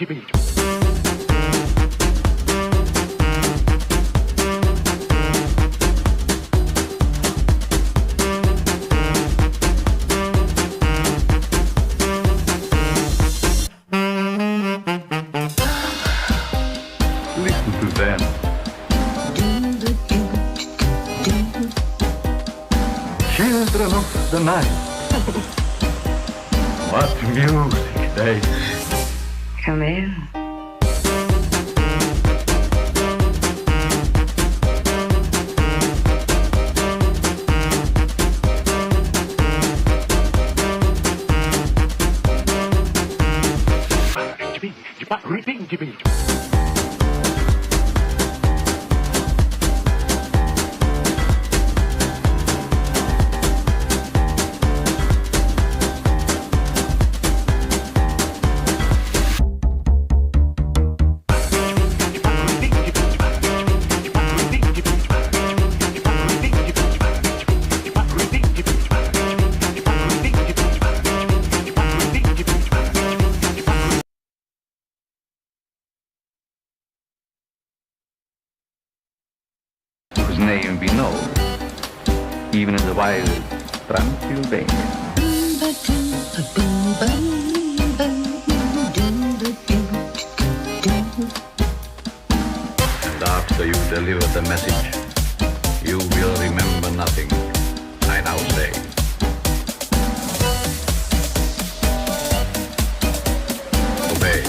Listen to them. Children of the night. What music they... Come in. Whose name we know, even in the wild Transylvania. And after you deliver the message, you will remember nothing, I now say. Obey.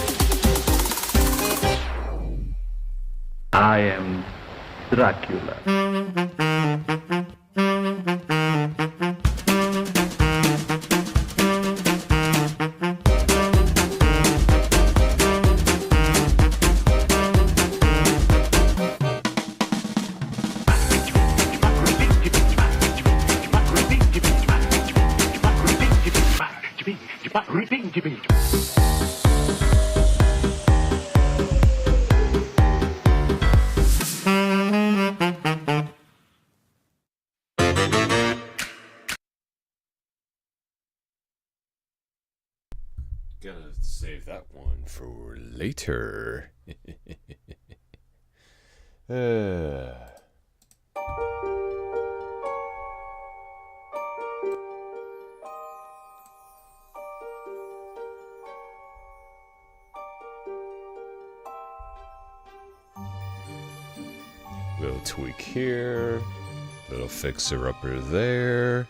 I am Dracula. Gonna save that one for later. Little tweak here, little fixer-upper there,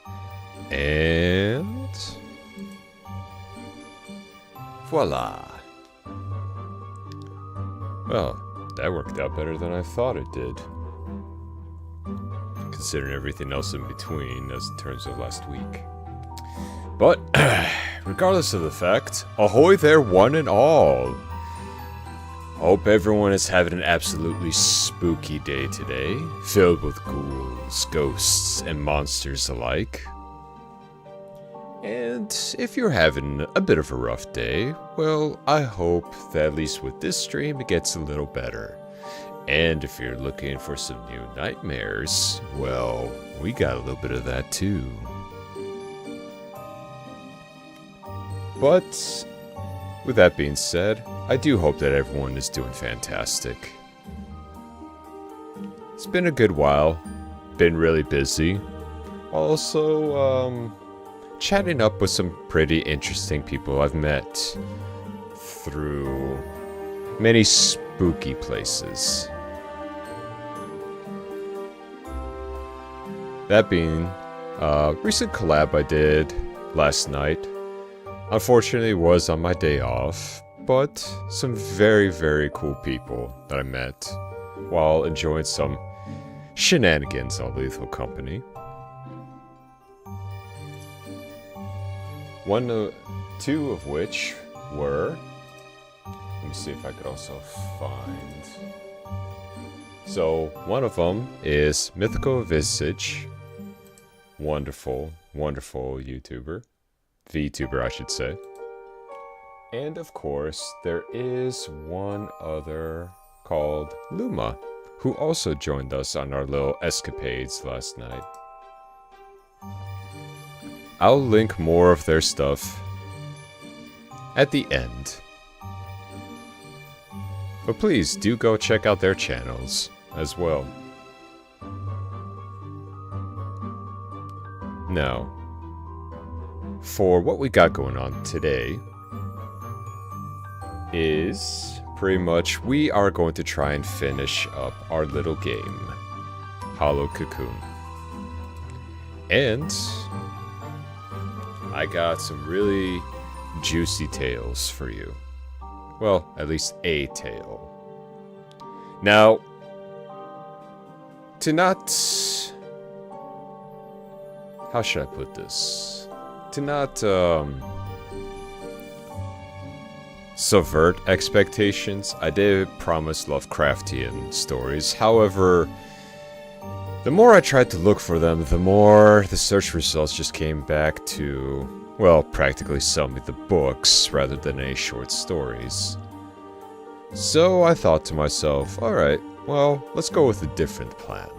and voila! Well, that worked out better than I thought it did. Considering everything else in between, as in terms of last week. But, regardless of the fact, ahoy there one and all! Hope everyone is having an absolutely spooky day today, filled with ghouls, ghosts, and monsters alike. And if you're having a bit of a rough day, well, I hope that at least with this stream it gets a little better. And if you're looking for some new nightmares, well, we got a little bit of that too. But with that being said, I do hope that everyone is doing fantastic. It's been a good while, been really busy. Also, chatting up with some pretty interesting people I've met through many spooky places. That being a recent collab I did last night. Unfortunately, it was on my day off, but some very, very cool people that I met while enjoying some shenanigans on Lethal Company. Two of which were... Let me see if I could also find... So, one of them is Mythical Visage. Wonderful, wonderful YouTuber. VTuber, I should say. And of course, there is one other called Luma, who also joined us on our little escapades last night. I'll link more of their stuff at the end. But please do go check out their channels as well. Now, for what we got going on today is pretty much we are going to try and finish up our little game, Hollow Cocoon. And I got some really juicy tales for you. Well, at least a tale. Now, to not... how should I put this? To not, subvert expectations, I did promise Lovecraftian stories. However, the more I tried to look for them, the more the search results just came back to, well, practically sell me the books rather than any short stories. So I thought to myself, alright, well, let's go with a different plan.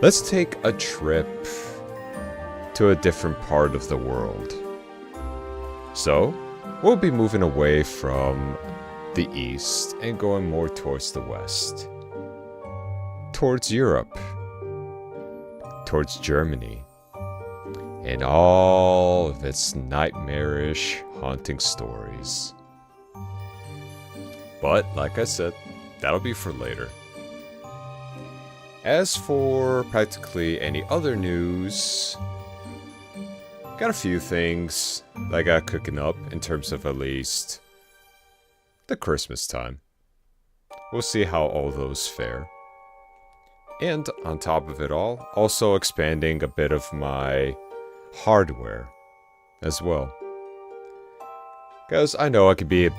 Let's take a trip to a different part of the world. So, we'll be moving away from the east and going more towards the west. Towards Europe. Towards Germany. And all of its nightmarish, haunting stories. But, like I said, that'll be for later. As for practically any other news, got a few things that I got cooking up in terms of at least the Christmas time. We'll see how all those fare. And on top of it all, also expanding a bit of my hardware as well. Because I know I could be a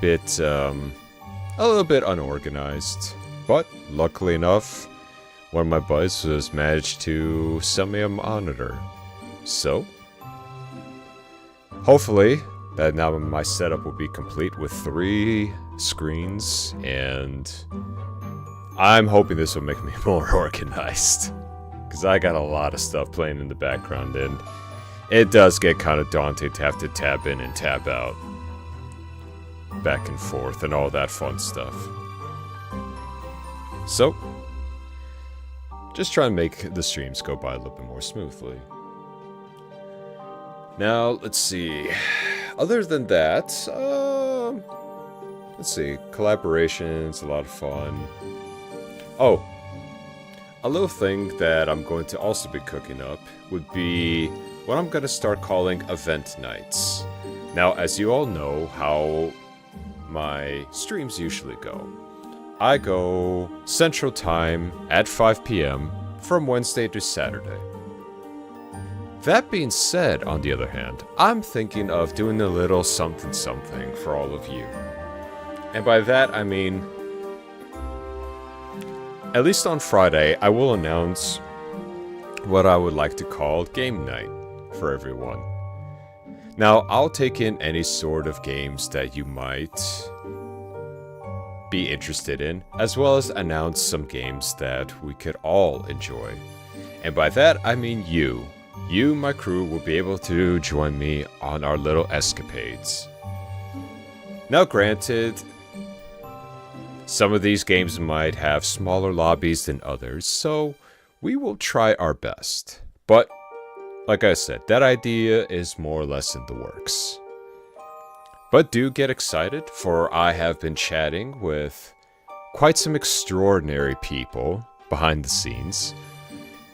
little bit unorganized. But luckily enough, one of my buddies has managed to sell me a monitor. So, hopefully, that now my setup will be complete with 3 screens, and I'm hoping this will make me more organized. Because I got a lot of stuff playing in the background, and it does get kind of daunting to have to tab in and tab out. Back and forth, and all that fun stuff. So, just try and make the streams go by a little bit more smoothly. Now, let's see. Other than that, let's see. Collaborations, a lot of fun. Oh, a little thing that I'm going to also be cooking up would be what I'm going to start calling event nights. Now, as you all know how my streams usually go. I go Central Time at 5 p.m. from Wednesday to Saturday. That being said, on the other hand, I'm thinking of doing a little something for all of you. And by that, I mean, at least on Friday, I will announce what I would like to call game night for everyone. Now, I'll take in any sort of games that you might be interested in, as well as announce some games that we could all enjoy. And by that, I mean you. You, my crew, will be able to join me on our little escapades. Now, granted, some of these games might have smaller lobbies than others, so we will try our best. But, like I said, that idea is more or less in the works. But do get excited, for I have been chatting with quite some extraordinary people behind the scenes,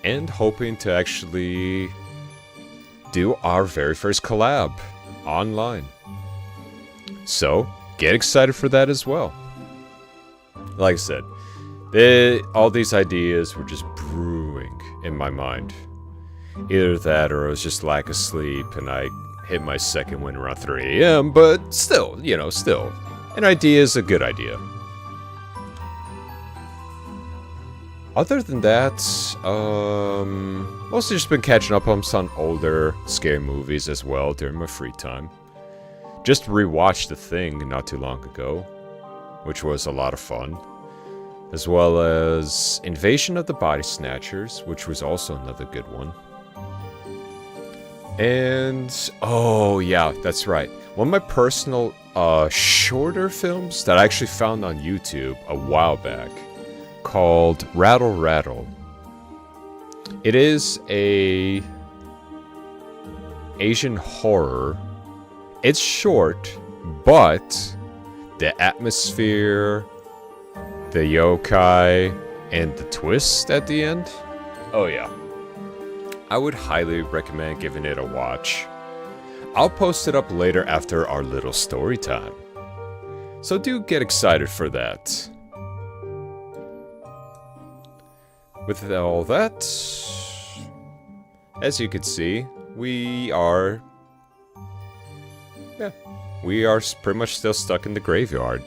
and hoping to actually do our very first collab online. So, get excited for that as well. Like I said, all these ideas were just brewing in my mind. Either that or I was just lack of sleep and I hit my second win around 3 a.m. But still, still. An idea is a good idea. Other than that, mostly just been catching up on some older scary movies as well during my free time. Just rewatched The Thing not too long ago, which was a lot of fun. As well as Invasion of the Body Snatchers, which was also another good one. And, oh yeah, that's right. one of my personal shorter films that I actually found on YouTube a while back called Rattle Rattle. It is a Asian horror. It's short, but the atmosphere, the yokai, and the twist at the end, oh yeah. I would highly recommend giving it a watch. I'll post it up later after our little story time. So do get excited for that. With all that, as you can see, we are pretty much still stuck in the graveyard.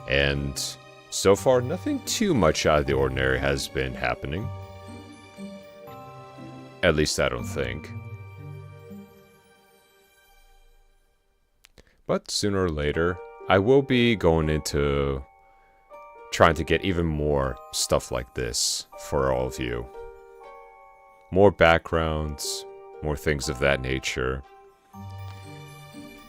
And so far, nothing too much out of the ordinary has been happening. At least I don't think. But sooner or later, I will be going into trying to get even more stuff like this for all of you. More backgrounds, more things of that nature.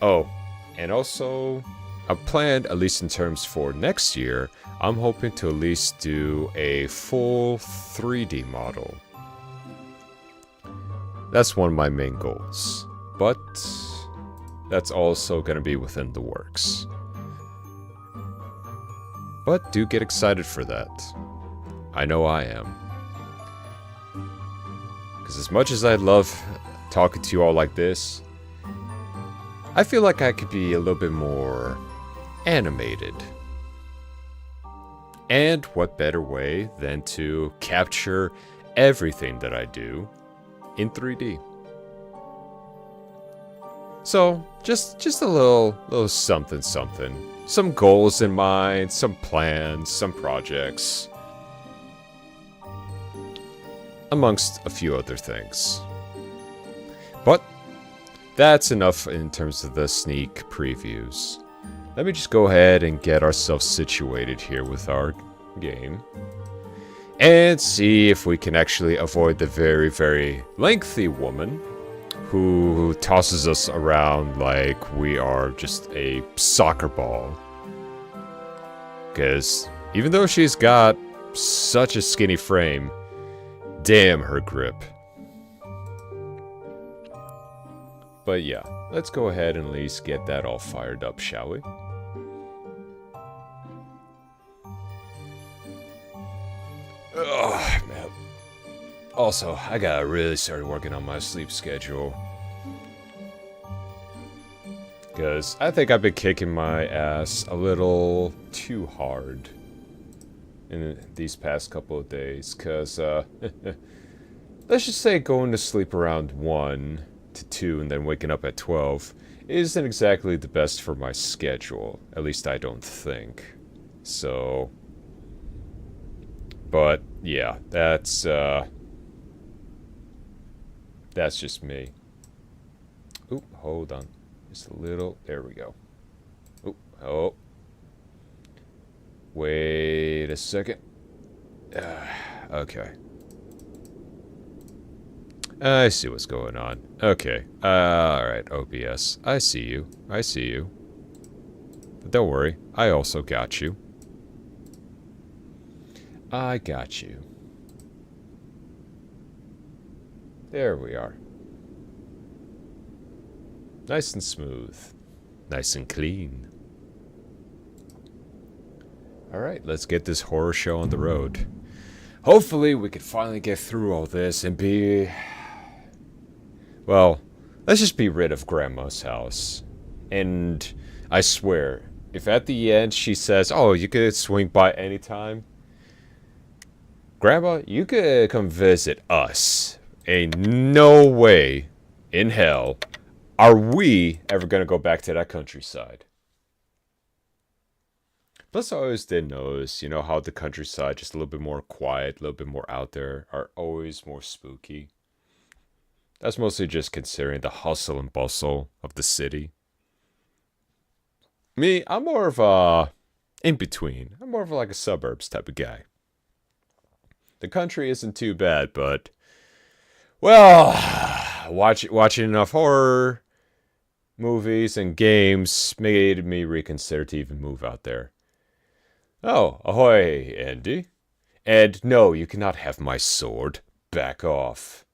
Oh, and also, I've planned, at least in terms for next year, I'm hoping to at least do a full 3D model. That's one of my main goals, but that's also going to be within the works. But do get excited for that. I know I am. Because as much as I love talking to you all like this, I feel like I could be a little bit more animated. And what better way than to capture everything that I do in 3D. So, just a little something. Some goals in mind, some plans, some projects. Amongst a few other things. But that's enough in terms of the sneak previews. Let me just go ahead and get ourselves situated here with our game. And see if we can actually avoid the very, very lengthy woman who tosses us around like we are just a soccer ball. Because even though she's got such a skinny frame, damn her grip. But yeah, let's go ahead and at least get that all fired up, shall we? Oh, man. Also, I gotta really start working on my sleep schedule. Because I think I've been kicking my ass a little too hard in these past couple of days. Because, let's just say going to sleep around 1 to 2 and then waking up at 12 isn't exactly the best for my schedule. At least I don't think. So... But, yeah, that's just me. Oop, hold on. Just a little, there we go. Oop, oh. Wait a second. Okay. I see what's going on. Okay, alright, OBS. I see you. I see you. But don't worry, I also got you. I got you. There we are. Nice and smooth. Nice and clean. Alright, let's get this horror show on the road. Hopefully we can finally get through all this and be... Well, let's just be rid of Grandma's house. And I swear, if at the end she says, oh, you could swing by anytime... Grandma, you could come visit us. Ain't no way in hell are we ever gonna go back to that countryside. Plus, I always did notice, you know, how the countryside, just a little bit more quiet, a little bit more out there, are always more spooky. That's mostly just considering the hustle and bustle of the city. Me, I'm more of a in-between. I'm more of like a suburbs type of guy. The country isn't too bad, but... Well, watching enough horror movies and games made me reconsider to even move out there. Oh, ahoy, Andy. And no, you cannot have my sword. Back off.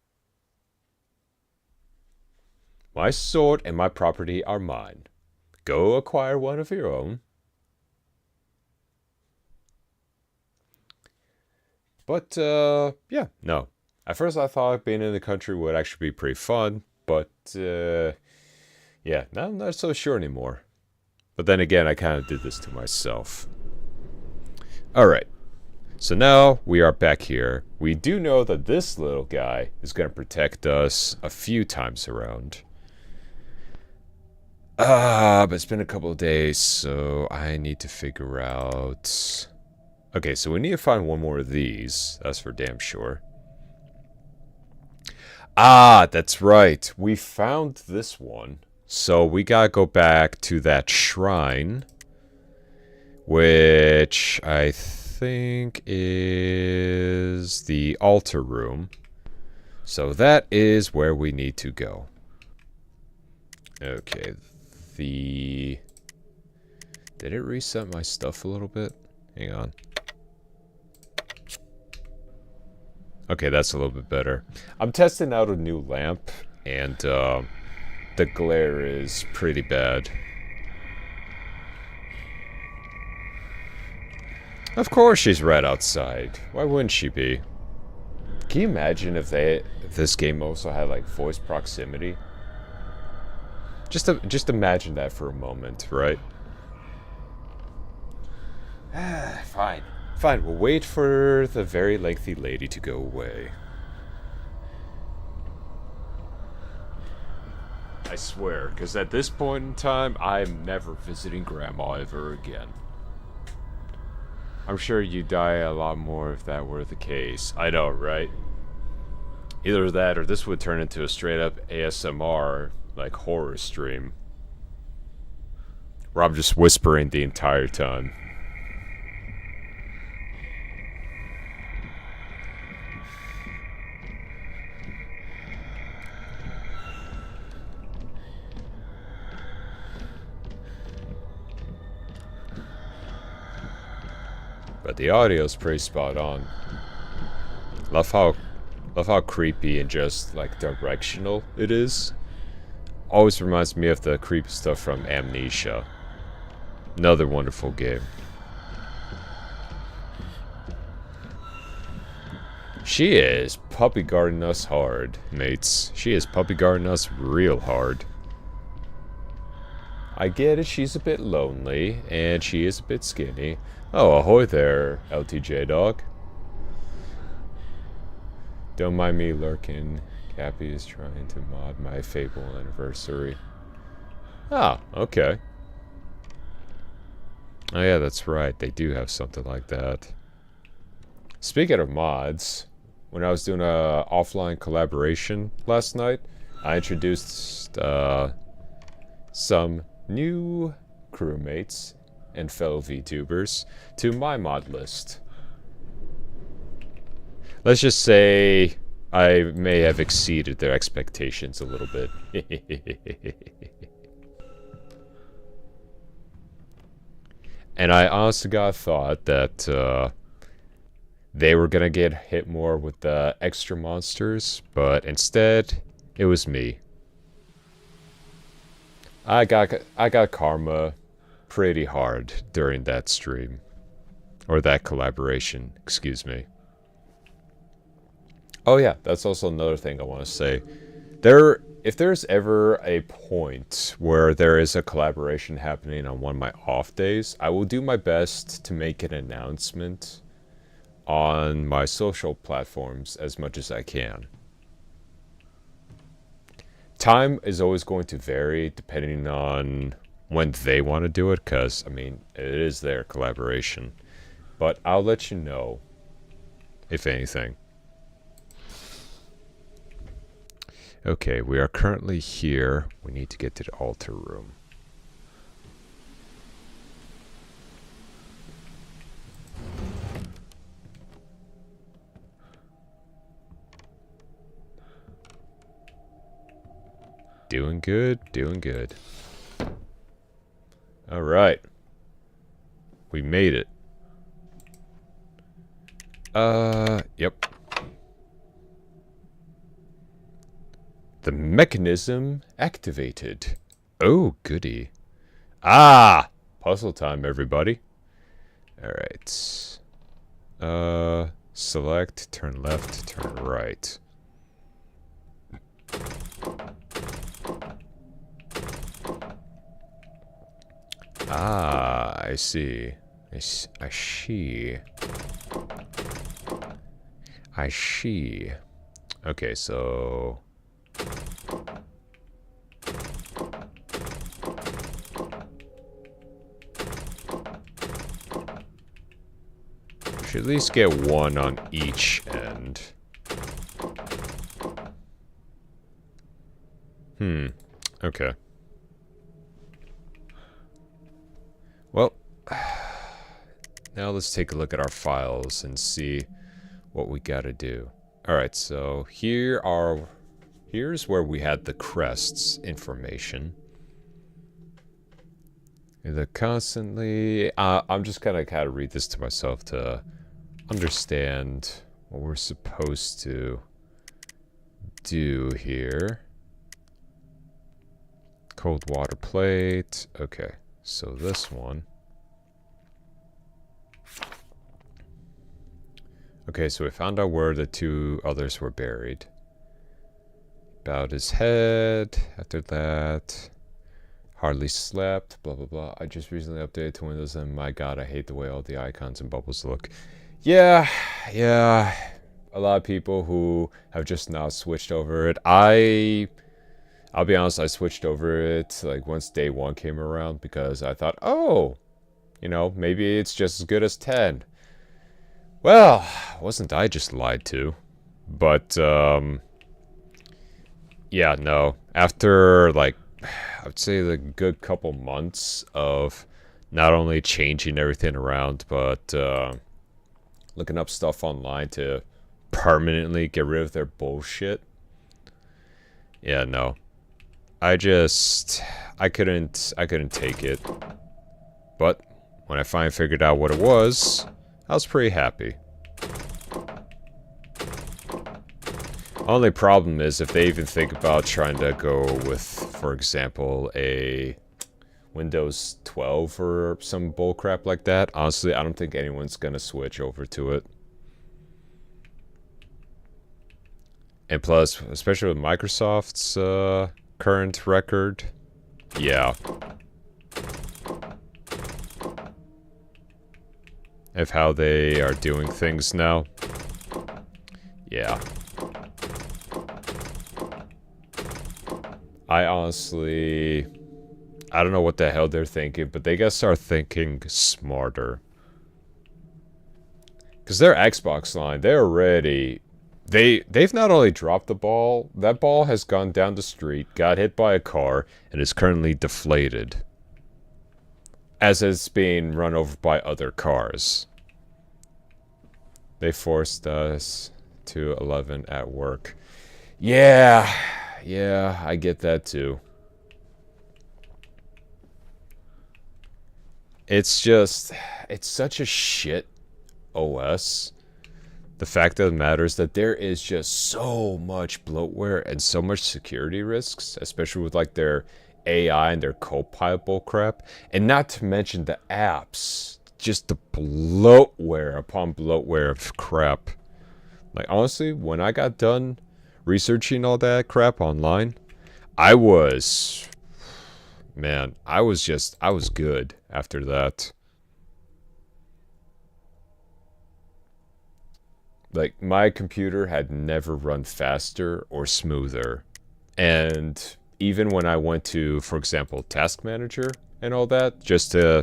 My sword and my property are mine. Go acquire one of your own. But, yeah, no. At first I thought being in the country would actually be pretty fun, but, yeah, now I'm not so sure anymore. But then again, I kind of did this to myself. Alright. So now we are back here. We do know that this little guy is going to protect us a few times around. But it's been a couple of days, so I need to figure out... Okay, so we need to find one more of these. That's for damn sure. Ah, that's right. We found this one. So we gotta go back to that shrine, which I think is the altar room. So that is where we need to go. Okay, did it reset my stuff a little bit? Hang on. Okay, that's a little bit better. I'm testing out a new lamp, and the glare is pretty bad. Of course she's right outside. Why wouldn't she be? Can you imagine if this game also had like voice proximity? Just imagine that for a moment, right? Fine. Fine, we'll wait for the very lengthy lady to go away. I swear, because at this point in time, I'm never visiting Grandma ever again. I'm sure you'd die a lot more if that were the case. I know, right? Either that or this would turn into a straight up ASMR, like, horror stream. Where I'm just whispering the entire time. But the audio's pretty spot on. Love how creepy and just like directional it is. Always reminds me of the creepy stuff from Amnesia. Another wonderful game. She is puppy guarding us hard, mates. She is puppy guarding us real hard. I get it, she's a bit lonely, and she is a bit skinny. Oh, ahoy there, LTJ dog. Don't mind me lurking. Cappy is trying to mod my Fable anniversary. Ah, okay. Oh yeah, that's right. They do have something like that. Speaking of mods, when I was doing a offline collaboration last night, I introduced some new crewmates and fellow VTubers to my mod list. Let's just say I may have exceeded their expectations a little bit. And I honest to God thought that they were gonna get hit more with the extra monsters, but instead, it was me. I got karma pretty hard during that stream. Or that collaboration, excuse me. Oh yeah, that's also another thing I want to say. If there's ever a point where there is a collaboration happening on one of my off days, I will do my best to make an announcement on my social platforms as much as I can. Time is always going to vary depending on when they want to do it, because, I mean, it is their collaboration. But I'll let you know, if anything. Okay, we are currently here. We need to get to the altar room. Doing good, doing good. Alright. We made it. Yep. The mechanism activated. Oh, goody. Ah! Puzzle time, everybody. Alright. Select, turn left, turn right. Ah, I see. I see. I see. Okay, so... we should at least get one on each end. Okay. Well, now let's take a look at our files and see what we gotta do. Alright, so here's where we had the crests information. The constantly... I'm just gonna kind of read this to myself to understand what we're supposed to do here. Cold water plate. Okay, so this one. Okay, so we found out where the two others were buried. Bowed his head. After that, hardly slept. Blah, blah, blah. I just recently updated to Windows and my god, I hate the way all the icons and bubbles look. Yeah. A lot of people who have just now switched over it. I'll be honest, I switched over it like once day 1 came around because I thought, oh, you know, maybe it's just as good as 10. Well, wasn't I just lied to? But, yeah, no. After, like, I would say the good couple months of not only changing everything around, but looking up stuff online to permanently get rid of their bullshit. Yeah, no. I couldn't take it. But when I finally figured out what it was, I was pretty happy. Only problem is if they even think about trying to go with, for example, a Windows 12 or some bullcrap like that. Honestly, I don't think anyone's gonna switch over to it. And plus, especially with Microsoft's current record, yeah. Of how they are doing things now. Yeah. I honestly... I don't know what the hell they're thinking, but they gotta start thinking smarter. Because their Xbox line, they're already... They've not only dropped the ball, that ball has gone down the street, got hit by a car, and is currently deflated. As it's being run over by other cars. They forced us to 11 at work. Yeah, I get that too. It's just, it's such a shit OS. The fact of the matter is that there is just so much bloatware and so much security risks, especially with like their AI and their Copilot bullcrap, and not to mention the apps. Just the bloatware upon bloatware of crap. Like honestly, when I got done researching all that crap online, I was good after that. Like, my computer had never run faster or smoother. And even when I went to, for example, Task Manager and all that, just to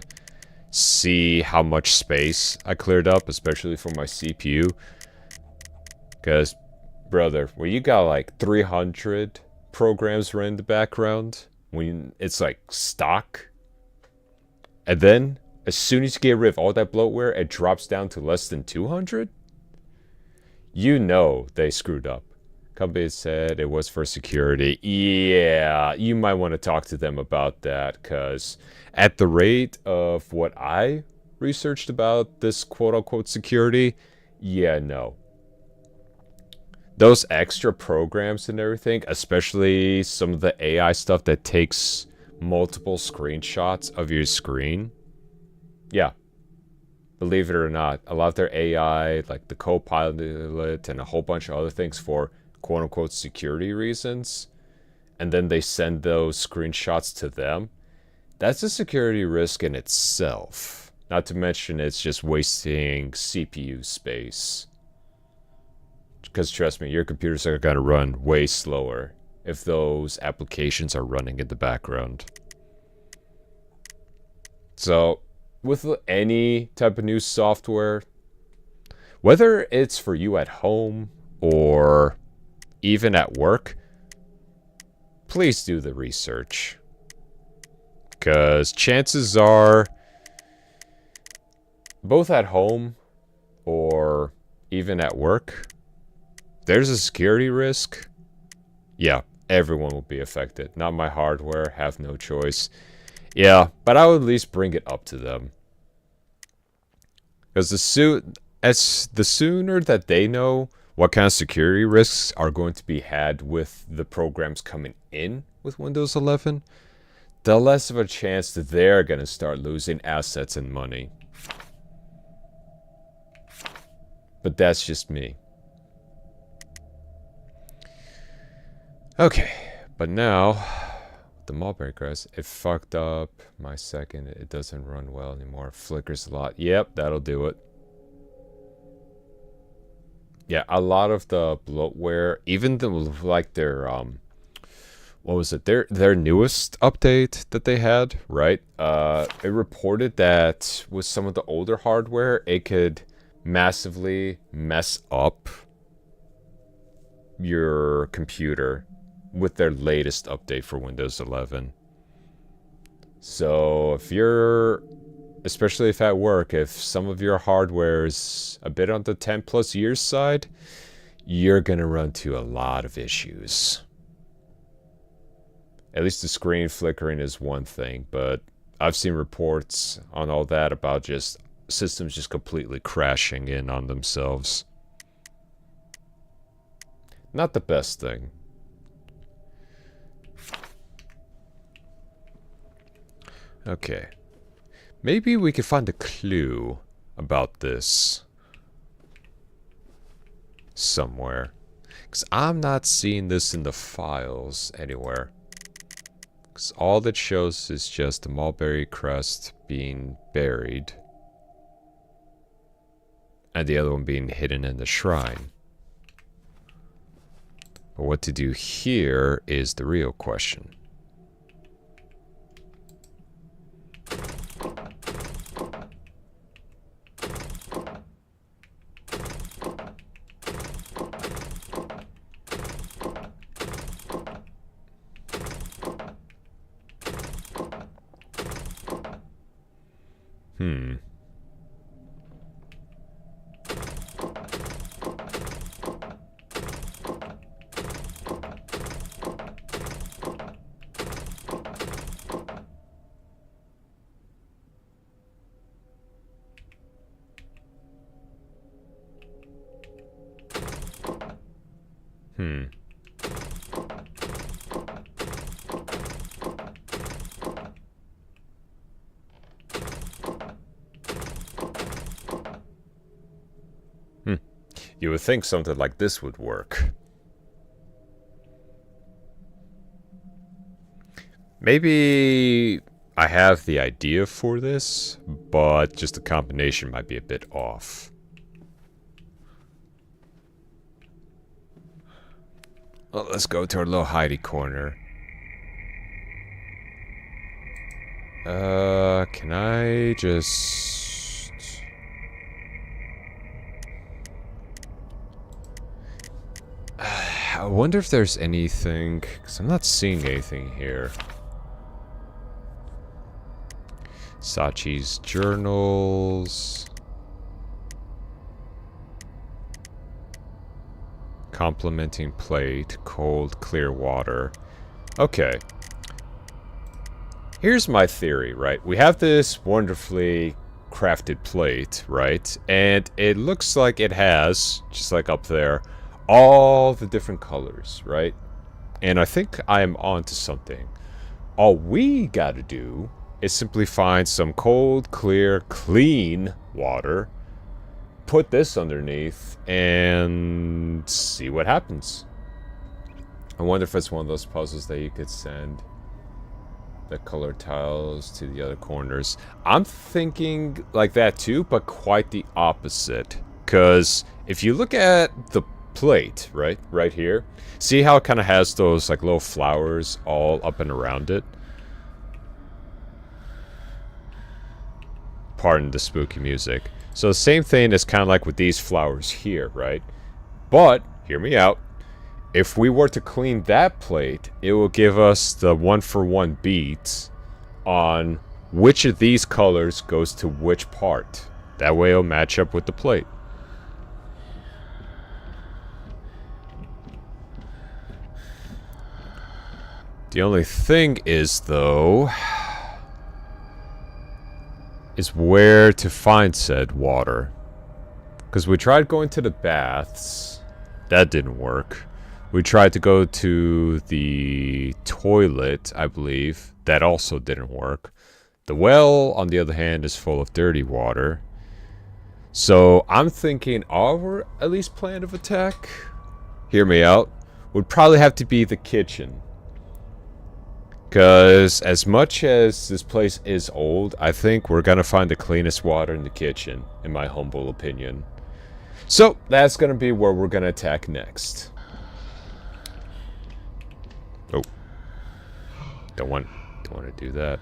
see how much space I cleared up, especially for my CPU. Because, brother, when you got like 300 programs running in the background, when it's like stock, and then as soon as you get rid of all that bloatware, it drops down to less than 200? You know they screwed up. Company said it was for security. Yeah, you might want to talk to them about that, because at the rate of what I researched about this quote-unquote security, yeah, no. Those extra programs and everything, especially some of the AI stuff that takes multiple screenshots of your screen, yeah. Believe it or not, a lot of their AI, like the Copilot and a whole bunch of other things for quote-unquote security reasons, and then they send those screenshots to them, that's a security risk in itself. Not to mention it's just wasting CPU space. Because trust me, your computers are going to run way slower if those applications are running in the background. So, with any type of new software, whether it's for you at home or even at work, please do the research. Because chances are, both at home or even at work, there's a security risk. Yeah, everyone will be affected. Not my hardware, have no choice. Yeah, but I would at least bring it up to them. Because the sooner that they know what kind of security risks are going to be had with the programs coming in with Windows 11, the less of a chance that they're going to start losing assets and money. But that's just me. Okay, but now, the Mulberry Crest, it fucked up my second. It doesn't run well anymore. It flickers a lot. Yep, that'll do it. Yeah, a lot of the bloatware, even the, like their what was it? Their newest update that they had, right? It reported that with some of the older hardware, it could massively mess up your computer with their latest update for Windows 11. So if you're, especially if at work, if some of your hardware is a bit on the 10 plus years side, you're gonna run into a lot of issues. At least the screen flickering is one thing, but I've seen reports on all that about just systems just completely crashing in on themselves. Not the best thing. Okay. Maybe we could find a clue about this somewhere. Because I'm not seeing this in the files anywhere. Because all that shows is just the Mulberry Crest being buried. And the other one being hidden in the shrine. But what to do here is the real question. You would think something like this would work. Maybe I have the idea for this, but just the combination might be a bit off. Well, let's go to our little hidey corner. Can I just... I wonder if there's anything, because I'm not seeing anything here. Sachi's journals. complementing plate, cold, clear water. Okay. Here's my theory, right? We have this wonderfully crafted plate, right? And it looks like it has, just like up there, all the different colors, right? And I think I'm onto something. All we gotta do is simply find some cold, clear, clean water, put this underneath, and see what happens. I wonder if it's one of those puzzles that you could send the colored tiles to the other corners. I'm thinking like that too, but quite the opposite. Because if you look at the plate, right here, see how it kind of has those like little flowers all up and around it? Pardon the spooky music. So the same thing is kind of like with these flowers here, right? But, hear me out. If we were to clean that plate, it will give us the 1-for-1 beats on which of these colors goes to which part. That way it'll match up with the plate. The only thing is, though, is where to find said water. Because we tried going to the baths. That didn't work. We tried to go to the toilet, I believe. That also didn't work. The well, on the other hand, is full of dirty water. So I'm thinking our at least plan of attack, hear me out, would probably have to be the kitchen. Because as much as this place is old, I think we're going to find the cleanest water in the kitchen, in my humble opinion. So that's going to be where we're going to attack next. Oh. Don't want to do that.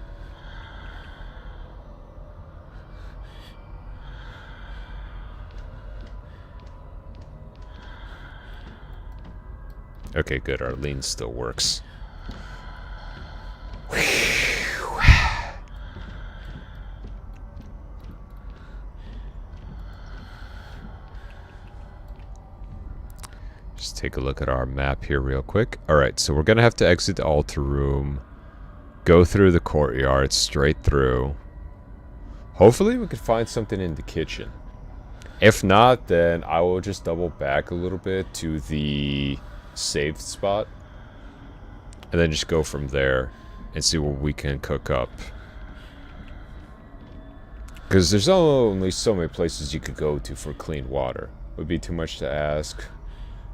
Okay, good. Our lean still works. Just take a look at our map here real quick. Alright, so we're going to have to exit the altar room, go through the courtyard, straight through. Hopefully we can find something in the kitchen. If not, then I will just double back a little bit to the saved spot, and then just go from there and see what we can cook up. Because there's only so many places you could go to for clean water. Would be too much to ask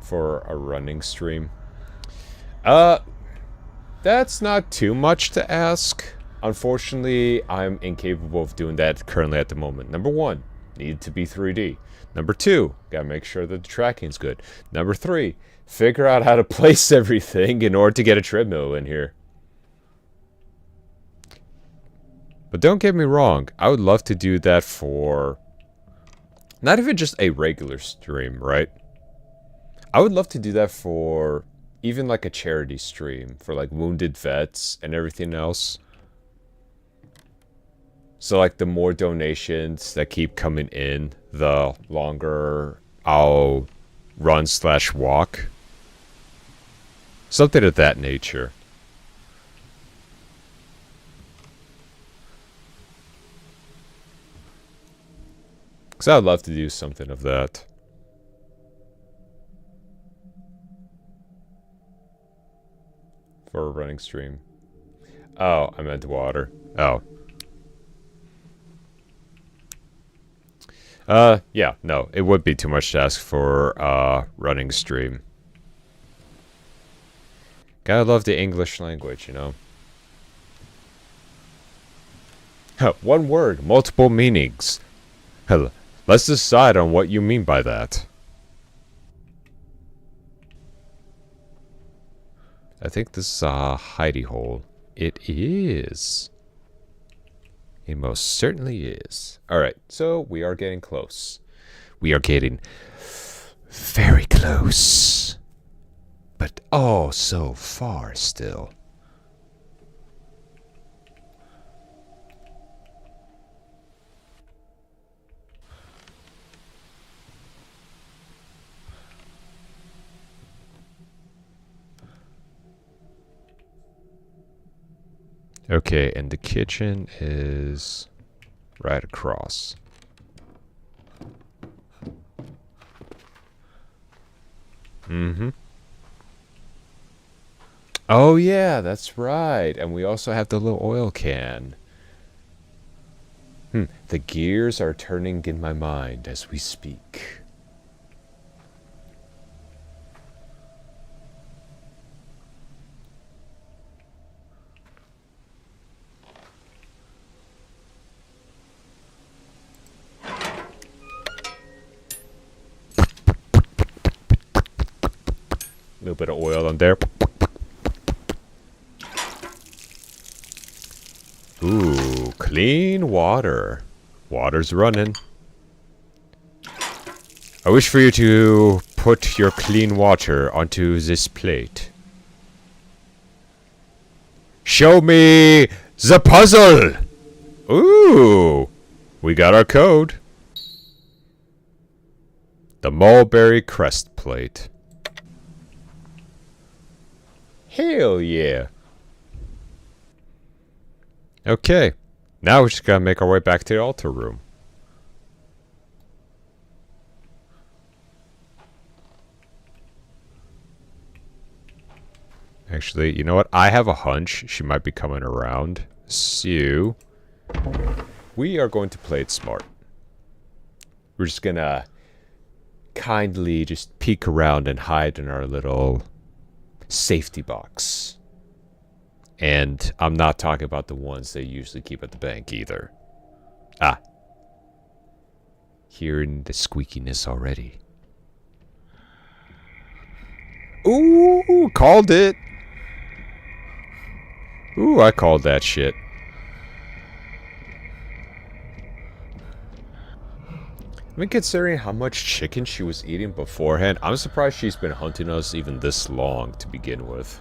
for a running stream. That's not too much to ask. Unfortunately, I'm incapable of doing that currently at the moment. Number one, need to be 3D. Number two, gotta make sure that the tracking's good. Number three, figure out how to place everything in order to get a treadmill in here. But don't get me wrong, I would love to do that for not even just a regular stream, right? I would love to do that for even like a charity stream for like wounded vets and everything else. So like the more donations that keep coming in, the longer I'll run/walk. Something of that nature. Because I'd love to do something of that. For a running stream. Oh, I meant water. Oh. Yeah, no, it would be too much to ask for a running stream. Gotta love the English language, you know. One word, multiple meanings. Let's decide on what you mean by that. I think this is a hidey hole. It is. It most certainly is. Alright, so we are getting close. We are getting very close. But oh, so far still. Okay, and the kitchen is right across. Mm-hmm. Oh yeah, that's right. And we also have the little oil can. The gears are turning in my mind as we speak. A little bit of oil on there. Ooh, clean water. Water's running. I wish for you to put your clean water onto this plate. Show me the puzzle! Ooh, we got our code. The mulberry crest plate. Hell yeah. Okay, now we just gotta make our way back to the altar room. Actually, you know what? I have a hunch she might be coming around. So, we are going to play it smart. We're just gonna kindly just peek around and hide in our little safety box. And I'm not talking about the ones they usually keep at the bank either. Ah. Hearing the squeakiness already. Ooh, called it. Ooh, I called that shit. I mean, considering how much chicken she was eating beforehand, I'm surprised she's been hunting us even this long to begin with.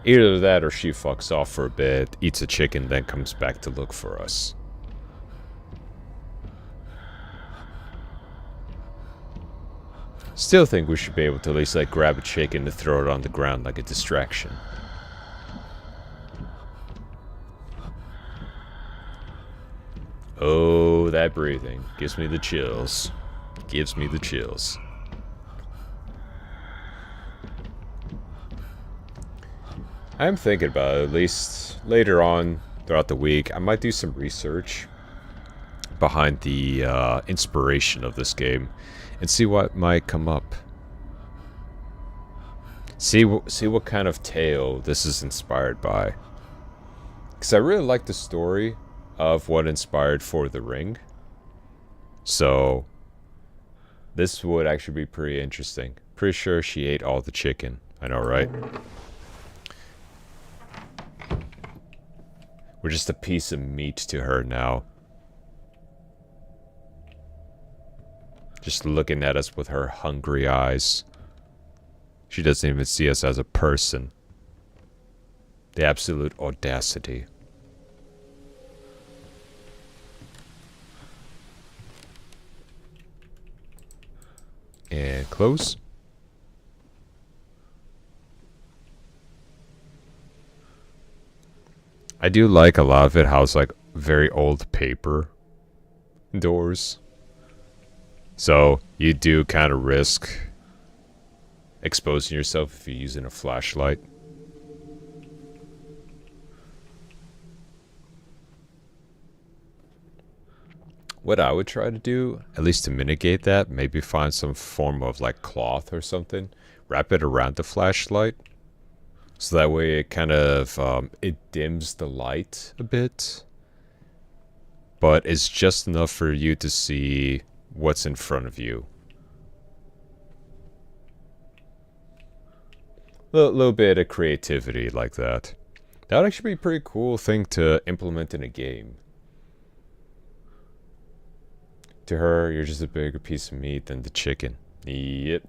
Either that or she fucks off for a bit, eats a chicken, then comes back to look for us. Still think we should be able to at least like grab a chicken to throw it on the ground like a distraction. Oh, that breathing gives me the chills. Gives me the chills. I'm thinking about it, at least later on throughout the week. I might do some research behind the inspiration of this game and see what might come up. See what kind of tale this is inspired by. Because I really like the story of what inspired For the Ring. So this would actually be pretty interesting. Pretty sure she ate all the chicken. I know, right? We're just a piece of meat to her now. Just looking at us with her hungry eyes. She doesn't even see us as a person. The absolute audacity. And close. I do like a lot of it how it's like very old paper doors. So you do kind of risk exposing yourself if you're using a flashlight. What I would try to do, at least to mitigate that, maybe find some form of like cloth or something, wrap it around the flashlight. So that way it kind of, it dims the light a bit. But it's just enough for you to see what's in front of you. A little bit of creativity like that. That would actually be a pretty cool thing to implement in a game. To her, you're just a bigger piece of meat than the chicken. Yep.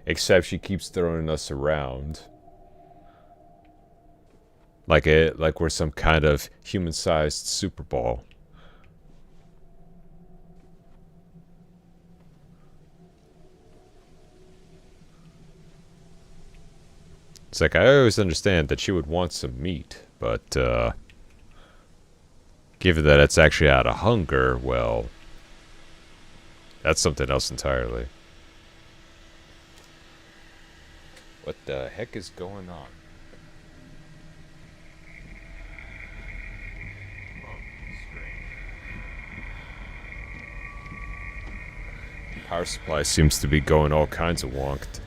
Except she keeps throwing us around. Like we're some kind of human-sized Super Bowl. It's like, I always understand that she would want some meat, but, given that it's actually out of hunger, well, that's something else entirely. What the heck is going on? Power supply seems to be going all kinds of wonked.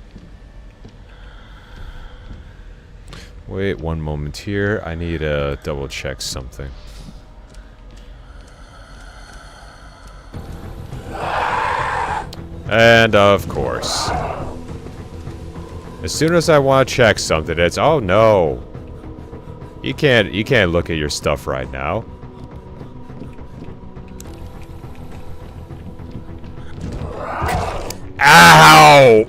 Wait one moment here. I need to double check something. And of course. As soon as I want to check something, it's oh no. You can't look at your stuff right now. Ow!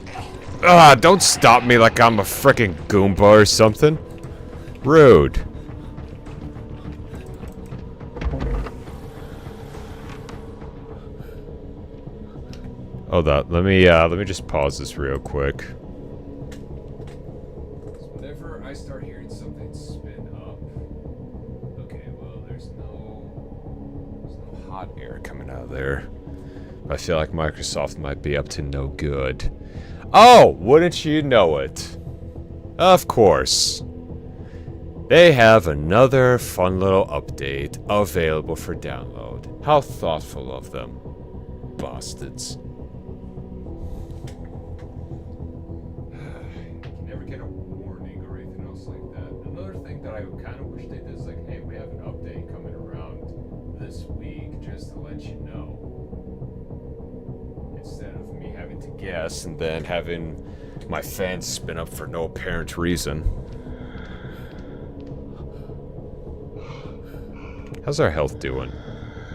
Don't stop me like I'm a frickin' Goomba or something. Rude. Hold on, let me just pause this real quick. Whenever I start hearing something spin up, okay, well, there's no hot air coming out of there. I feel like Microsoft might be up to no good. Oh, wouldn't you know it? Of course. They have another fun little update available for download. How thoughtful of them. Bastards. You never get a warning or anything else like that. Another thing that I kind of wish they did is like, hey, we have an update coming around this week just to let you know. Instead of me having to guess and then having my fans spin up for no apparent reason. How's our health doing?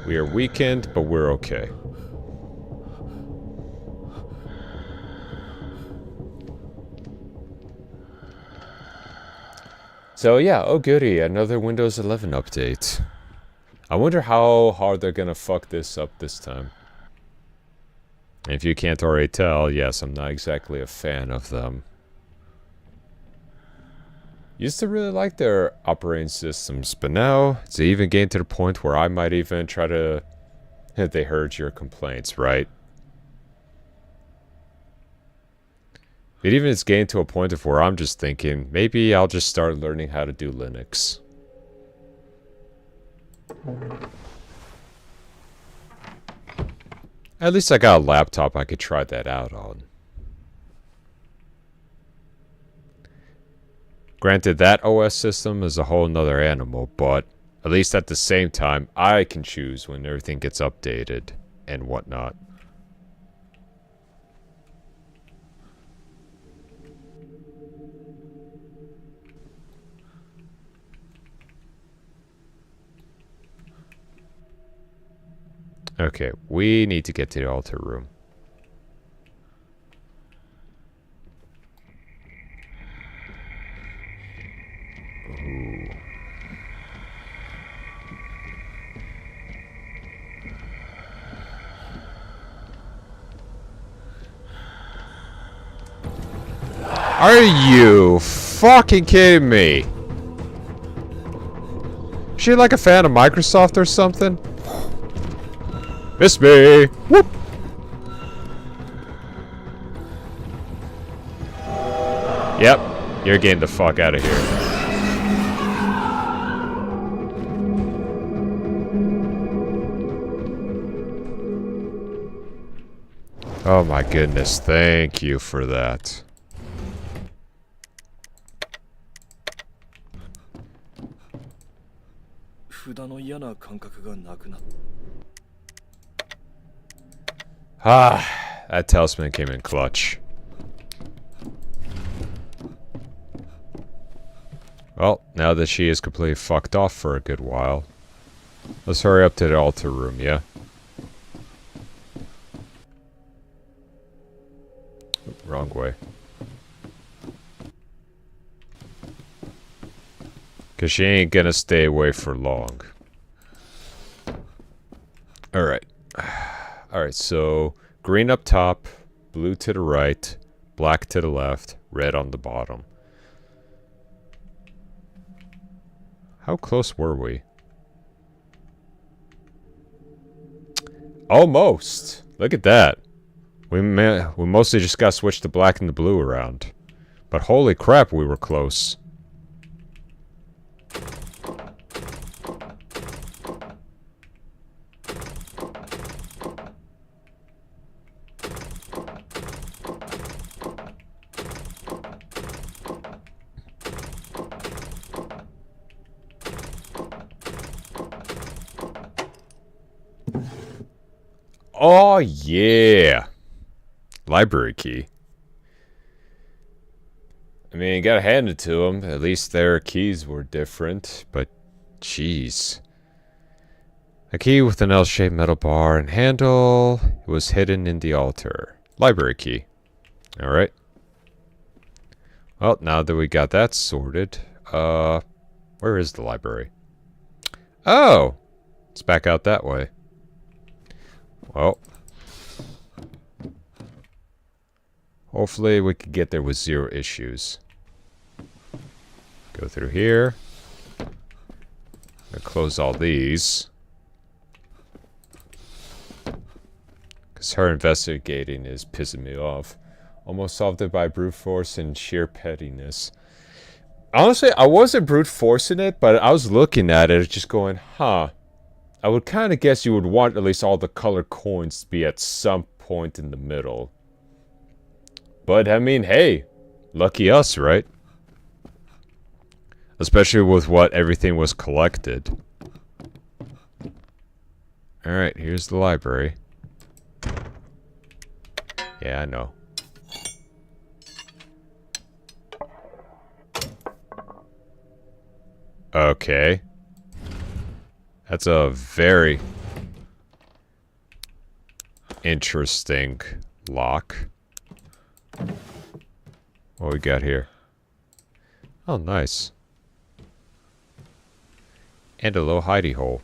We are weakened, but we're okay. So yeah, oh goody, another Windows 11 update. I wonder how hard they're gonna fuck this up this time. If you can't already tell, yes, I'm not exactly a fan of them. Used to really like their operating systems, but now it's even getting to the point where I might even try to... They heard your complaints, right? It even is getting to a point of where I'm just thinking, maybe I'll just start learning how to do Linux. At least I got a laptop I could try that out on. Granted, that OS system is a whole nother animal, but at least at the same time, I can choose when everything gets updated and whatnot. Okay, we need to get to the altar room. Ooh. Are you fucking kidding me? Is she like a fan of Microsoft or something? Miss me! Whoop! Yep, you're getting the fuck out of here. Oh my goodness, thank you for that. Ah, that talisman came in clutch. Well, now that she is completely fucked off for a good while, let's hurry up to the altar room, yeah? Wrong way. Cause she ain't gonna stay away for long. Alright. Alright, so green up top, blue to the right, black to the left, red on the bottom. How close were we? Almost. Look at that. We mostly just got to switch the black and the blue around. But holy crap, we were close. Oh, yeah. Library key. I mean, you gotta hand it to them. At least their keys were different. But, jeez. A key with an L-shaped metal bar and handle. It was hidden in the altar. Library key. Alright. Well, now that we got that sorted. Where is the library? Oh! It's back out that way. Well, hopefully we could get there with 0 issues. Go through here. Close all these. Because her investigating is pissing me off. Almost solved it by brute force and sheer pettiness. Honestly, I wasn't brute forcing it, but I was looking at it just going, huh. I would kind of guess you would want at least all the colored coins to be at some point in the middle. But, I mean, hey. Lucky us, right? Especially with what everything was collected. Alright, here's the library. Yeah, I know. Okay. That's a very interesting lock. What we got here? Oh, nice. And a little hidey hole.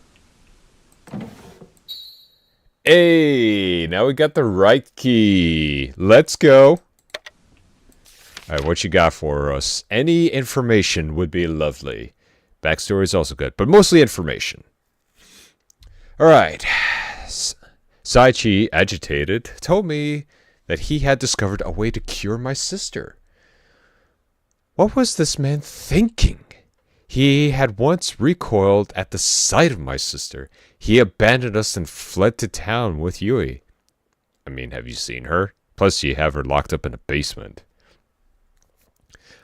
Hey, now we got the right key. Let's go. Alright, what you got for us? Any information would be lovely. Backstory is also good, but mostly information. Alright. Saichi, agitated, told me that he had discovered a way to cure my sister. What was this man thinking? He had once recoiled at the sight of my sister. He abandoned us and fled to town with Yui. I mean, have you seen her? Plus, you have her locked up in a basement.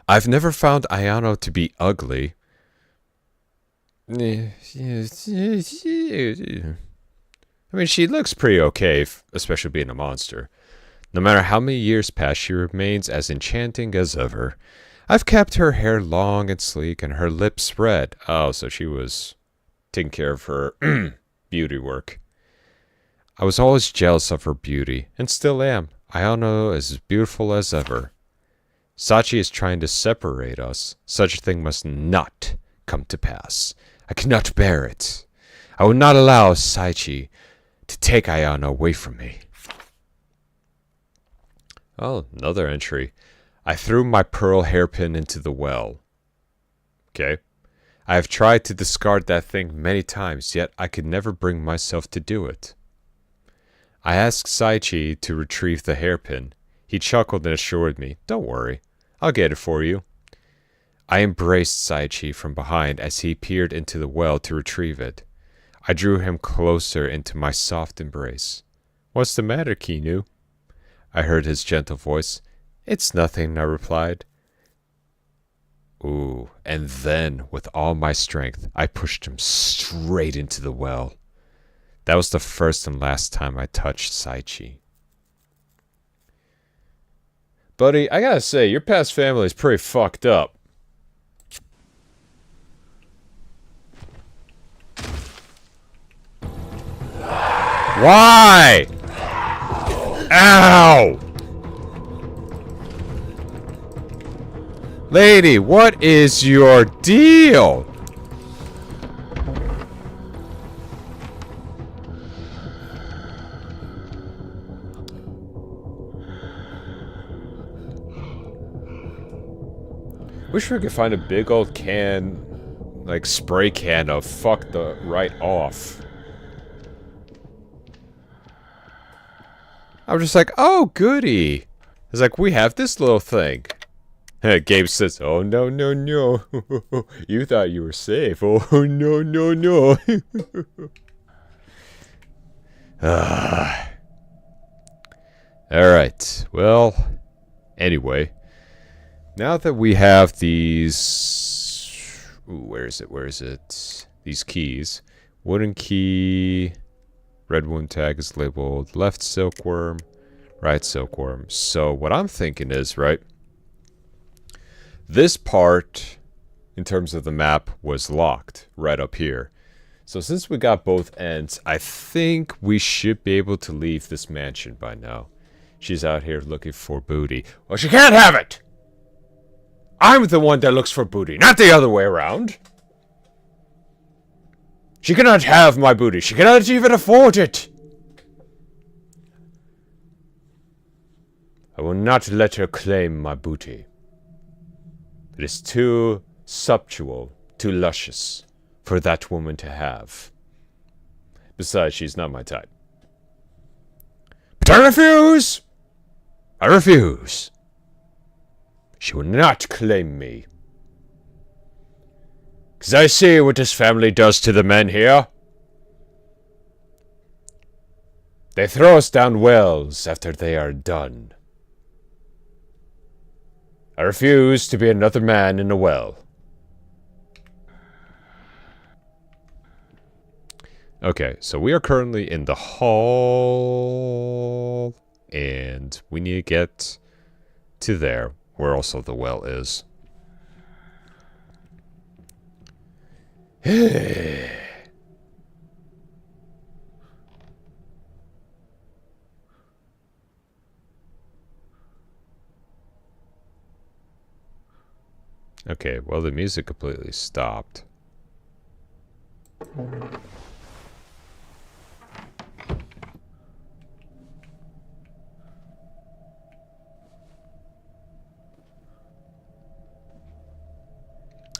I've never found Ayano to be ugly. I mean, she looks pretty okay, especially being a monster. No matter how many years pass, she remains as enchanting as ever. I've kept her hair long and sleek and her lips red. Oh, so she was taking care of her beauty work. I was always jealous of her beauty, and still am. Ayano is as beautiful as ever. Sachi is trying to separate us. Such a thing must not come to pass. I cannot bear it. I will not allow Saichi to take Ayano away from me. Oh, another entry. I threw my pearl hairpin into the well. Okay. I have tried to discard that thing many times, yet I could never bring myself to do it. I asked Saichi to retrieve the hairpin. He chuckled and assured me, "Don't worry, I'll get it for you." I embraced Saichi from behind as he peered into the well to retrieve it. I drew him closer into my soft embrace. "What's the matter, Kinu?" I heard his gentle voice. "It's nothing," I replied. Ooh, and then, with all my strength, I pushed him straight into the well. That was the first and last time I touched Saichi. Buddy, I gotta say, your past family is pretty fucked up. Why? Ow! Lady, what is your deal? Wish we could find a big old can like spray can of fuck the right off. I'm just like, oh goody. It's like, we have this little thing. Gabe says, oh no no no. You thought you were safe. Oh no no no. Alright, well, anyway. Now that we have these... Ooh, where is it? These keys. Wooden key. Red wound tag is labeled left silkworm, right silkworm. So what I'm thinking is, right, this part, in terms of the map, was locked right up here. So since we got both ends, I think we should be able to leave this mansion by now. She's out here looking for booty. Well, she can't have it! I'm the one that looks for booty, not the other way around. She cannot have my booty. She cannot even afford it. I will not let her claim my booty. It is too subtual, too luscious for that woman to have. Besides, she's not my type. But I refuse! I refuse. She will not claim me. 'Cause I see what this family does to the men here. They throw us down wells after they are done. I refuse to be another man in a well. Okay, so we are currently in the hall, and we need to get to there, where also the well is. Okay, well, the music completely stopped.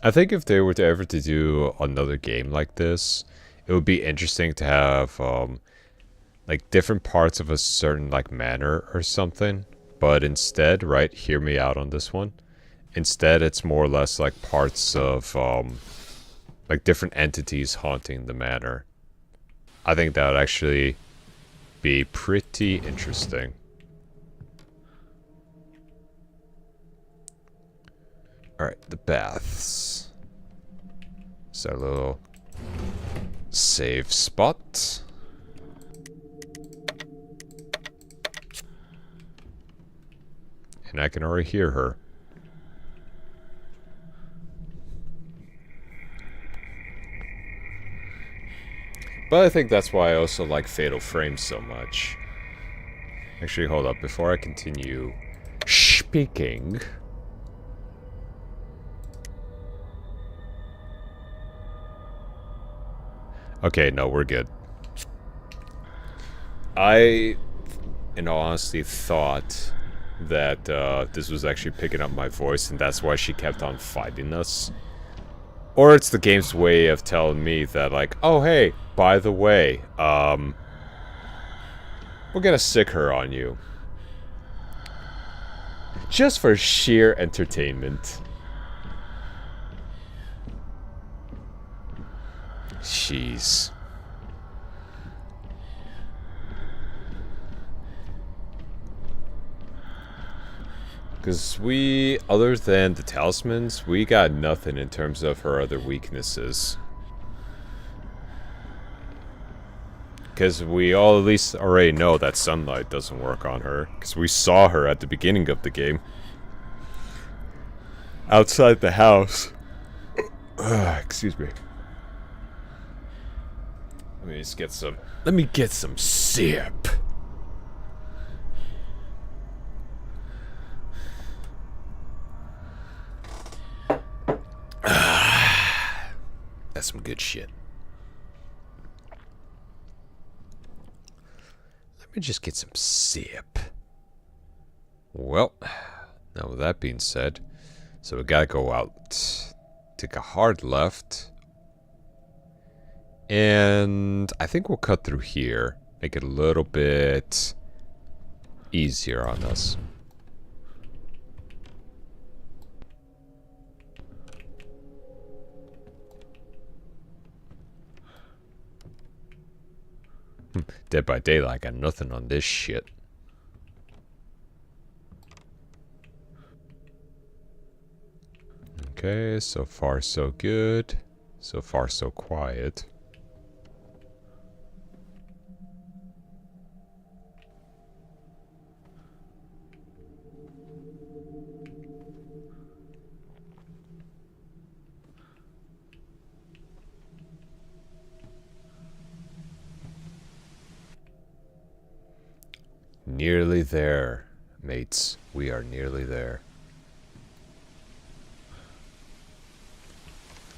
I think if they were to ever to do another game like this, it would be interesting to have like different parts of a certain like manor or something. But instead, right, hear me out on this one. Instead, it's more or less like parts of like different entities haunting the manor. I think that would actually be pretty interesting. Alright, the baths. So a little save spot. And I can already hear her. But I think that's why I also like Fatal Frame so much. Actually, hold up. Before I continue speaking... Okay, no, we're good. I, in all honesty, thought that this was actually picking up my voice, and that's why she kept on fighting us. Or it's the game's way of telling me that, like, oh, hey, by the way, we're gonna sick her on you. Just for sheer entertainment. Jeez. Because we, other than the talismans, we got nothing in terms of her other weaknesses. Because we all at least already know that sunlight doesn't work on her. Because we saw her at the beginning of the game. Outside the house. Excuse me. Let me just get some... Let me get some sip. That's some good shit. Let me just get some sip. Well, now with that being said, so we gotta go out. Take a hard left And I think we'll cut through here. Make it a little bit easier on us. Dead by Daylight got nothing on this shit. Okay, so far so good. So far so quiet. Nearly there, mates. We are nearly there.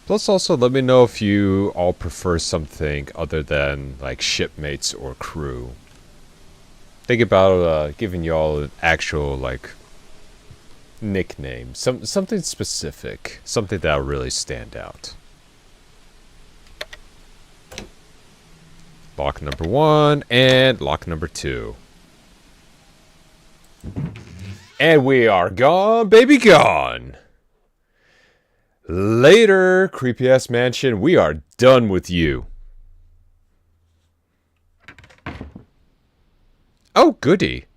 Plus also let me know if you all prefer something other than like shipmates or crew. Think about giving y'all an actual like nickname. Something specific. Something that'll really stand out. Lock number 1 and lock number 2. And we are gone, baby, gone. Later, creepy ass mansion. We are done with you. Oh, goody.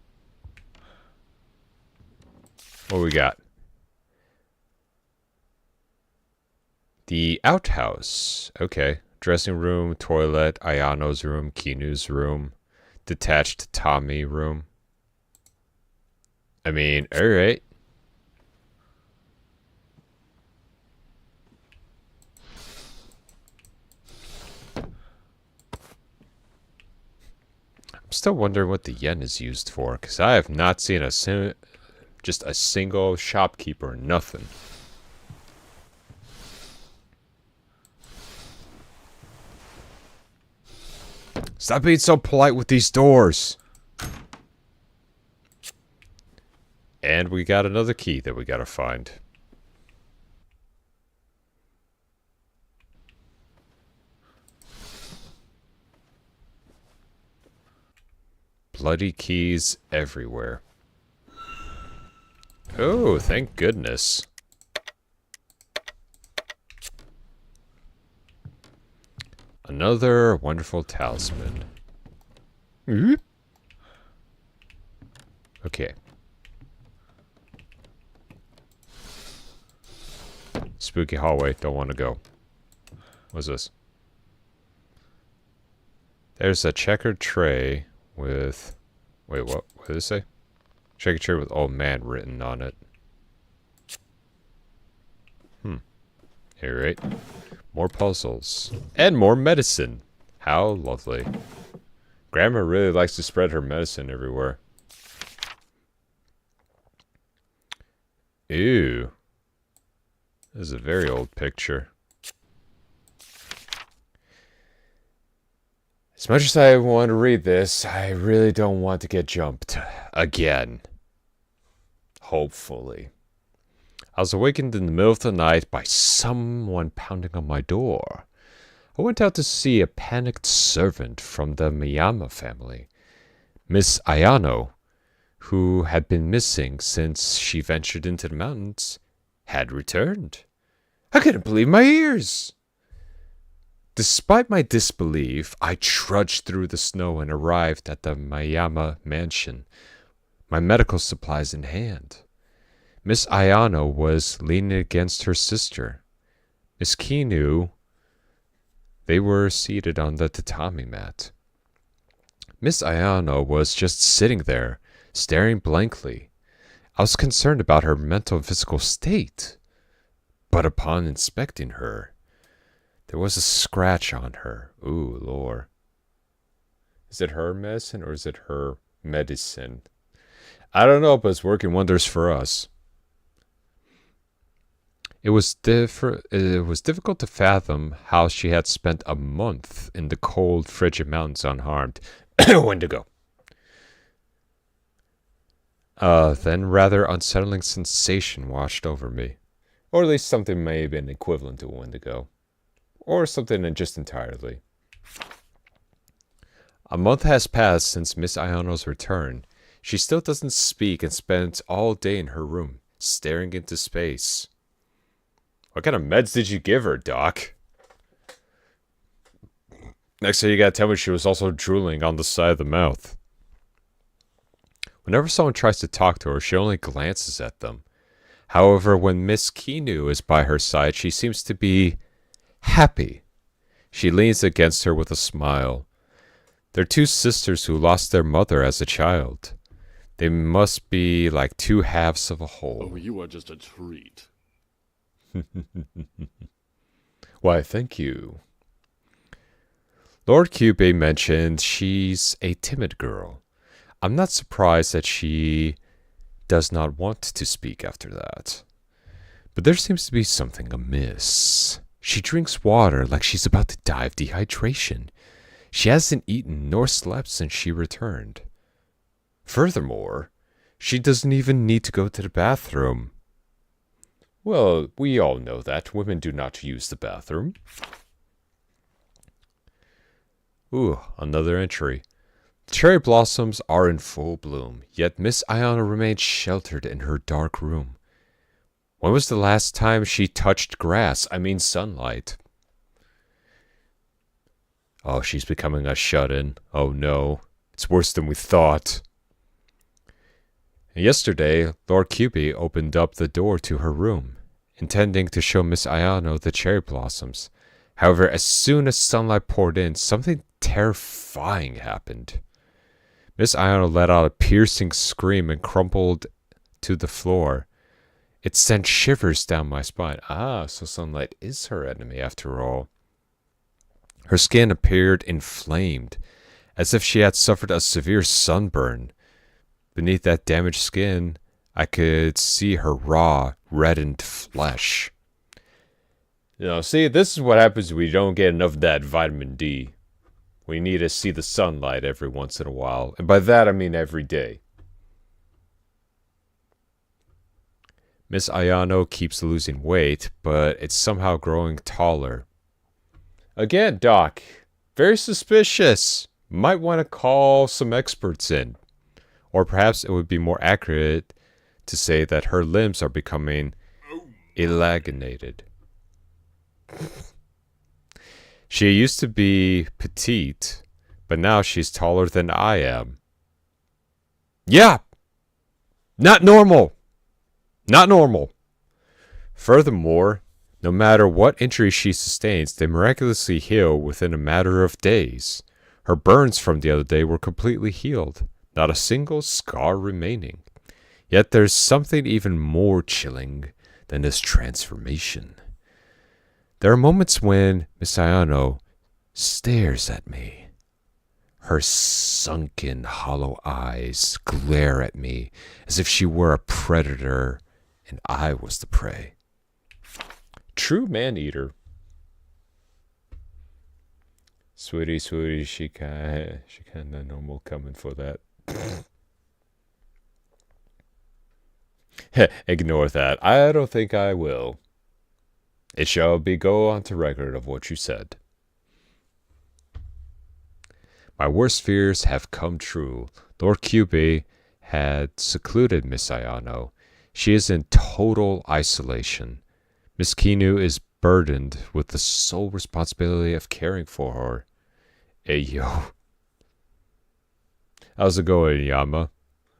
What we got? The outhouse. Okay. Dressing room, toilet, Ayano's room, Kinu's room, detached Tommy room. I mean, alright. I'm still wondering what the yen is used for, because I have not seen just a single shopkeeper, nothing. Stop being so polite with these doors. And we got another key that we gotta find. Bloody keys everywhere. Oh, thank goodness. Another wonderful talisman. Okay. Spooky hallway, don't want to go. What's this? There's a checkered tray with... Wait, what? What did it say? Checkered tray with old man written on it. Alright. More puzzles. And more medicine. How lovely. Grandma really likes to spread her medicine everywhere. Ew. This is a very old picture. As much as I want to read this, I really don't want to get jumped again. Hopefully. I was awakened in the middle of the night by someone pounding on my door. I went out to see a panicked servant from the Miyama family, Miss Ayano, who had been missing since she ventured into the mountains, had returned. I couldn't believe my ears. Despite my disbelief, I trudged through the snow and arrived at the Miyama mansion, my medical supplies in hand. Miss Ayano was leaning against her sister. Miss Kinu, they were seated on the tatami mat. Miss Ayano was just sitting there, staring blankly. I was concerned about her mental and physical state. But upon inspecting her, there was a scratch on her. Ooh, lore. Is it her medicine or is it her medicine? I don't know, but it's working wonders for us. It was difficult to fathom how she had spent a month in the cold, frigid mountains unharmed. Wendigo. Then rather unsettling sensation washed over me. Or at least something may have been equivalent to Wendigo. Or something just entirely. A month has passed since Miss Ayano's return. She still doesn't speak and spends all day in her room, staring into space. What kind of meds did you give her, Doc? Next thing you gotta tell me she was also drooling on the side of the mouth. Whenever someone tries to talk to her, she only glances at them. However, when Miss Kinu is by her side, she seems to be happy. She leans against her with a smile. They're two sisters who lost their mother as a child. They must be like two halves of a whole. Oh, you are just a treat. Why, thank you. Lord Kyubey mentioned she's a timid girl. I'm not surprised that she does not want to speak after that. But there seems to be something amiss. She drinks water like she's about to die of dehydration. She hasn't eaten nor slept since she returned. Furthermore, she doesn't even need to go to the bathroom. Well, we all know that women do not use the bathroom. Ooh, another entry. Cherry blossoms are in full bloom, yet Miss Ayano remains sheltered in her dark room. When was the last time she touched grass? I mean sunlight. Oh, she's becoming a shut-in. Oh no, it's worse than we thought. Yesterday, Lord Kyubey opened up the door to her room, intending to show Miss Ayano the cherry blossoms. However, as soon as sunlight poured in, something terrifying happened. Miss Ayano let out a piercing scream and crumpled to the floor. It sent shivers down my spine. Ah, so sunlight is her enemy after all. Her skin appeared inflamed, as if she had suffered a severe sunburn. Beneath that damaged skin, I could see her raw, reddened flesh. You know, see, this is what happens when you don't get enough of that vitamin D. We need to see the sunlight every once in a while. And by that, I mean every day. Miss Ayano keeps losing weight, but it's somehow growing taller. Again, Doc, very suspicious. Might want to call some experts in. Or perhaps it would be more accurate to say that her limbs are becoming elongated. She used to be petite, but now she's taller than I am. Yeah! Not normal! Not normal! Furthermore, no matter what injury she sustains, they miraculously heal within a matter of days. Her burns from the other day were completely healed, not a single scar remaining. Yet there's something even more chilling than this transformation. There are moments when Miss Ayano stares at me. Her sunken, hollow eyes glare at me as if she were a predator and I was the prey. True man-eater. Sweetie, she kinda normal coming for that. Ignore that. I don't think I will. It shall be go on to record of what you said. My worst fears have come true. Lord Kyubey had secluded Miss Ayano. She is in total isolation. Miss Kinu is burdened with the sole responsibility of caring for her. Hey, yo. How's it going, Yama?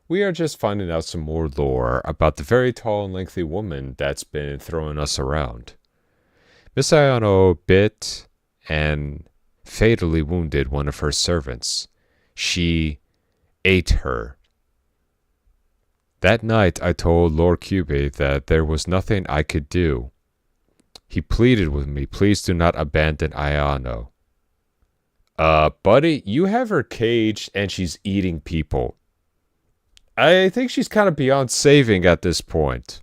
We are just finding out some more lore about the very tall and lengthy woman that's been throwing us around. Miss Ayano bit and fatally wounded one of her servants. She ate her. That night I told Lord Kyubey that there was nothing I could do. He pleaded with me, please do not abandon Ayano. Buddy, you have her caged and she's eating people. I think she's kind of beyond saving at this point.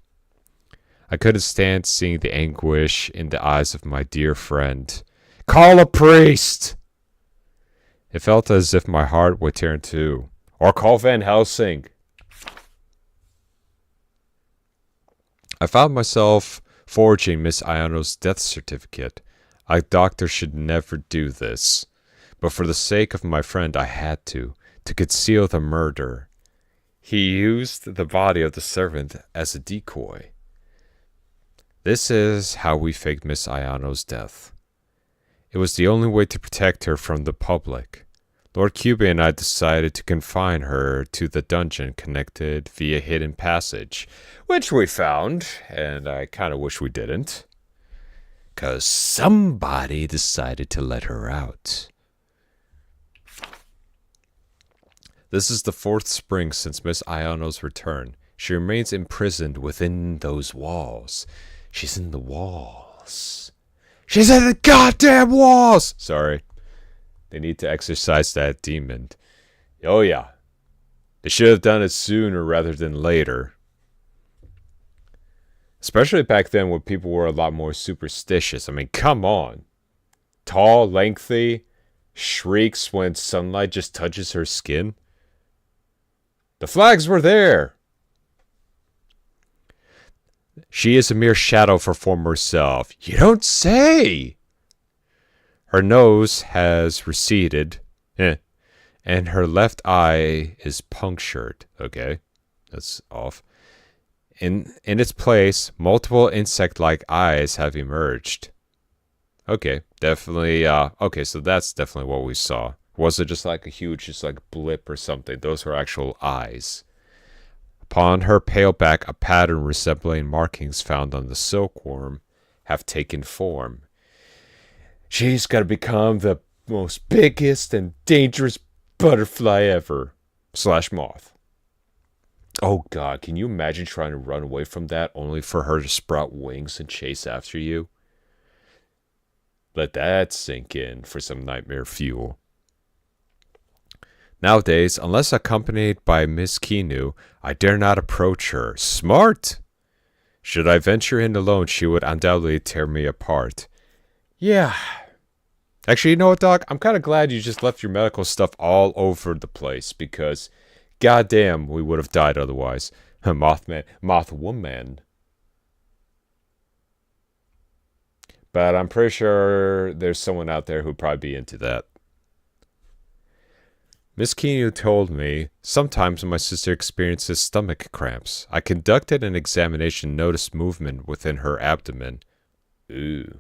I couldn't stand seeing the anguish in the eyes of my dear friend. Call a priest! It felt as if my heart would tear in two. Or call Van Helsing. I found myself forging Miss Ayano's death certificate. A doctor should never do this. But for the sake of my friend, I had to conceal the murder. He used the body of the servant as a decoy. This is how we faked Miss Ayano's death. It was the only way to protect her from the public. Lord Kyubey and I decided to confine her to the dungeon connected via hidden passage, which we found, and I kind of wish we didn't. 'Cause somebody decided to let her out. This is the 4th spring since Miss Ayano's return. She remains imprisoned within those walls. She's in the walls. She's in the goddamn walls! Sorry. They need to exorcise that demon. Oh yeah. They should have done it sooner rather than later. Especially back then when people were a lot more superstitious. I mean, come on. Tall, lengthy, shrieks when sunlight just touches her skin. The flags were there. She is a mere shadow of her former self. You don't say! Her nose has receded, and her left eye is punctured. Okay, that's off. In its place, multiple insect-like eyes have emerged. Okay, definitely, okay, so that's definitely what we saw. Was it just like a huge, just like blip or something? Those are actual eyes. Upon her pale back, a pattern resembling markings found on the silkworm have taken form. She's got to become the most biggest and dangerous butterfly ever. / moth. Oh god, can you imagine trying to run away from that only for her to sprout wings and chase after you? Let that sink in for some nightmare fuel. Nowadays, unless accompanied by Miss Kinu, I dare not approach her. Smart! Should I venture in alone, she would undoubtedly tear me apart. Yeah. Actually, you know what, Doc? I'm kind of glad you just left your medical stuff all over the place because, goddamn, we would have died otherwise. Mothwoman. But I'm pretty sure there's someone out there who'd probably be into that. Miss Kinu told me, sometimes when my sister experiences stomach cramps, I conducted an examination and noticed movement within her abdomen. Ooh.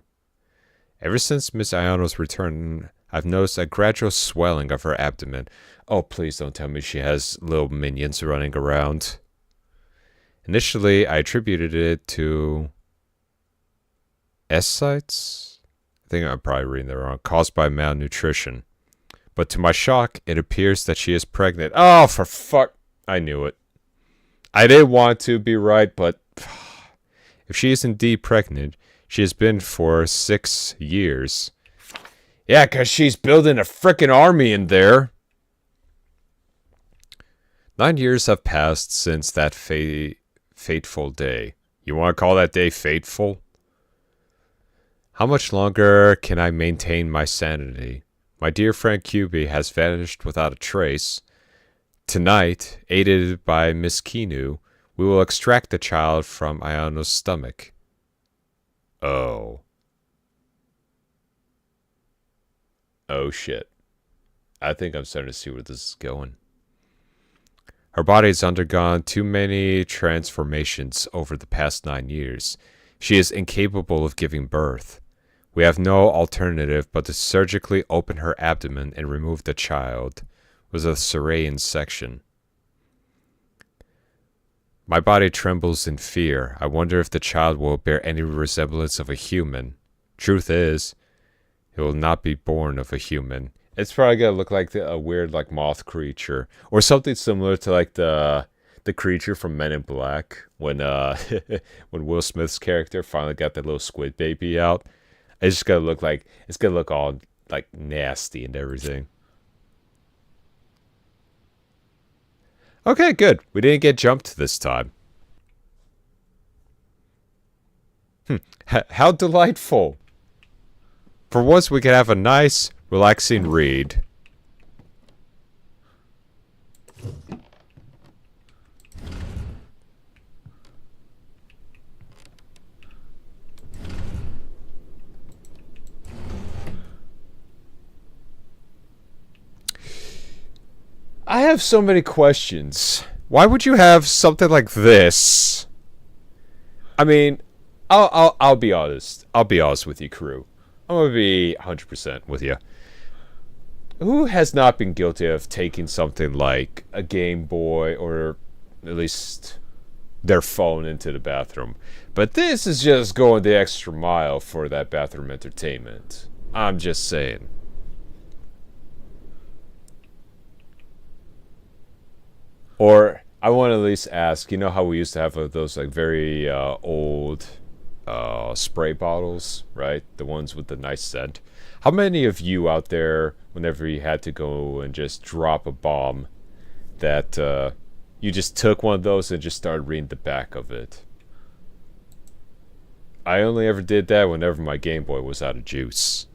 Ever since Miss Ayano's return, I've noticed a gradual swelling of her abdomen. Oh, please don't tell me she has little minions running around. Initially, I attributed it to ascites? I think I'm probably reading that wrong. Caused by malnutrition. But to my shock, it appears that she is pregnant. Oh, for fuck. I knew it. I didn't want to be right, but if she is indeed pregnant, she has been for 6 years. Yeah, because she's building a frickin' army in there. 9 years have passed since that fateful day. You want to call that day fateful? How much longer can I maintain my sanity? My dear friend Kyubey has vanished without a trace. Tonight, aided by Miss Kinu, we will extract the child from Ayano's stomach. Oh. Oh shit. I think I'm starting to see where this is going. Her body has undergone too many transformations over the past 9 years. She is incapable of giving birth. We have no alternative but to surgically open her abdomen and remove the child with a cesarean section. My body trembles in fear. I wonder if the child will bear any resemblance of a human. Truth is, it will not be born of a human. It's probably gonna look like a weird like moth creature or something similar to like the creature from Men in Black when when Will Smith's character finally got that little squid baby out. It's just gonna look like it's gonna look all like nasty and everything. Okay, good. We didn't get jumped this time. How delightful. For once we could have a nice, relaxing read. I have so many questions. Why would you have something like this? I mean, I'll be honest. I'll be honest with you, crew. I'm gonna be 100% with you. Who has not been guilty of taking something like a Game Boy or at least their phone into the bathroom? But this is just going the extra mile for that bathroom entertainment. I'm just saying. Or I want to at least ask, you know how we used to have those like very old spray bottles, right? The ones with the nice scent. How many of you out there, whenever you had to go and just drop a bomb, that you just took one of those and just started reading the back of it? I only ever did that whenever my Game Boy was out of juice.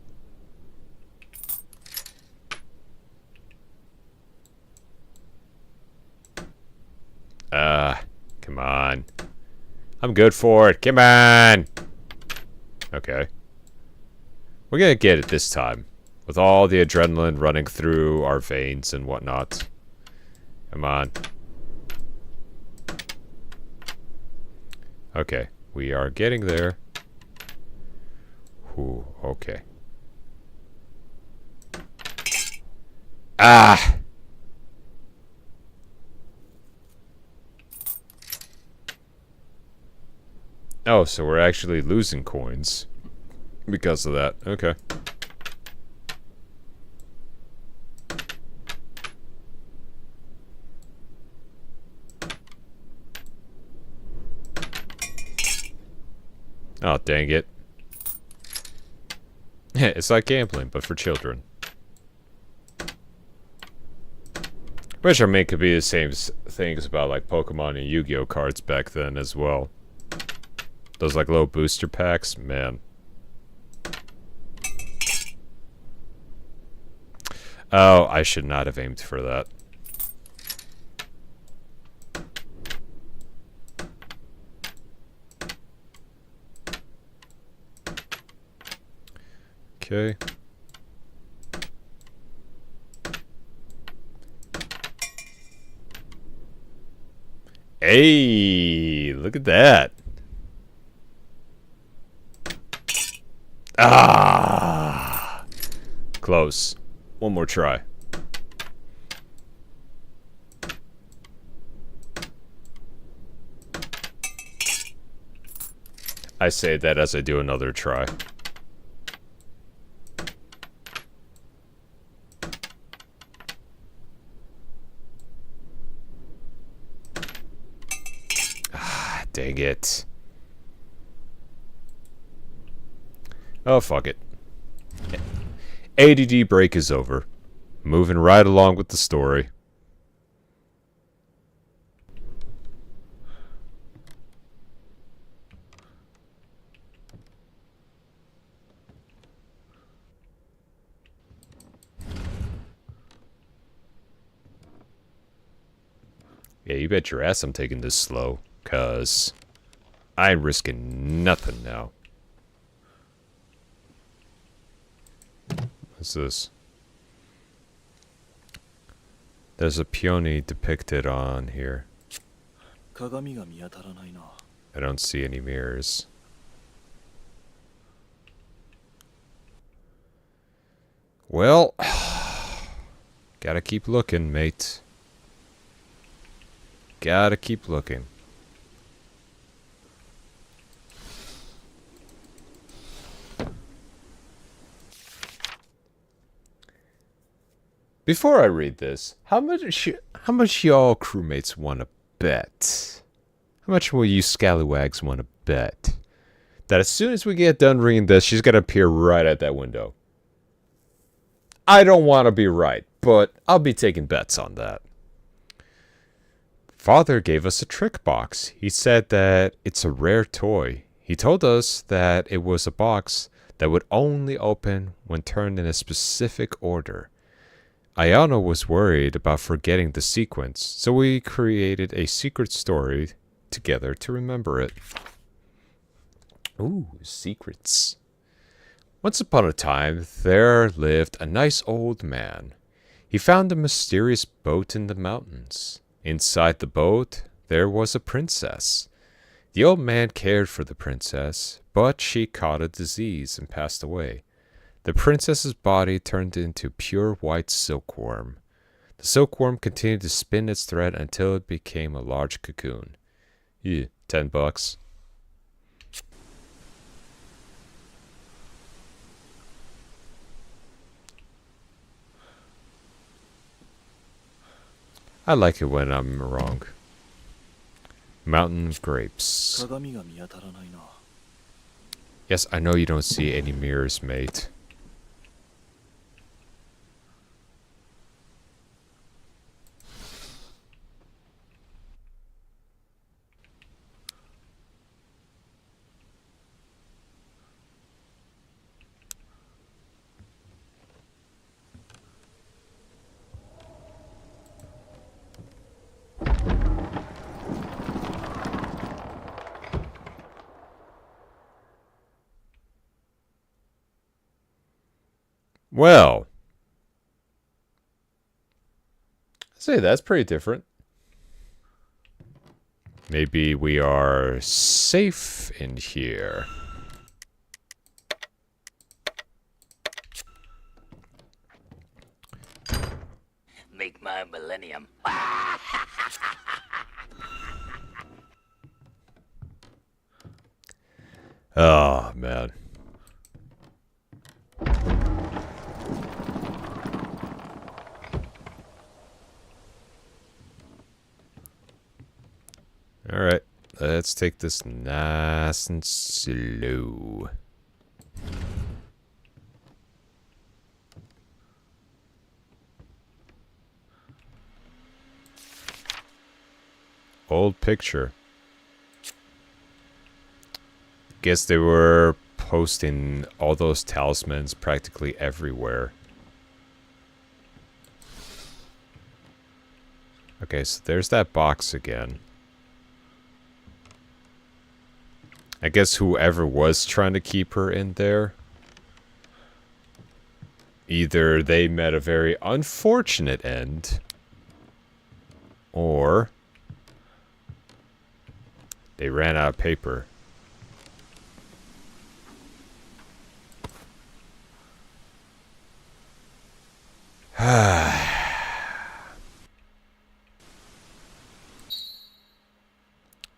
Come on. I'm good for it. Come on. Okay. We're gonna get it this time. With all the adrenaline running through our veins and whatnot. Come on. Okay. We are getting there. Ooh, okay. Ah! Oh, so we're actually losing coins because of that. Okay. Oh, dang it. It's like gambling, but for children. Which I mean could be the same things about like Pokemon and Yu-Gi-Oh cards back then as well. Those like little booster packs, man. Oh, I should not have aimed for that. Okay. Hey, look at that. Ah! Close. One more try. I say that as I do another try. Ah, dang it. Oh, fuck it. ADD break is over. Moving right along with the story. Yeah, you bet your ass I'm taking this slow, 'cause I'm risking nothing now. What's this? There's a peony depicted on here. I don't see any mirrors. Well, gotta keep looking, mate. Gotta keep looking. Before I read this, how much y'all crewmates want to bet? How much will you scallywags want to bet that as soon as we get done reading this, she's gonna appear right at that window? I don't want to be right, but I'll be taking bets on that. Father gave us a trick box. He said that it's a rare toy. He told us that it was a box that would only open when turned in a specific order. Ayano was worried about forgetting the sequence, so we created a secret story together to remember it. Ooh, secrets. Once upon a time, there lived a nice old man. He found a mysterious boat in the mountains. Inside the boat, there was a princess. The old man cared for the princess, but she caught a disease and passed away. The princess's body turned into pure white silkworm. The silkworm continued to spin its thread until it became a large cocoon. Yeah, $10. I like it when I'm wrong. Mountain grapes. 鏡が見当たらないな。 Yes, I know you don't see any mirrors, mate. Well, I'd say that's pretty different. Maybe we are safe in here. Make my millennium. Oh, man. Alright, let's take this nice and slow. Old picture. Guess they were posting all those talismans practically everywhere. Okay, so there's that box again. I guess whoever was trying to keep her in there, either they met a very unfortunate end, or they ran out of paper.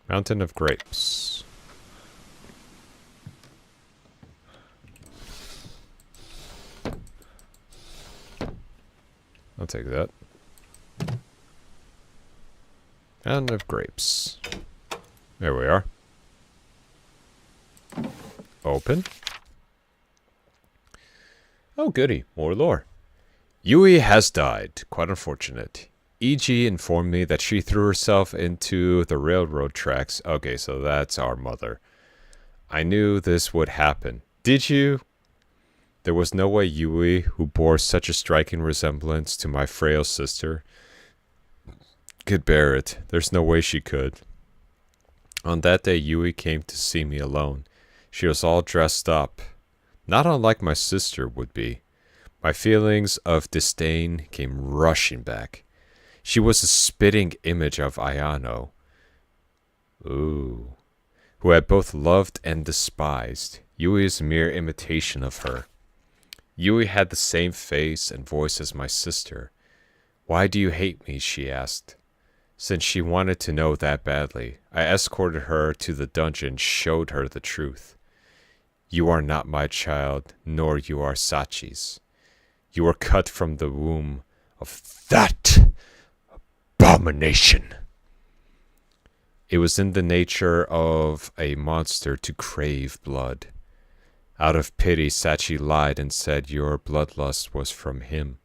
Mountain of Grapes. I'll take that. Mountain of Grapes. There we are. Open. Oh, goody. More lore. Yui has died. Quite unfortunate. E.G. informed me that she threw herself into the railroad tracks. Okay, so that's our mother. I knew this would happen. Did you? There was no way Yui, who bore such a striking resemblance to my frail sister, could bear it. There's no way she could. On that day, Yui came to see me alone. She was all dressed up, not unlike my sister would be. My feelings of disdain came rushing back. She was a spitting image of Ayano, who had both loved and despised. Yui is a mere imitation of her. Yui had the same face and voice as my sister. Why do you hate me? She asked. Since she wanted to know that badly, I escorted her to the dungeon, showed her the truth. You are not my child, nor you are Sachi's. You were cut from the womb of that abomination. It was in the nature of a monster to crave blood. Out of pity, Sachi lied and said your bloodlust was from him.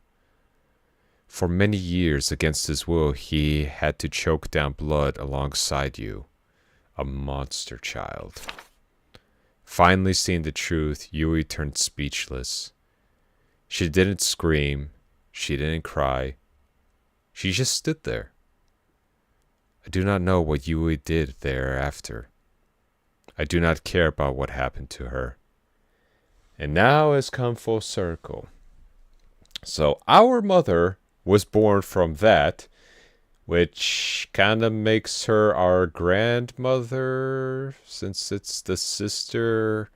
For many years, against his will, he had to choke down blood alongside you. A monster child. Finally seeing the truth, Yui turned speechless. She didn't scream. She didn't cry. She just stood there. I do not know what Yui did thereafter. I do not care about what happened to her. And now has come full circle. So our mother was born from that, which kind of makes her our grandmother, since it's the sister.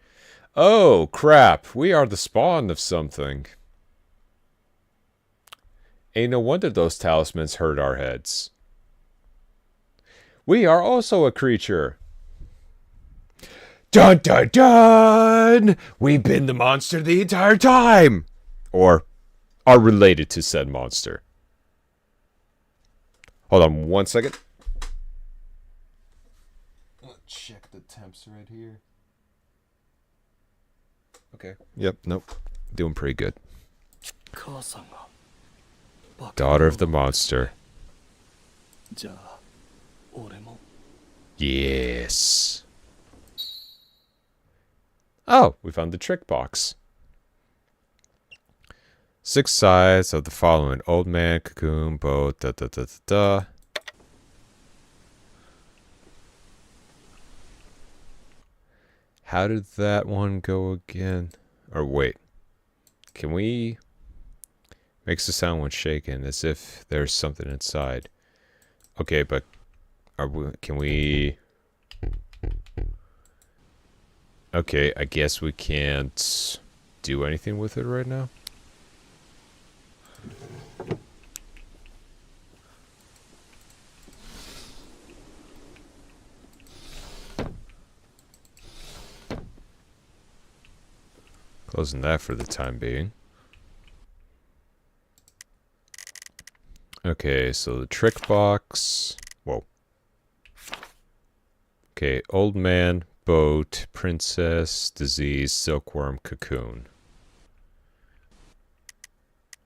Oh, crap. We are the spawn of something. Ain't no wonder those talismans hurt our heads. We are also a creature. Dun dun dun! We've been the monster the entire time! Or are related to said monster. Hold on 1 second. Let's check the temps right here. Okay. Yep, nope. Doing pretty good. Daughter of the monster. Yes. Oh, we found the trick box. 6 sides of the following: old man, cocoon, boat, da da da da da. How did that one go again? Or wait, can we? Makes the sound when shaken, as if there's something inside. Okay, but can we? Okay, I guess we can't do anything with it right now. Closing that for the time being. Okay, so the trick box. Whoa. Okay, old man, boat, princess, disease, silkworm, cocoon.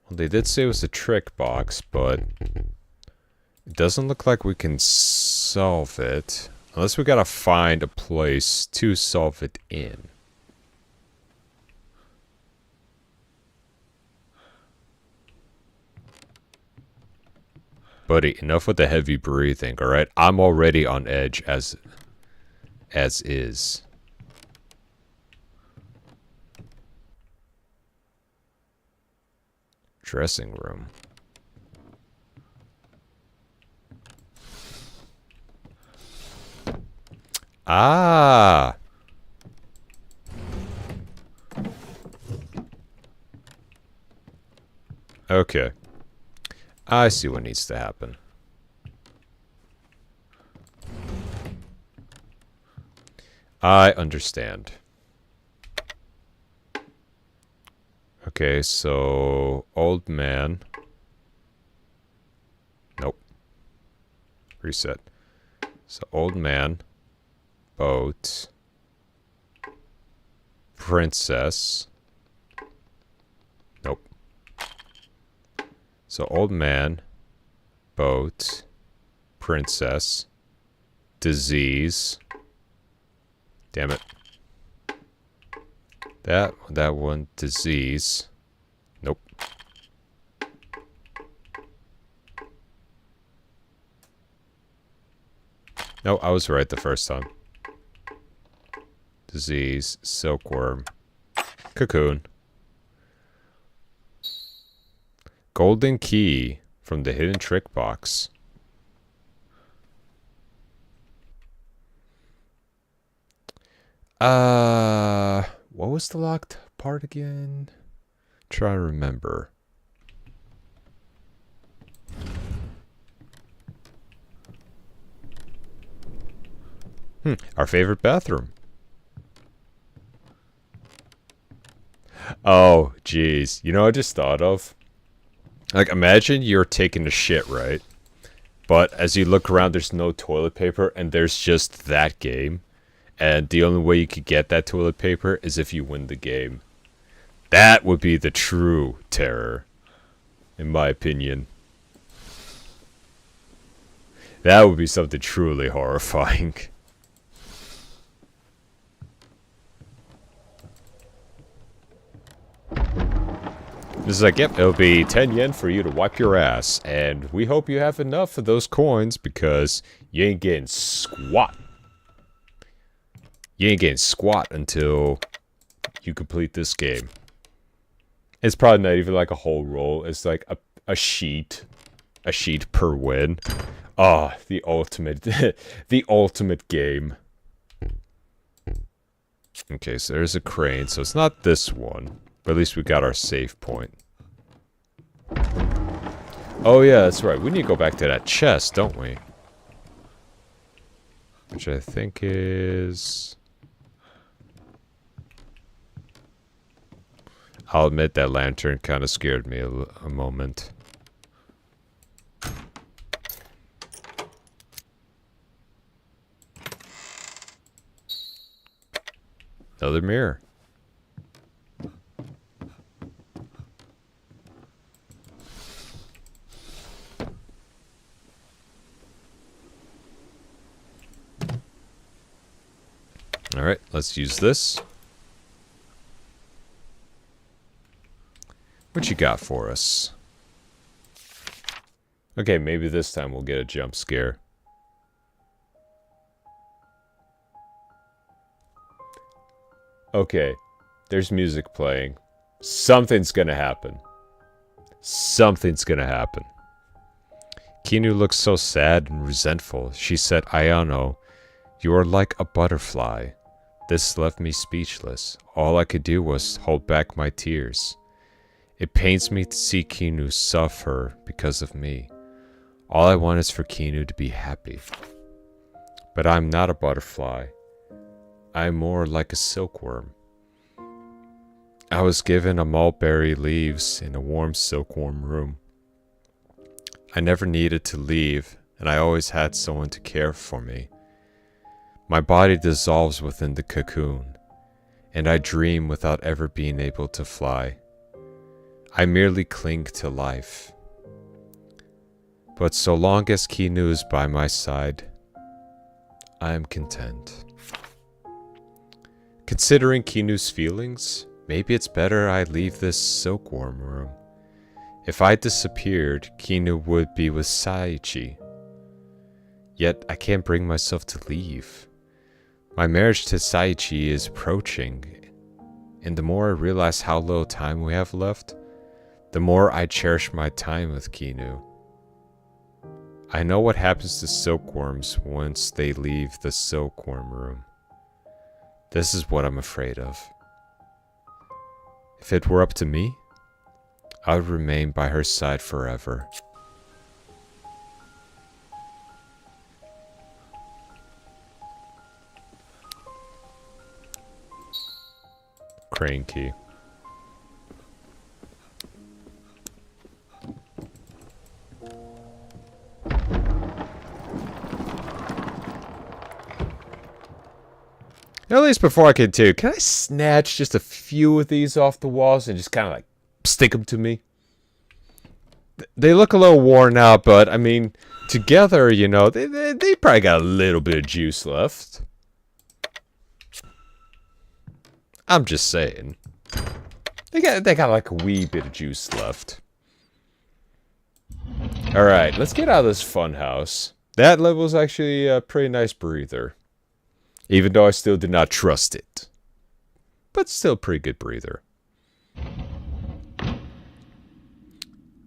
Well, they did say it was a trick box, but it doesn't look like we can solve it. Unless we gotta find a place to solve it in. Buddy, enough with the heavy breathing, alright? I'm already on edge as is. Dressing room. Ah! Okay. I see what needs to happen. I understand. Okay, so old man. Nope. Reset. So old man, boat, princess. Nope. So old man, boat, princess, disease. Damn it. That one, disease. Nope. No, I was right the first time. Disease, silkworm, cocoon. Golden key from the hidden trick box. What was the locked part again? Try to remember. Our favorite bathroom. Oh, jeez. You know what I just thought of? Like, imagine you're taking a shit, right? But as you look around, there's no toilet paper, and there's just that game. And the only way you could get that toilet paper is if you win the game. That would be the true terror, in my opinion. That would be something truly horrifying. This is like, yep, it'll be 10 yen for you to wipe your ass. And we hope you have enough of those coins because you ain't getting squat. You ain't getting squat until you complete this game. It's probably not even like a whole roll. It's like a sheet per win. Ah, the ultimate, the ultimate game. Okay, so there's a crane, so it's not this one, but at least we got our save point. Oh yeah, that's right. We need to go back to that chest, don't we? Which I think is... I'll admit that lantern kind of scared me a moment. Another mirror. Alright, let's use this. What you got for us? Okay, maybe this time we'll get a jump scare. Okay, there's music playing. Something's gonna happen. Something's gonna happen. Kinu looked so sad and resentful. She said, Ayano, you are like a butterfly. This left me speechless. All I could do was hold back my tears. It pains me to see Kinu suffer because of me. All I want is for Kinu to be happy. But I'm not a butterfly. I'm more like a silkworm. I was given a mulberry leaves in a warm silkworm room. I never needed to leave, and I always had someone to care for me. My body dissolves within the cocoon, and I dream without ever being able to fly. I merely cling to life. But so long as Kinu is by my side, I am content. Considering Kinu's feelings, maybe it's better I leave this silkworm room. If I disappeared, Kinu would be with Saichi. Yet I can't bring myself to leave. My marriage to Saichi is approaching, and the more I realize how little time we have left, the more I cherish my time with Kinu. I know what happens to silkworms once they leave the silkworm room. This is what I'm afraid of. If it were up to me, I would remain by her side forever. Crane key. At least before I continue, can I snatch just a few of these off the walls and just kind of like stick them to me? They look a little worn out, but I mean, together, you know, they probably got a little bit of juice left. I'm just saying. They got like a wee bit of juice left. Alright, let's get out of this fun house. That level is actually a pretty nice breather. Even though I still did not trust it. But still a pretty good breather.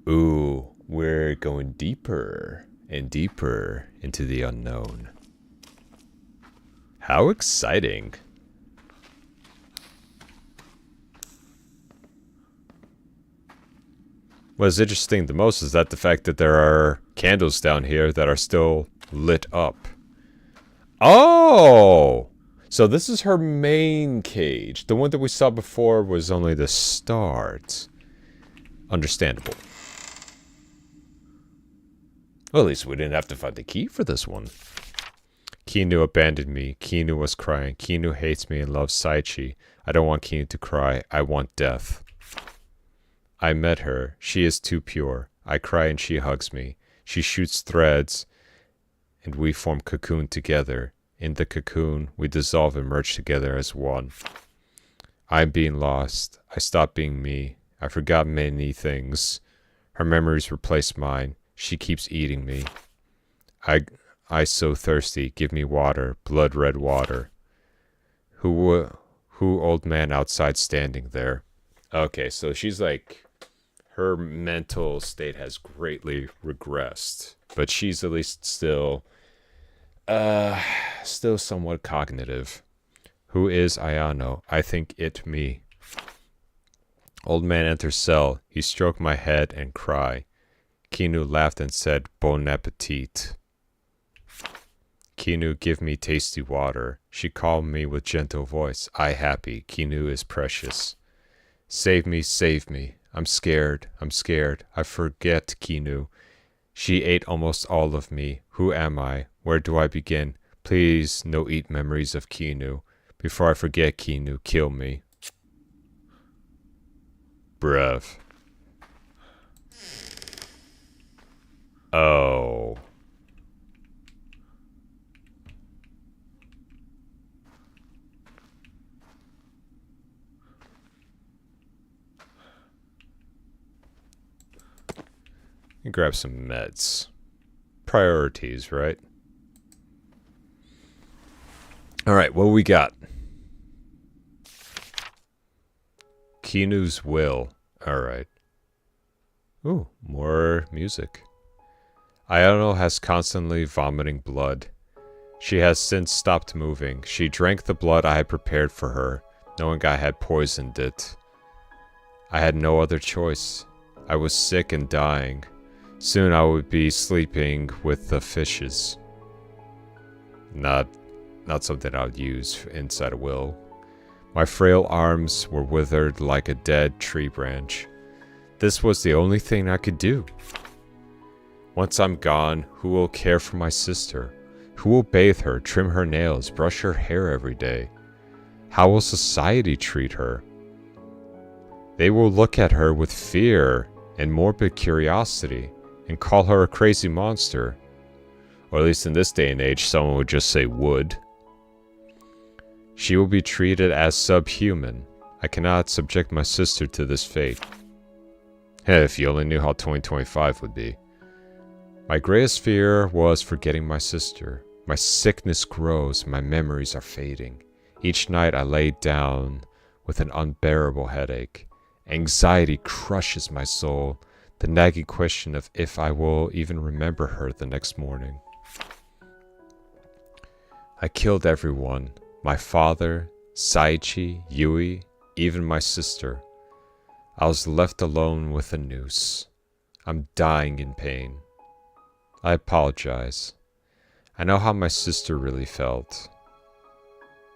Ooh, we're going deeper and deeper into the unknown. How exciting. What's interesting the most is that the fact that there are candles down here that are still lit up. Oh! So this is her main cage. The one that we saw before was only the start. Understandable. Well, at least we didn't have to find the key for this one. Kinu abandoned me. Kinu was crying. Kinu hates me and loves Saichi. I don't want Kinu to cry. I want death. I met her. She is too pure. I cry and she hugs me. She shoots threads, and we form cocoon together. In the cocoon, we dissolve and merge together as one. I'm being lost. I stopped being me. I forgot many things. Her memories replace mine. She keeps eating me. I so thirsty. Give me water. Blood red water. Who old man outside standing there? Okay, so she's like her mental state has greatly regressed, but she's at least still somewhat cognitive. Who is Ayano? I think it me. Old man enters cell. He stroked my head and cry. Kinu laughed and said, Bon appetit. Kinu give me tasty water. She called me with gentle voice. I happy. Kinu is precious. Save me, save me. I'm scared. I'm scared. I forget Kinu. She ate almost all of me. Who am I? Where do I begin? Please, no eat memories of Kinu. Before I forget Kinu, kill me. Bruv. Oh. Grab some meds. Priorities, right? Alright, what we got? Kinu's will. Alright. Ooh, more music. Ayano has constantly vomiting blood. She has since stopped moving. She drank the blood I had prepared for her, knowing I had poisoned it. I had no other choice. I was sick and dying. Soon I would be sleeping with the fishes. Not something I would use inside a will. My frail arms were withered like a dead tree branch. This was the only thing I could do. Once I'm gone, who will care for my sister? Who will bathe her, trim her nails, brush her hair every day? How will society treat her? They will look at her with fear and morbid curiosity and call her a crazy monster. Or at least in this day and age, someone would just say would. She will be treated as subhuman. I cannot subject my sister to this fate. Hey, if you only knew how 2025 would be. My greatest fear was forgetting my sister. My sickness grows, my memories are fading. Each night I lay down with an unbearable headache. Anxiety crushes my soul. The nagging question of if I will even remember her the next morning. I killed everyone. My father, Saichi, Yui, even my sister. I was left alone with a noose. I'm dying in pain. I apologize. I know how my sister really felt.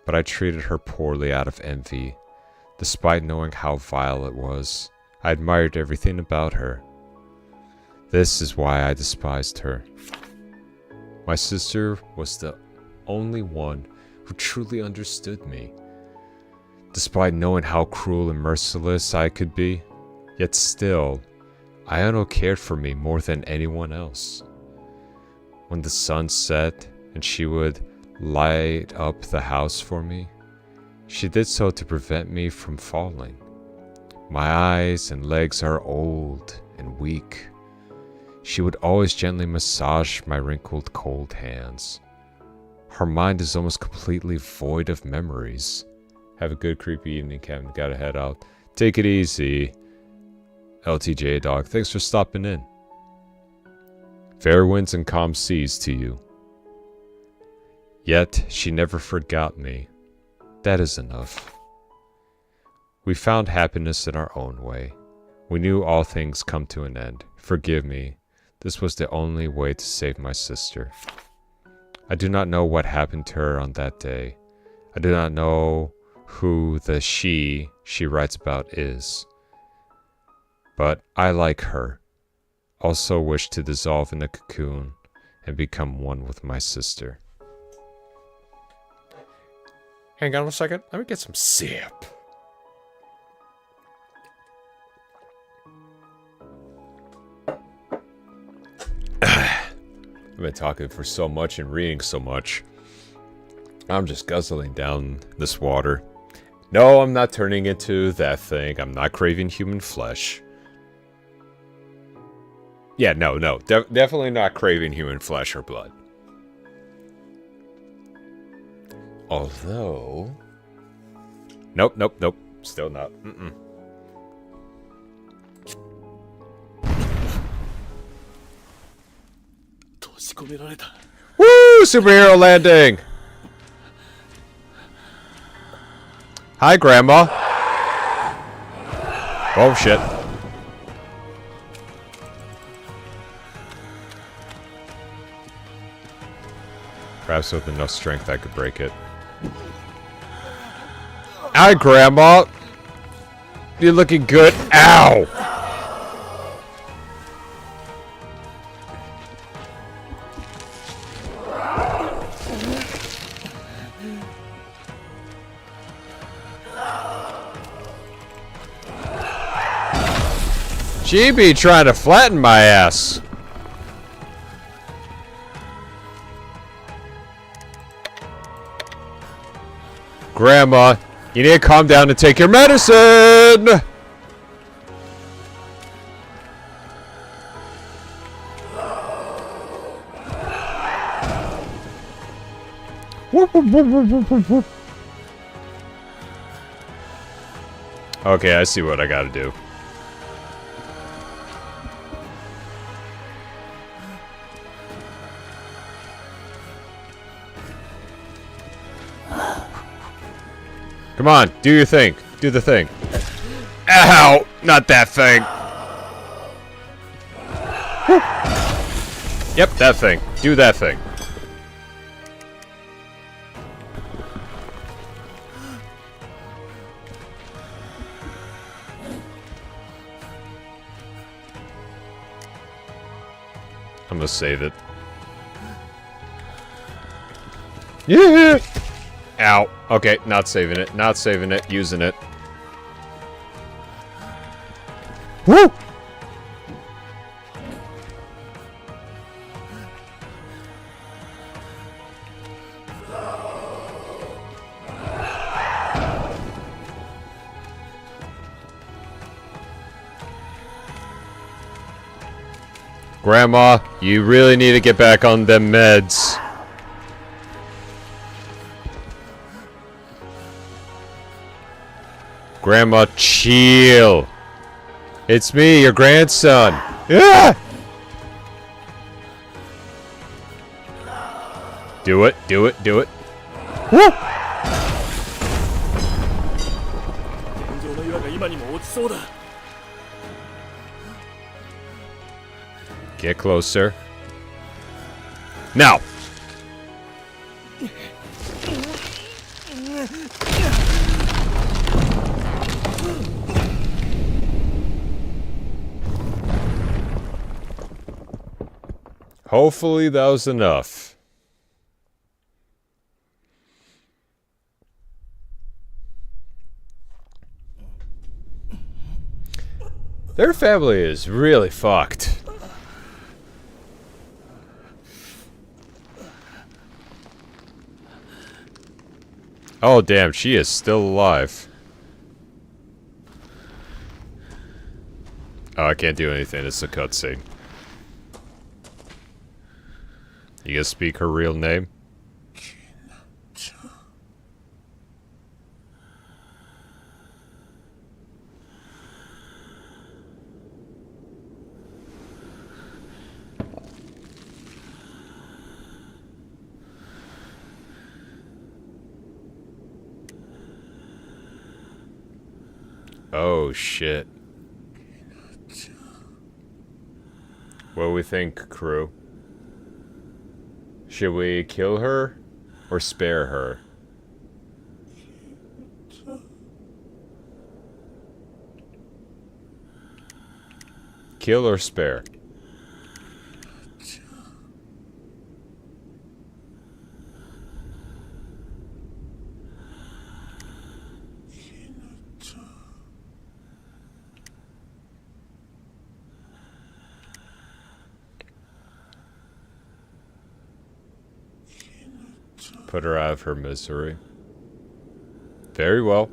But I treated her poorly out of envy. Despite knowing how vile it was, I admired everything about her. This is why I despised her. My sister was the only one who truly understood me. Despite knowing how cruel and merciless I could be, yet still, Ayano cared for me more than anyone else. When the sun set and she would light up the house for me, she did so to prevent me from falling. My eyes and legs are old and weak. She would always gently massage my wrinkled, cold hands. Her mind is almost completely void of memories. Have a good creepy evening, Kevin. Gotta head out. Take it easy. LTJ Dog, thanks for stopping in. Fair winds and calm seas to you. Yet she never forgot me. That is enough. We found happiness in our own way. We knew all things come to an end. Forgive me. This was the only way to save my sister. I do not know what happened to her on that day. I do not know who the she writes about is. But I, like her, also wish to dissolve in a cocoon and become one with my sister. Hang on a second. Let me get some sip. I've been talking for so much and reading so much. I'm just guzzling down this water. No, I'm not turning into that thing. I'm not craving human flesh. Yeah, no. Definitely not craving human flesh or blood. Although... Nope. Still not. 込められた。 Woo! Superhero landing! Hi, Grandma. Oh, shit. Perhaps with enough strength I could break it. Hi, Grandma. You're looking good. Ow! She be trying to flatten my ass. Grandma, you need to calm down and take your medicine! Okay, I see what I gotta do. Come on, do your thing. Do the thing. Ow! Not that thing. Yep, that thing. Do that thing. I'm gonna save it. Yeah! Ow. Okay, not saving it. Not saving it. Using it. Woo! Grandma, you really need to get back on them meds. Grandma, chill. It's me, your grandson. Yeah! Do it, do it, do it. Woo! 天井の岩が今にも落ちそうだ。 Get closer. Now! Hopefully that was enough. Their family is really fucked. Oh damn, she is still alive. Oh, I can't do anything, it's a cutscene. You gonna speak her real name? Oh shit. What do we think, crew? Should we kill her or spare her? Kill or spare? Put her out of her misery. Very well.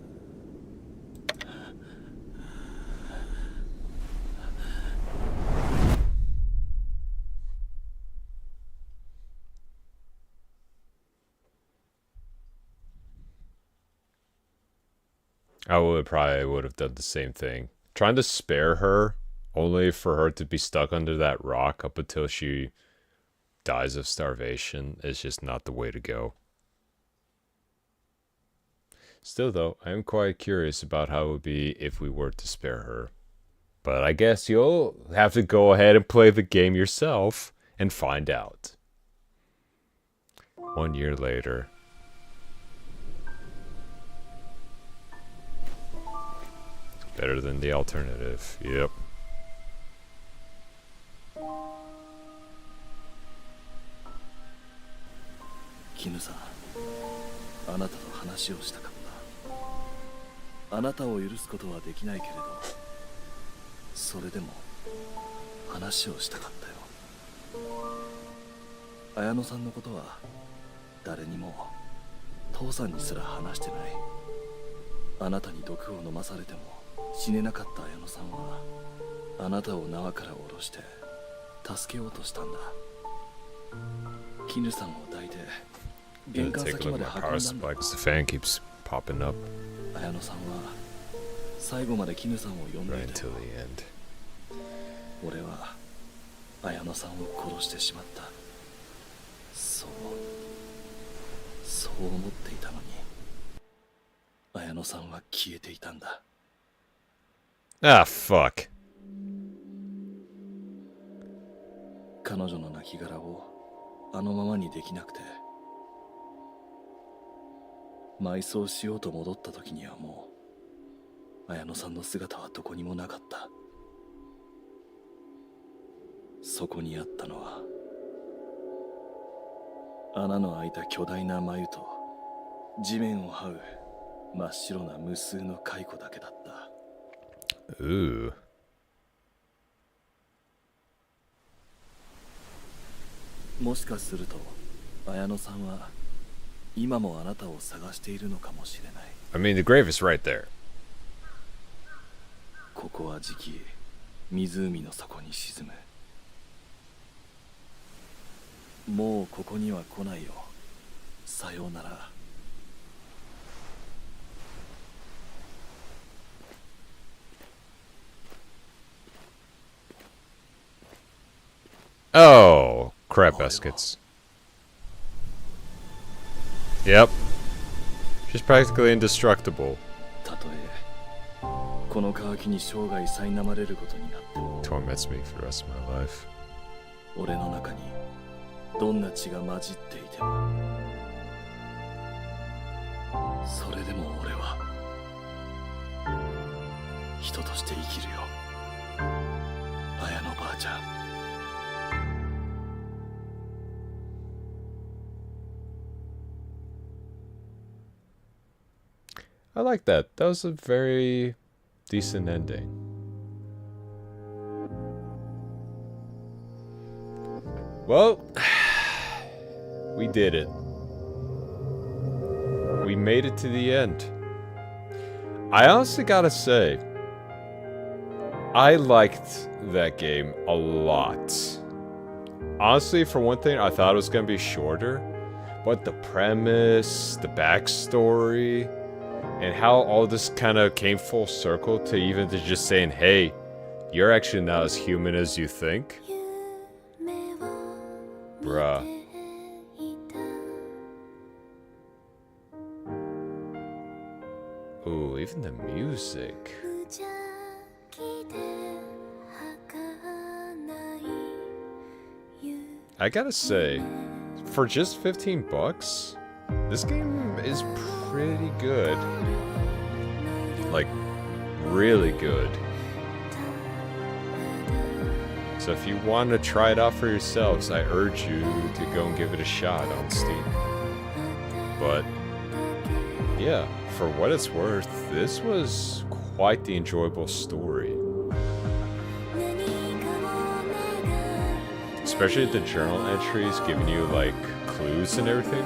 I would have done the same thing. Trying to spare her, only for her to be stuck under that rock up until she dies of starvation is just not the way to go. Still though, I am quite curious about how it would be if we were to spare her. But I guess you'll have to go ahead and play the game yourself and find out. 1 year later. Better than the alternative. Yep. 絹さん、あなたと話をしたかった。あなたを許すことはできないけれど、それでも話をしたかったよ。綾乃さんのことは誰にも、父さんにすら話してない。あなたに毒を飲まされても死ねなかった綾乃さんは、あなたを縄から下ろして助けようとしたんだ。絹さんを抱いて I'm gonna take a look at my power supply because the fan keeps popping up 綾乃さんは最後まで絹さんを呼んで right いた until よ。 the end. 俺は綾乃さんを殺してしまった。そう思っていたのに、綾乃さんは消えていたんだ。 Ah, fuck. 彼女の亡骸をあのままにできなくて、埋葬しようと戻った時にはもう綾乃さんの姿はどこにもなかった。そこにあったのは穴の開いた巨大な繭と地面を這う真っ白な無数の蚕だけだった。 Ooh. もしかすると綾乃さんは今もあなたを探しているのかもしれない。 I mean, the grave is right there. ここはじき湖の底に沈む。もうここには来ないよ。さようなら。 Oh, crap baskets. Yep. She's practically indestructible. たとえこの渇きに生涯苛まれることになっても、 Torments me for the rest of my life. 俺の中にどんな血が混じっていても、それでも俺は人として生きるよ。綾乃ばあちゃん。 I like that. That was a very decent ending. Well, we did it. We made it to the end. I honestly gotta say, I liked that game a lot. Honestly, for one thing, I thought it was gonna be shorter, but the premise, the backstory, and how all this kind of came full circle to even to just saying, hey, you're actually not as human as you think. Bruh. Ooh, even the music. I gotta say, for just 15 bucks, this game is pretty good. Like, really good. So if you want to try it out for yourselves, I urge you to go and give it a shot on Steam. But, yeah, for what it's worth, this was quite the enjoyable story. Especially the journal entries giving you, like, clues and everything.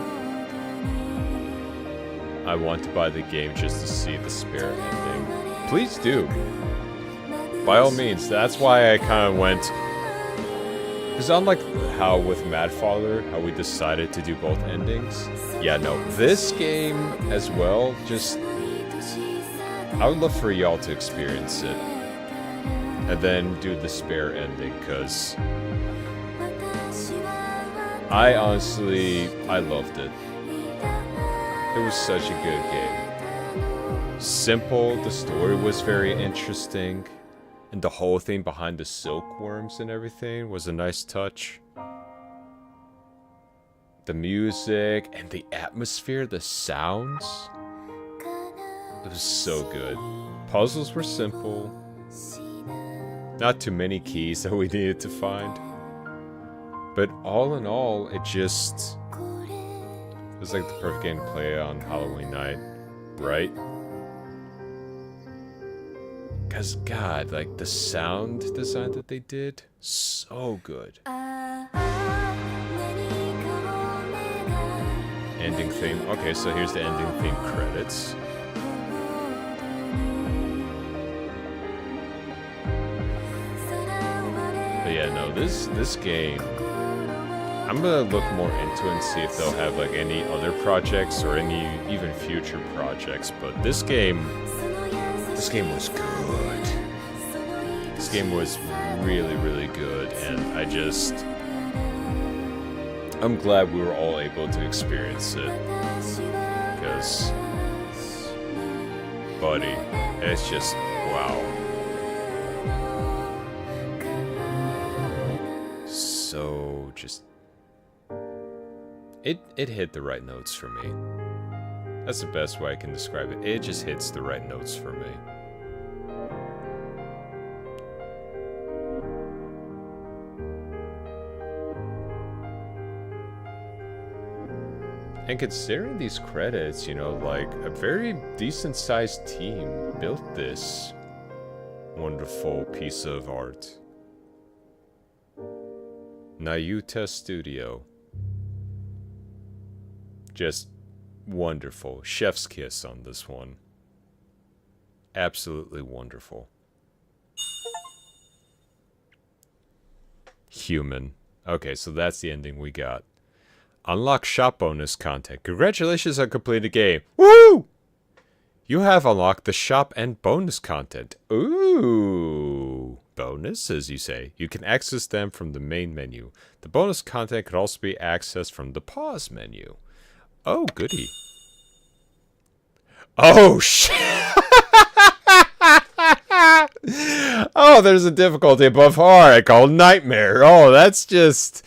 I want to buy the game just to see the spirit ending. Please do. By all means, that's why I kind of went... Because unlike how with Madfather, how we decided to do both endings. Yeah, no, this game as well, just... I would love for y'all to experience it. And then do the spare ending, because... I loved it. It was such a good game. Simple, the story was very interesting, and the whole thing behind the silkworms and everything was a nice touch. The music and the atmosphere, the sounds, it was so good. Puzzles were simple, not too many keys that we needed to find, but all in all, it was like the perfect game to play on Halloween night, right? Because, God, like, the sound design that they did, so good. Ending theme. Okay, so here's the ending theme credits. But yeah, no, this game, I'm gonna look more into it and see if they'll have, like, any other projects or any even future projects. But this game was good. This game was really, really good, and I'm glad we were all able to experience it. Because, buddy, it's just, wow. So, just, it hit the right notes for me. That's the best way I can describe it. It just hits the right notes for me. And considering these credits, you know, like, a very decent-sized team built this wonderful piece of art. Nayuta Studio. Just wonderful. Chef's kiss on this one. Absolutely wonderful. Human. Okay, so that's the ending we got. Unlock shop bonus content. Congratulations on completing the game. Woo! You have unlocked the shop and bonus content. Ooh. Bonuses, you say. You can access them from the main menu. The bonus content can also be accessed from the pause menu. Oh, goody. Oh, shit. Oh, there's a difficulty above hard called Nightmare. Oh, that's just...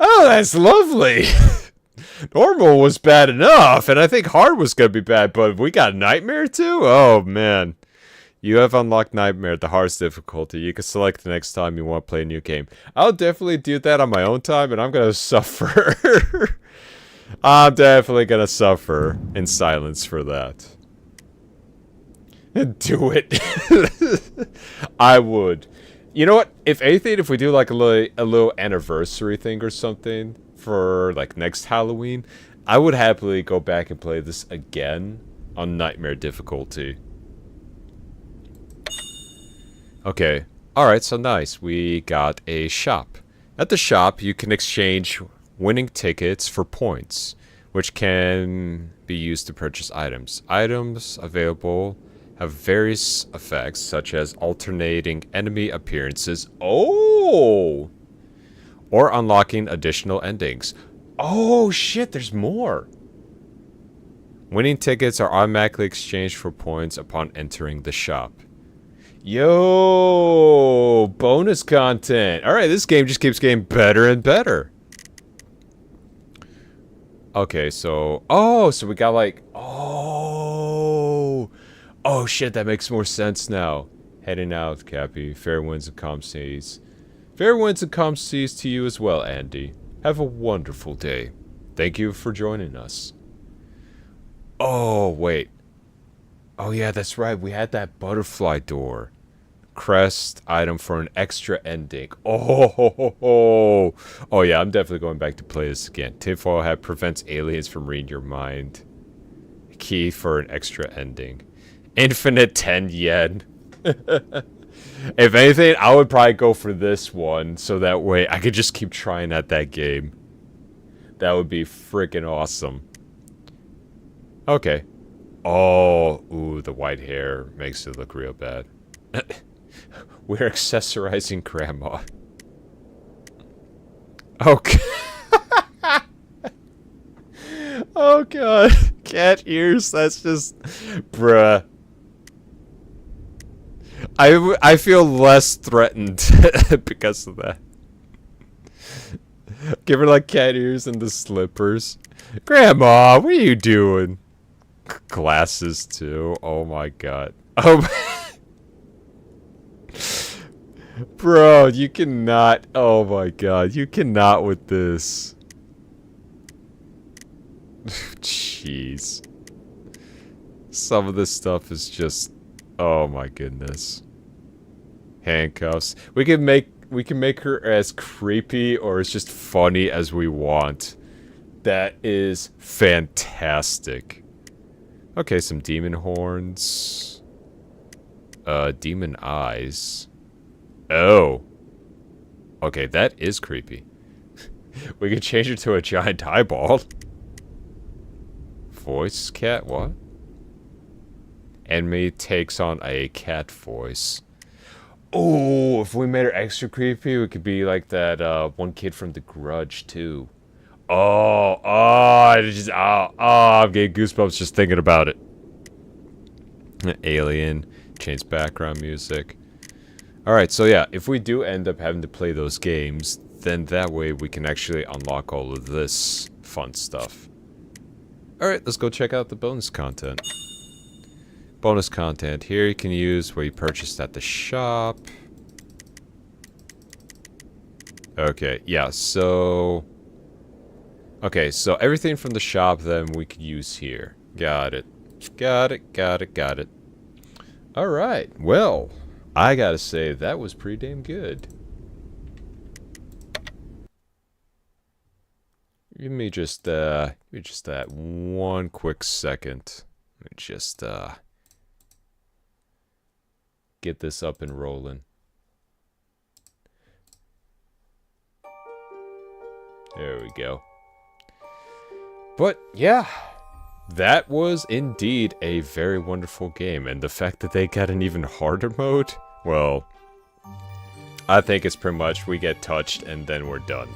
Oh, that's lovely. Normal was bad enough, and I think hard was going to be bad, but we got Nightmare too? Oh, man. You have unlocked Nightmare, the hardest difficulty. You can select the next time you want to play a new game. I'll definitely do that on my own time, and I'm going to suffer. I'm definitely going to suffer in silence for that. Do it. I would. You know what? If anything, if we do like a little anniversary thing or something for like next Halloween, I would happily go back and play this again on Nightmare difficulty. Okay. Alright, so nice. We got a shop. At the shop, you can exchange winning tickets for points, which can be used to purchase items. Items available have various effects, such as alternating enemy appearances. Oh! Or unlocking additional endings. Oh, shit, there's more. Winning tickets are automatically exchanged for points upon entering the shop. Yo! Bonus content. Alright, this game just keeps getting better and better. Okay, so... Oh, so we got like... Oh! Oh shit, that makes more sense now. Heading out, Cappy. Fair winds and calm seas. Fair winds and calm seas to you as well, Andy. Have a wonderful day. Thank you for joining us. Oh, wait. Oh yeah, that's right. We had that butterfly door. Crest item for an extra ending. Oh yeah, I'm definitely going back to play this again. Tinfoil hat prevents aliens from reading your mind. Key for an extra ending. Infinite 10 yen. If anything, I would probably go for this one, so that way I could just keep trying at that game. That would be freaking awesome. Okay. Oh, ooh, the white hair makes it look real bad. We're accessorizing Grandma. Okay. Oh god. Cat ears, that's just... Bruh. I feel less threatened because of that. Give her like cat ears and the slippers. Grandma, what are you doing? Glasses too. Oh my god. Oh bro, you cannot. Oh my god, you cannot with this. Jeez. Some of this stuff is just... Oh my goodness. Handcuffs. We can make her as creepy or as just funny as we want. That is fantastic. Okay, some demon horns. Demon eyes. Oh. Okay, that is creepy. We could change her to a giant eyeball. Voice cat, what? Enemy takes on a cat voice. Oh, if we made her extra creepy, we could be like that one kid from The Grudge too. I'm getting goosebumps just thinking about it. Alien, change background music. Alright, so yeah, if we do end up having to play those games, then that way we can actually unlock all of this fun stuff. Alright, let's go check out the bonus content. Bonus content here you can use where you purchased at the shop. Okay, yeah, so... Okay, so everything from the shop then we could use here. Got it. Got it. Alright, well, I gotta say that was pretty damn good. Give me just that one quick second. Let me just get this up and rolling. There we go. But yeah, that was indeed a very wonderful game, and the fact that they got an even harder mode, well, I think it's pretty much we get touched and then we're done.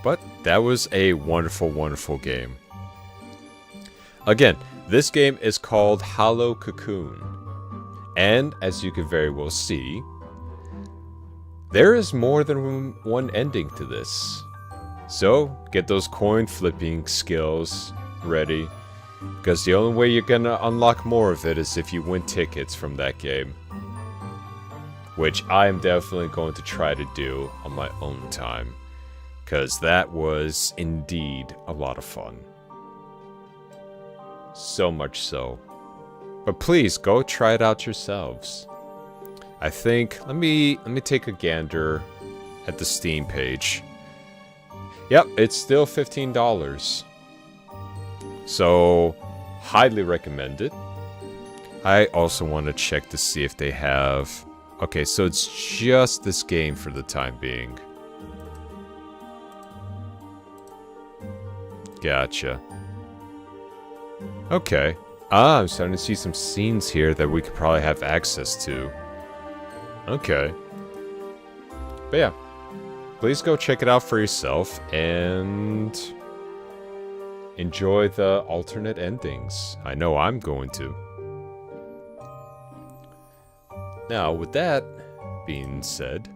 But that was a wonderful, wonderful game. Again, this game is called Hollow Cocoon. And, as you can very well see, there is more than one ending to this. So, get those coin flipping skills ready. Because the only way you're gonna unlock more of it is if you win tickets from that game. Which I am definitely going to try to do on my own time. Because that was indeed a lot of fun. So much so. But please, go try it out yourselves. I think, let me take a gander at the Steam page. Yep, it's still $15. So, highly recommend it. I also want to check to see if they have... Okay, so it's just this game for the time being. Gotcha. Okay. I'm starting to see some scenes here that we could probably have access to. Okay. But yeah. Please go check it out for yourself and enjoy the alternate endings. I know I'm going to. Now, with that being said,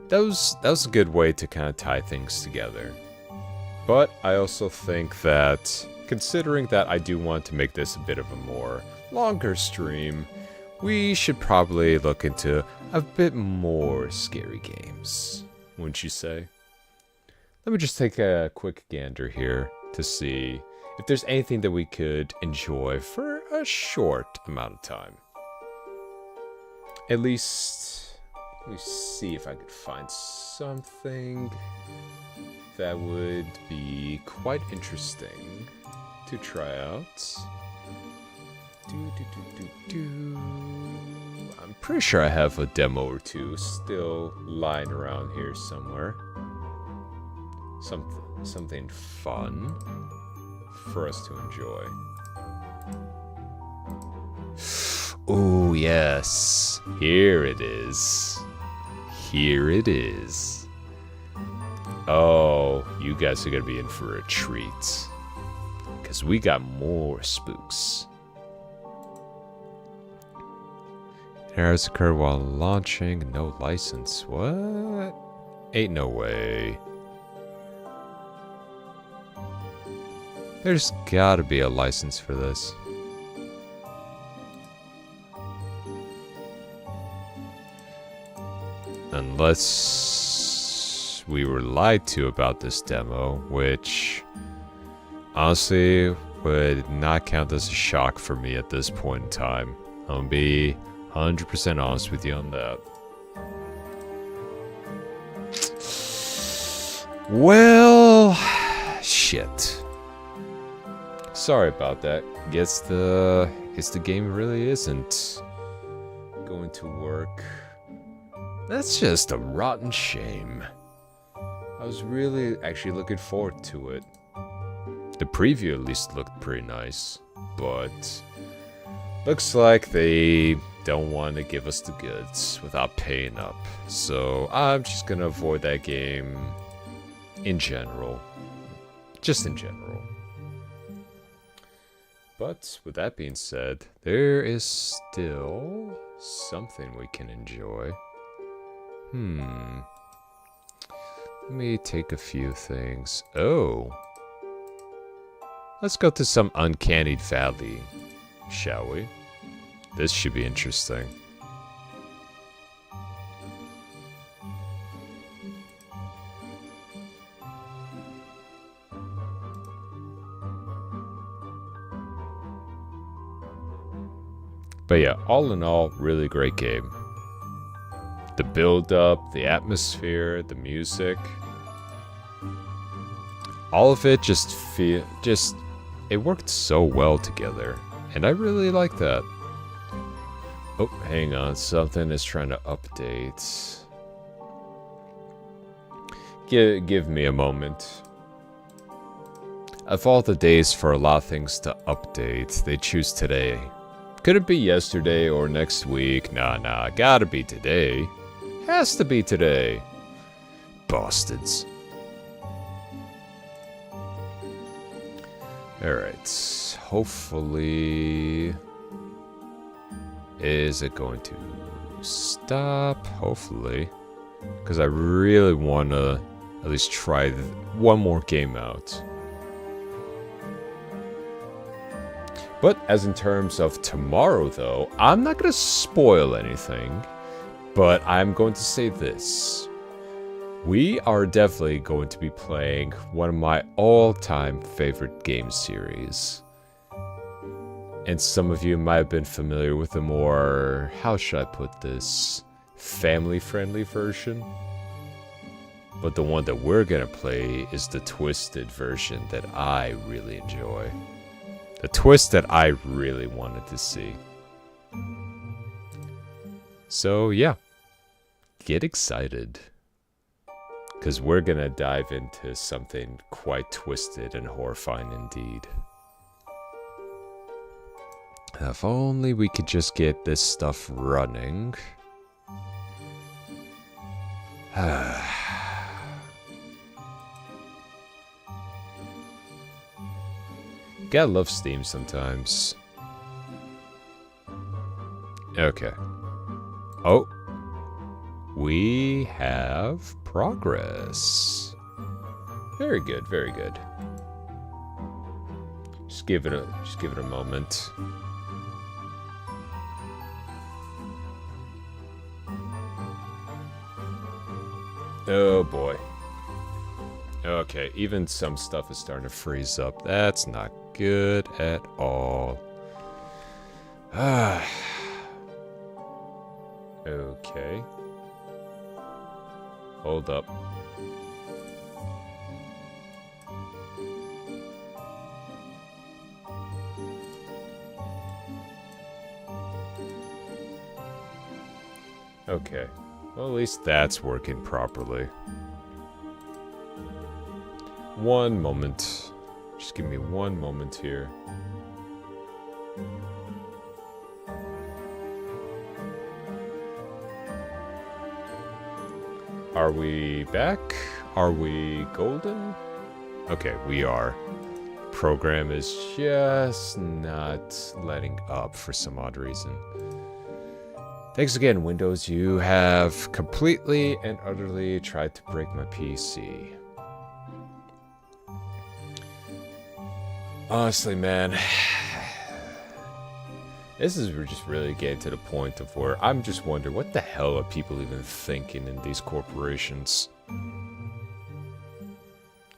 that was a good way to kind of tie things together. But I also think that, considering that I do want to make this a bit of a more longer stream, we should probably look into a bit more scary games, wouldn't you say? Let me just take a quick gander here to see if there's anything that we could enjoy for a short amount of time. At least, let me see if I could find something that would be quite interesting to try out. I'm pretty sure I have a demo or two still lying around here somewhere. Something fun for us to enjoy. Oh yes, here it is. Here it is. Oh, you guys are gonna be in for a treat. Because we got more spooks. Errors occur while launching. No license. What? Ain't no way. There's gotta be a license for this. Unless we were lied to about this demo, which honestly would not count as a shock for me at this point in time. I'm gonna be 100% honest with you on that. Well, shit. Sorry about that. Guess the game really isn't going to work. That's just a rotten shame. I was really actually looking forward to it. The preview at least looked pretty nice, but looks like they don't want to give us the goods without paying up. So I'm just gonna avoid that game in general. Just in general. But with that being said, there is still something we can enjoy. Let me take a few things. Oh. Let's go to some Uncanny Valley, shall we? This should be interesting. But yeah, all in all, really great game. The build-up, the atmosphere, the music. All of it it worked so well together. And I really like that. Oh, hang on. Something is trying to update. Give me a moment. Of all the days for a lot of things to update, they choose today. Could it be yesterday or next week? Nah, gotta be today. Has to be today. Bastards. Alright. Hopefully... Is it going to stop? Hopefully. Because I really want to at least try one more game out. But as in terms of tomorrow, though, I'm not going to spoil anything. But I'm going to say this. We are definitely going to be playing one of my all-time favorite game series. And some of you might have been familiar with the more, how should I put this, family-friendly version. But the one that we're going to play is the twisted version that I really enjoy. The twist that I really wanted to see. So yeah, get excited. Because we're going to dive into something quite twisted and horrifying indeed. If only we could just get this stuff running. Gotta love Steam sometimes. Okay. Oh. We have progress. Very good, very good. Just give it a moment. Oh boy. Okay, even some stuff is starting to freeze up. That's not good at all. Okay. Hold up. Okay. Well, at least that's working properly. One moment. Just give me one moment here. Are we back? Are we golden? Okay, we are. Program is just not letting up for some odd reason. Thanks again, Windows. You have completely and utterly tried to break my PC. Honestly, man. This is just really getting to the point of where I'm just wondering, what the hell are people even thinking in these corporations?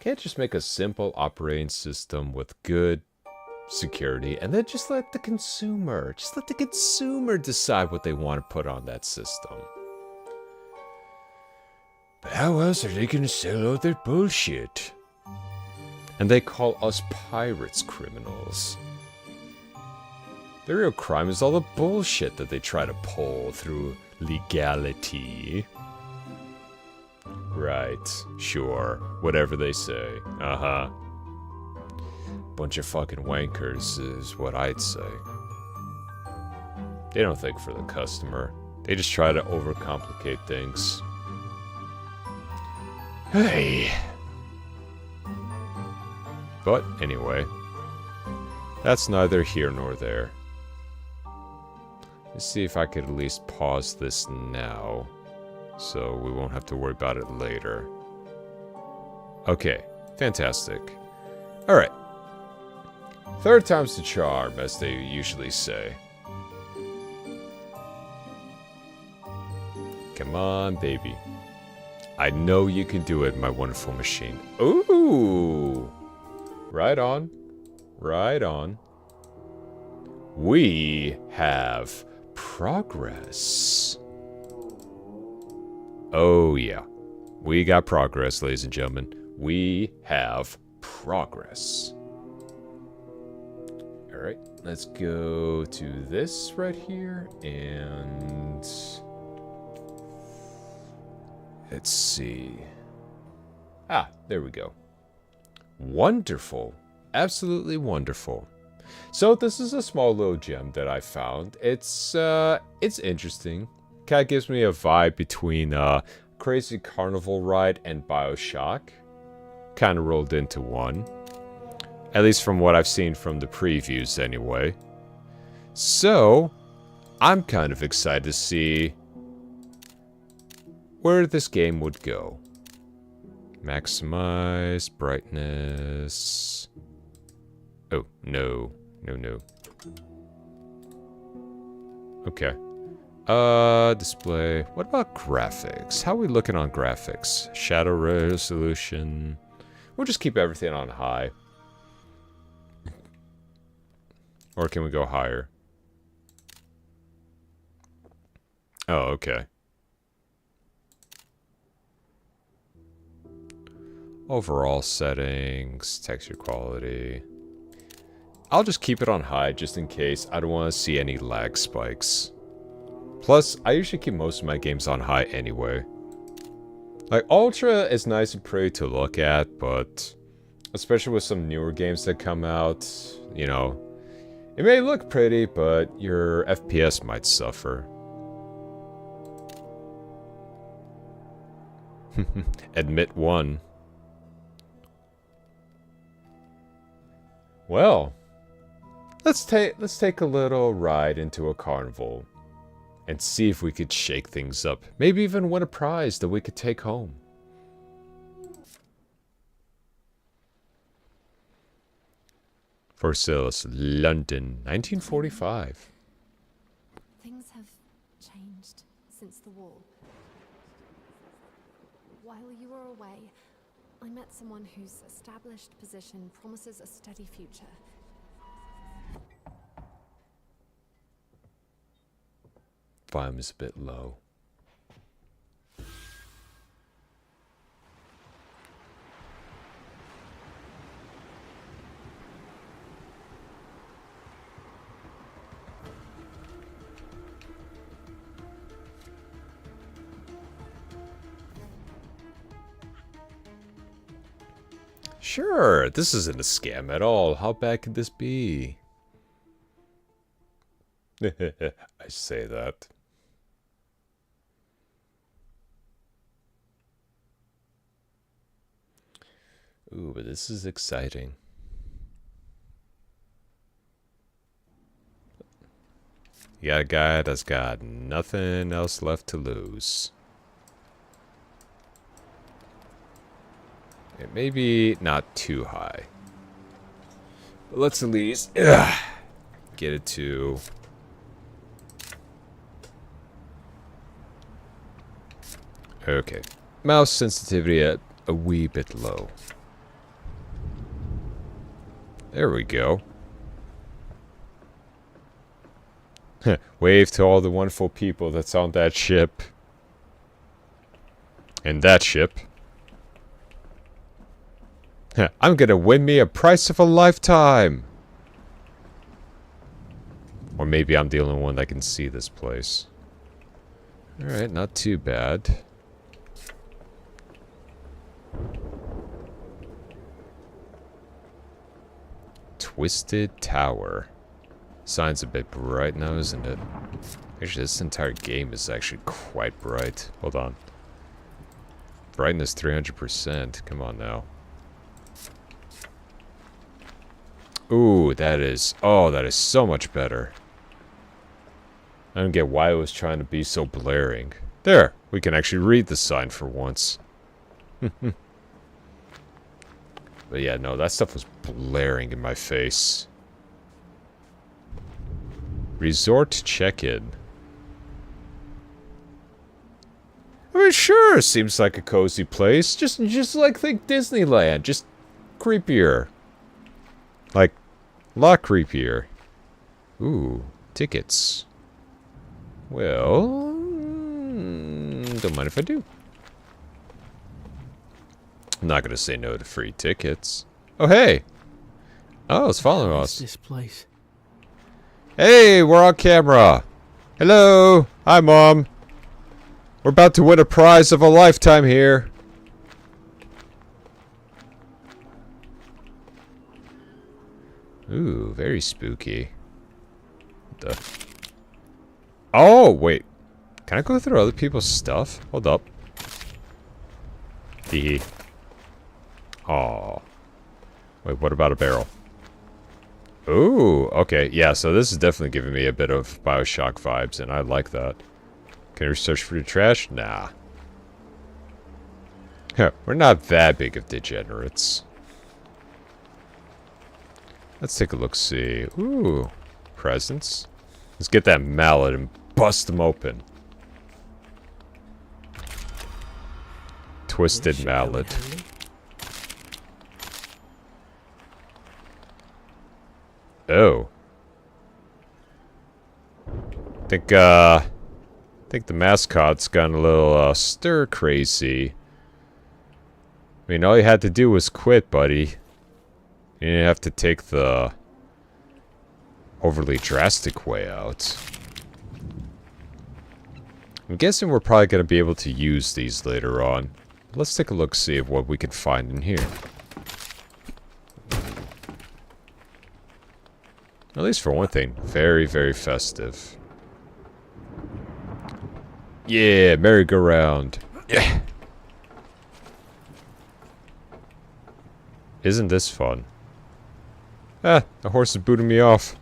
Can't just make a simple operating system with good security and then just let the consumer decide what they want to put on that system. But how else are they going to sell all their bullshit? And they call us pirates criminals. The real crime is all the bullshit that they try to pull through legality. Right, sure, whatever they say. Uh-huh. Bunch of fucking wankers is what I'd say. They don't think for the customer. They just try to overcomplicate things. Hey. But anyway, that's neither here nor there. Let's see if I could at least pause this now, so we won't have to worry about it later. Okay, fantastic. Alright. Third time's the charm, as they usually say. Come on, baby. I know you can do it, my wonderful machine. Ooh! Right on. Right on. We have progress. Oh, yeah. We got progress, ladies and gentlemen. We have progress. Alright, let's go to this right here, and let's see. Ah, there we go. Wonderful. Absolutely wonderful. So this is a small little gem that I found. It's interesting. Kind of gives me a vibe between Crazy Carnival Ride and BioShock. Kind of rolled into one. At least from what I've seen from the previews anyway. So, I'm kind of excited to see where this game would go. Maximize brightness. Oh, no. No. Okay. Display. What about graphics? How are we looking on graphics? Shadow resolution. We'll just keep everything on high. Or can we go higher? Oh, okay. Overall settings, texture quality. I'll just keep it on high just in case. I don't want to see any lag spikes. Plus, I usually keep most of my games on high anyway. Like, Ultra is nice and pretty to look at, but especially with some newer games that come out, you know, it may look pretty, but your FPS might suffer. Admit one. Well, let's take a little ride into a carnival and see if we could shake things up. Maybe even win a prize that we could take home. Versailles, London, 1945. Things have changed since the war. While you were away, I met someone whose established position promises a steady future. Volume is a bit low. Sure, this isn't a scam at all. How bad could this be? I say that. Ooh, but this is exciting. You got a guy that's got nothing else left to lose. It may be not too high. But let's at least get it to... Okay. Mouse sensitivity at a wee bit low. There we go. Wave to all the wonderful people that's on that ship. And that ship. I'm gonna win me a price of a lifetime! Or maybe I'm the only one that can see this place. Alright, not too bad. Twisted Tower. Sign's a bit bright now, isn't it? Actually, this entire game is actually quite bright. Hold on. Brightness 300%. Come on now. Ooh, that is... Oh, that is so much better. I don't get why it was trying to be so blaring. There! We can actually read the sign for once. But yeah, no, that stuff was blaring in my face. Resort check-in. I mean, sure, seems like a cozy place. Just like think Disneyland, just creepier. Like, a lot creepier. Ooh, tickets. Well, don't mind if I do. I'm not gonna say no to free tickets. Oh, hey! Oh, it's following us. This place. Hey, we're on camera. Hello. Hi, Mom. We're about to win a prize of a lifetime here. Ooh, very spooky. Oh, wait. Can I go through other people's stuff? Hold up. Hee. Aw. Wait, what about a barrel? Ooh, okay. Yeah, so this is definitely giving me a bit of BioShock vibes, and I like that. Can we search for the trash? Nah. We're not that big of degenerates. Let's take a look-see. Ooh, presents. Let's get that mallet and bust them open. Twisted mallet. Oh. Think the mascot's gotten a little, stir crazy. I mean, all you had to do was quit, buddy. You didn't have to take the overly drastic way out. I'm guessing we're probably going to be able to use these later on. Let's take a look, see of what we can find in here. At least for one thing, very, very festive. Yeah, merry-go-round. Yeah. Isn't this fun? Ah, the horse is booting me off.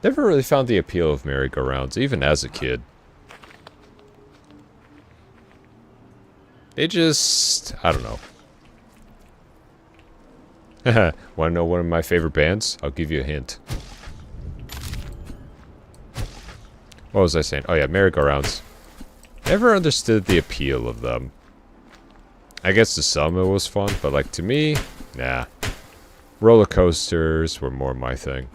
Never really found the appeal of merry-go-rounds, even as a kid. It just... I don't know. Want to know one of my favorite bands? I'll give you a hint. What was I saying? Oh yeah, merry-go-rounds. Never understood the appeal of them. I guess to some it was fun, but like to me, nah. Roller coasters were more my thing.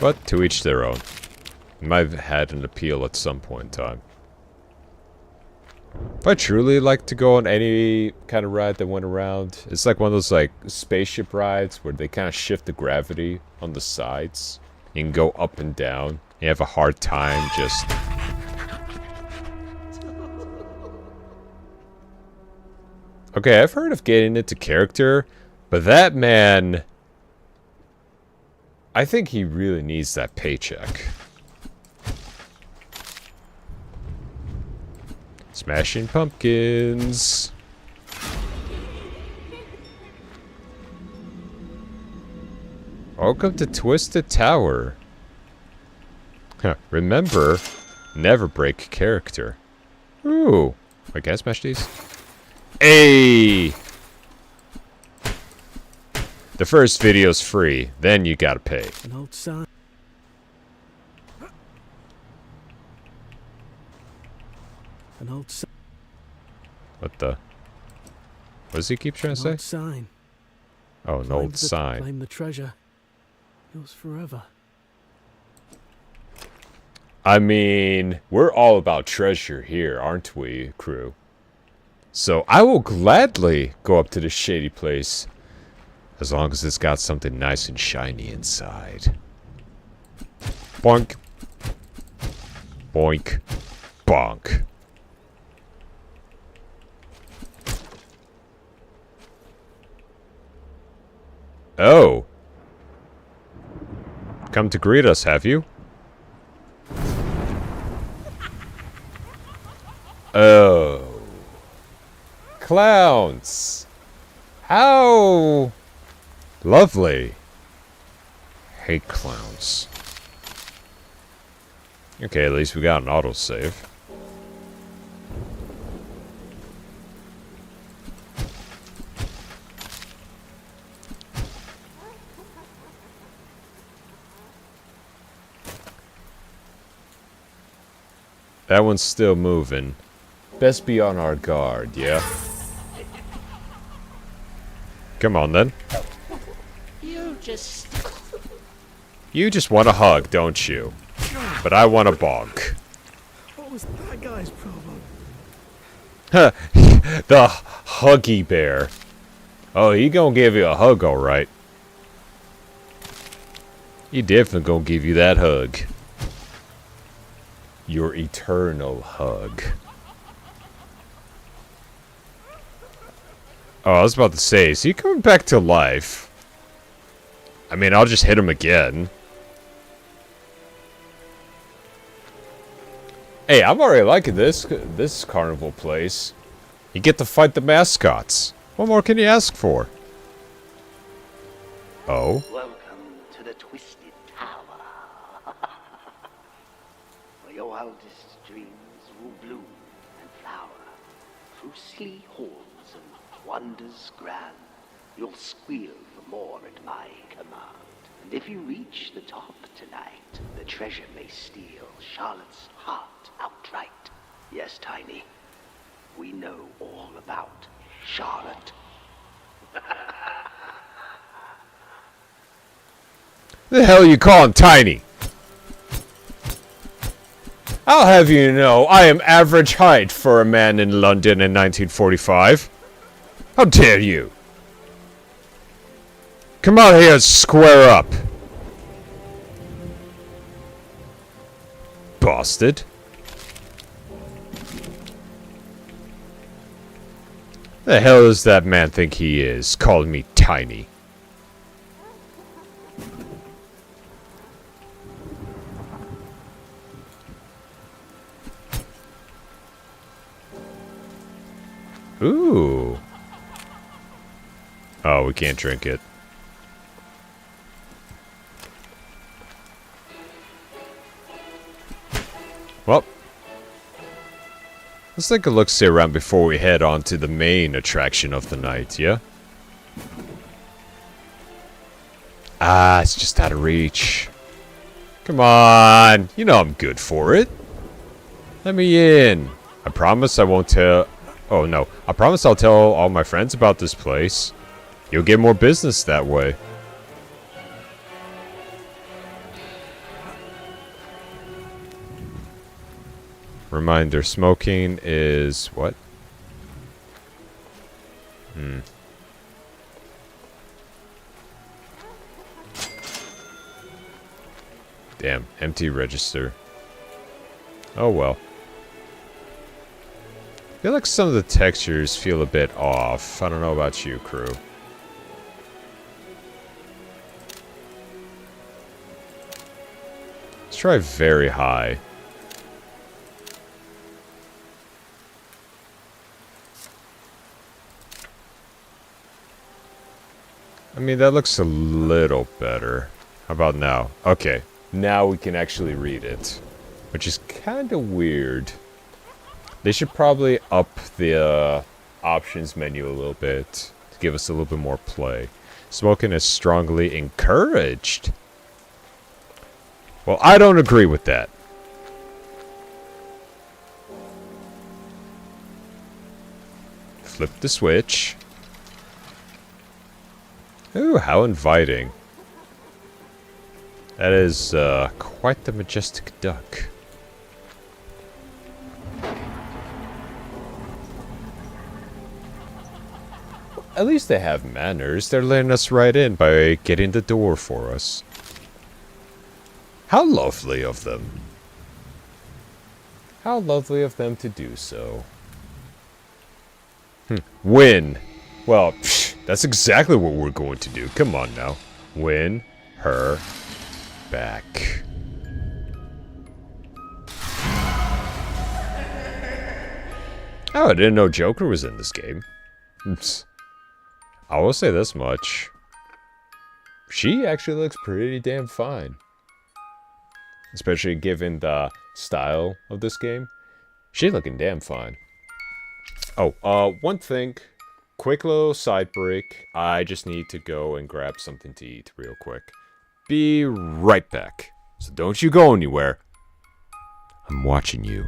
But to each their own. Might have had an appeal at some point in time. If I truly like to go on any kind of ride that went around, it's like one of those like spaceship rides where they kind of shift the gravity on the sides. You can go up and down. You have a hard time just... Okay, I've heard of getting into character, but that man... I think he really needs that paycheck. Smashing pumpkins. Welcome to Twisted Tower. Remember, never break character. Ooh. Wait, can I smash these? Hey! The first video's free, then you gotta pay. An old sign. An old sign. What the? What does he keep trying to say? Old sign. Oh, an old sign. Claim the treasure. Yours forever. I mean, we're all about treasure here, aren't we, crew? So I will gladly go up to this shady place, as long as it's got something nice and shiny inside. Boink. Boink. Bonk. Oh. Come to greet us, have you? Oh. Clowns. How lovely. Hate clowns. Okay, at least we got an autosave. That one's still moving. Best be on our guard, yeah? Come on, then. You just want a hug, don't you? But I want a bonk. What was that guy's problem? The Huggy Bear. Oh, he gonna give you a hug, alright. He definitely gonna give you that hug. Your eternal hug. Oh, I was about to say, is he coming back to life? I mean, I'll just hit him again. Hey, I'm already liking this carnival place. You get to fight the mascots. What more can you ask for? Oh? Welcome to the Twisted Tower, where your wildest dreams will bloom and flower through silly halls and wonders grand. You'll squeal for more at my command. And if you reach the top tonight, the treasure may steal Charlotte's heart outright. Yes, Tiny, we know all about Charlotte. The hell you calling Tiny? I'll have you know, I am average height for a man in London in 1945. How dare you? Come out here and square up. Bastard. The hell does that man think he is, calling me tiny? Ooh. Oh, we can't drink it. Well, let's take a look-see around before we head on to the main attraction of the night, yeah? Ah, it's just out of reach. Come on, you know I'm good for it. Let me in. I promise I won't tell... Oh, no. I promise I'll tell all my friends about this place. You'll get more business that way. Reminder, smoking is... what? Damn, empty register. Oh well. I feel like some of the textures feel a bit off. I don't know about you, crew. Let's try very high. I mean, that looks a little better. How about now? Okay, now we can actually read it, which is kind of weird. They should probably up the options menu a little bit to give us a little bit more play. Smoking is strongly encouraged. Well, I don't agree with that. Flip the switch. Ooh, how inviting. That is quite the majestic duck. At least they have manners. They're letting us right in by getting the door for us. How lovely of them. How lovely of them to do so. Win. Well, that's exactly what we're going to do. Come on now. Win her back. Oh, I didn't know Joker was in this game. I will say this much. She actually looks pretty damn fine. Especially given the style of this game. She's looking damn fine. Oh, one thing. Quick little side break. I just need to go and grab something to eat real quick. Be right back. So don't you go anywhere. I'm watching you.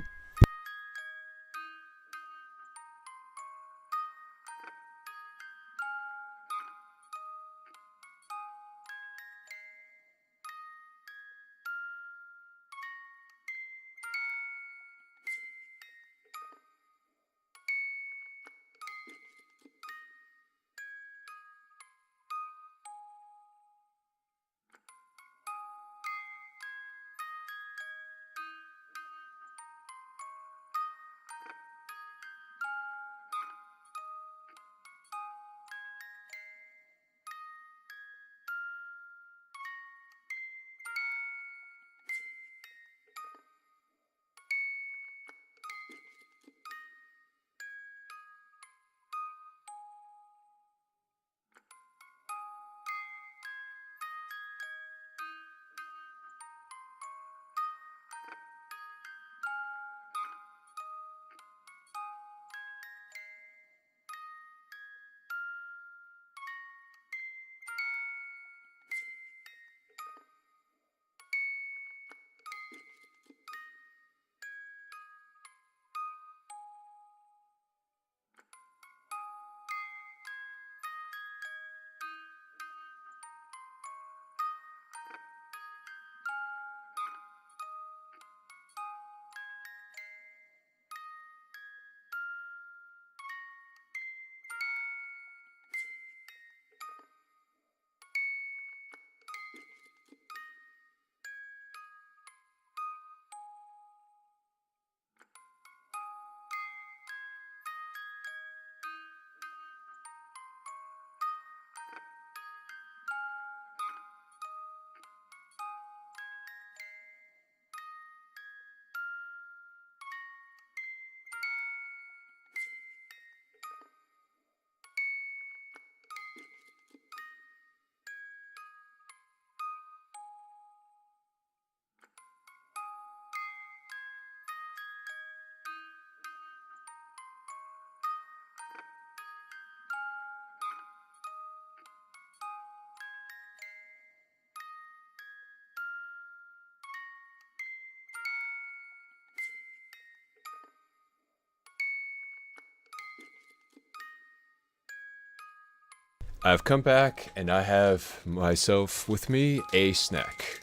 I've come back and I have myself with me a snack.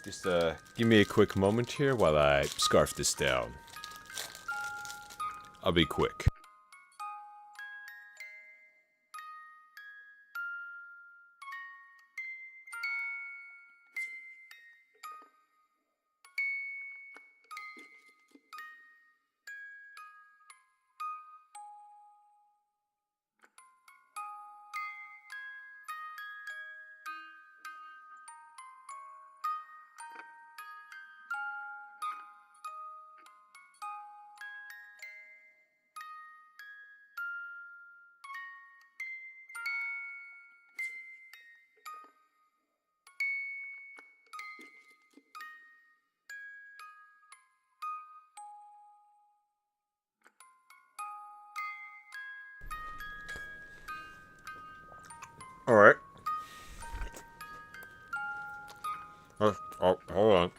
Just give me a quick moment here while I scarf this down. I'll be quick. Alright. Oh, hold on.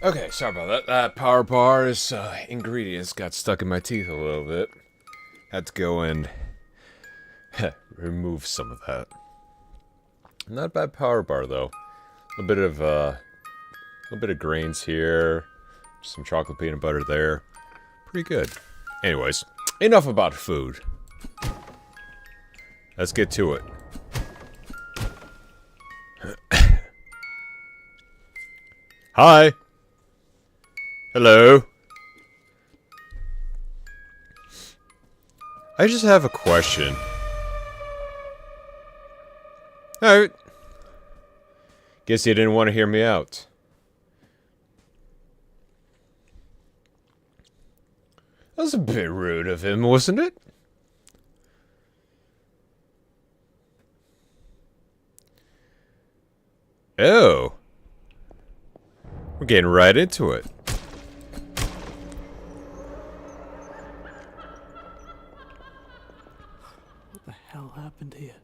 Okay, sorry about that. That power bar's ingredients got stuck in my teeth a little bit. Had to go and remove some of that. Not a bad power bar though. A little bit of grains here, some chocolate peanut butter there. Pretty good. Anyways, enough about food. Let's get to it. Hi. Hello. I just have a question. Alright. Guess you didn't want to hear me out. That was a bit rude of him, wasn't it? Oh. We're getting right into it. What the hell happened here?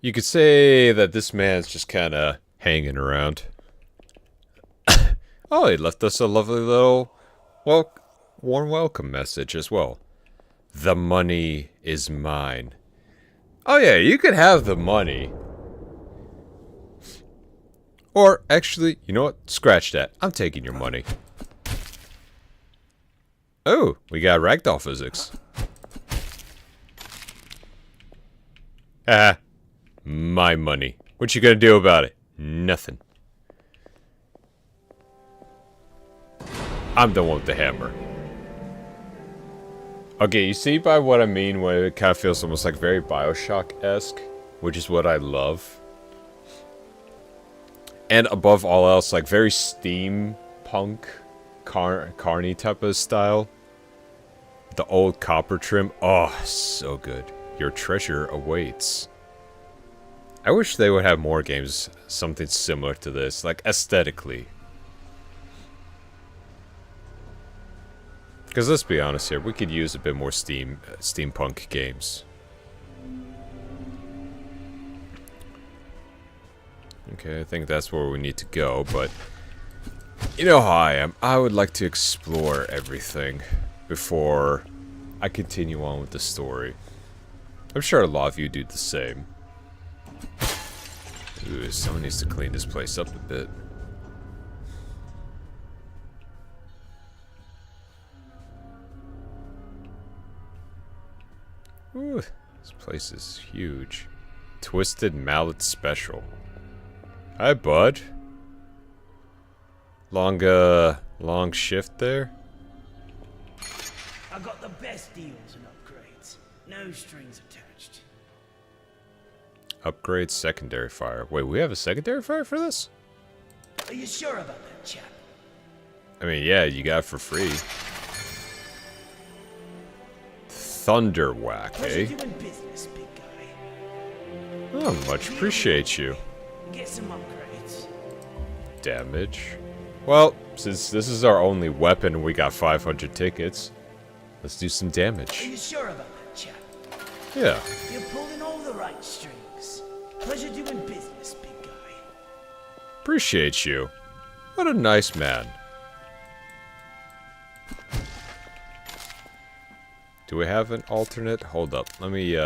You could say that this man's just kind of hanging around. Oh, he left us a lovely little, well, warm welcome message as well. The money is mine. Oh yeah, you could have the money. Or, actually, you know what? Scratch that. I'm taking your money. Oh, we got ragdoll physics. Ah, my money. What you gonna do about it? Nothing. I'm the one with the hammer. Okay, you see by what I mean when it kind of feels almost like very Bioshock-esque, which is what I love. And above all else, like very steampunk, carny type of style. The old copper trim. Oh, so good. Your treasure awaits. I wish they would have more games, something similar to this, like aesthetically. Because let's be honest here, we could use a bit more steampunk games. Okay, I think that's where we need to go, but you know how I am. I would like to explore everything before I continue on with the story. I'm sure a lot of you do the same. Ooh, someone needs to clean this place up a bit. Ooh, this place is huge. Twisted Mallet Special. Hi, bud. Long shift there? I got the best deals and upgrades. No strings attached. Upgrade secondary fire. Wait, we have a secondary fire for this? Are you sure about that, chap? I mean, yeah, you got it for free. Thunder whack, eh? Pleasure doing business, big guy. Oh, much appreciate you. Get some upgrades. damage. Well, since this is our only weapon, we got 500 tickets. Let's do some Are damage. you sure about that, chap? Yeah. You're pulling all the right strings. Pleasure doing business, big guy. Appreciate you. What a nice man. Do we have an alternate? Hold up. Let me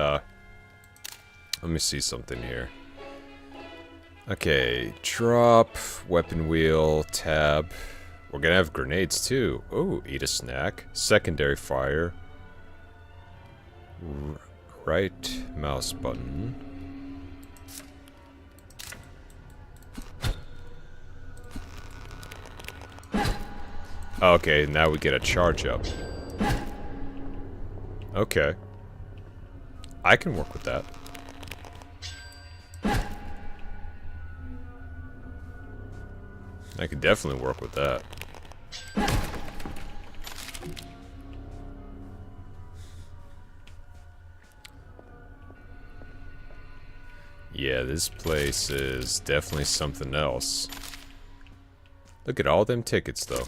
see something here. Okay, drop, weapon wheel, tab. We're gonna have grenades too. Oh, eat a snack. Secondary fire. Right mouse button. Okay, now we get a charge up. Okay. I can work with that. I could definitely work with that. Yeah, this place is definitely something else. Look at all them tickets, though.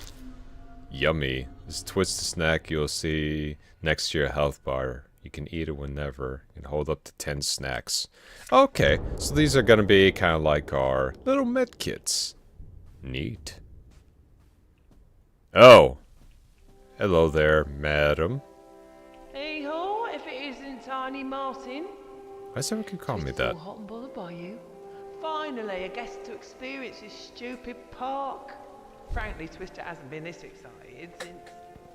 Yummy. This twist snack you'll see next to your health bar. You can eat it whenever and hold up to 10 snacks. Okay, so these are gonna be kind of like our little med kits. Neat. Oh. Hello there, madam. Hey ho, if it isn't Tiny Martin. Why someone can call me that? All hot and bothered by you. Finally, a guest to experience this stupid park. Frankly, Twister hasn't been this excited since,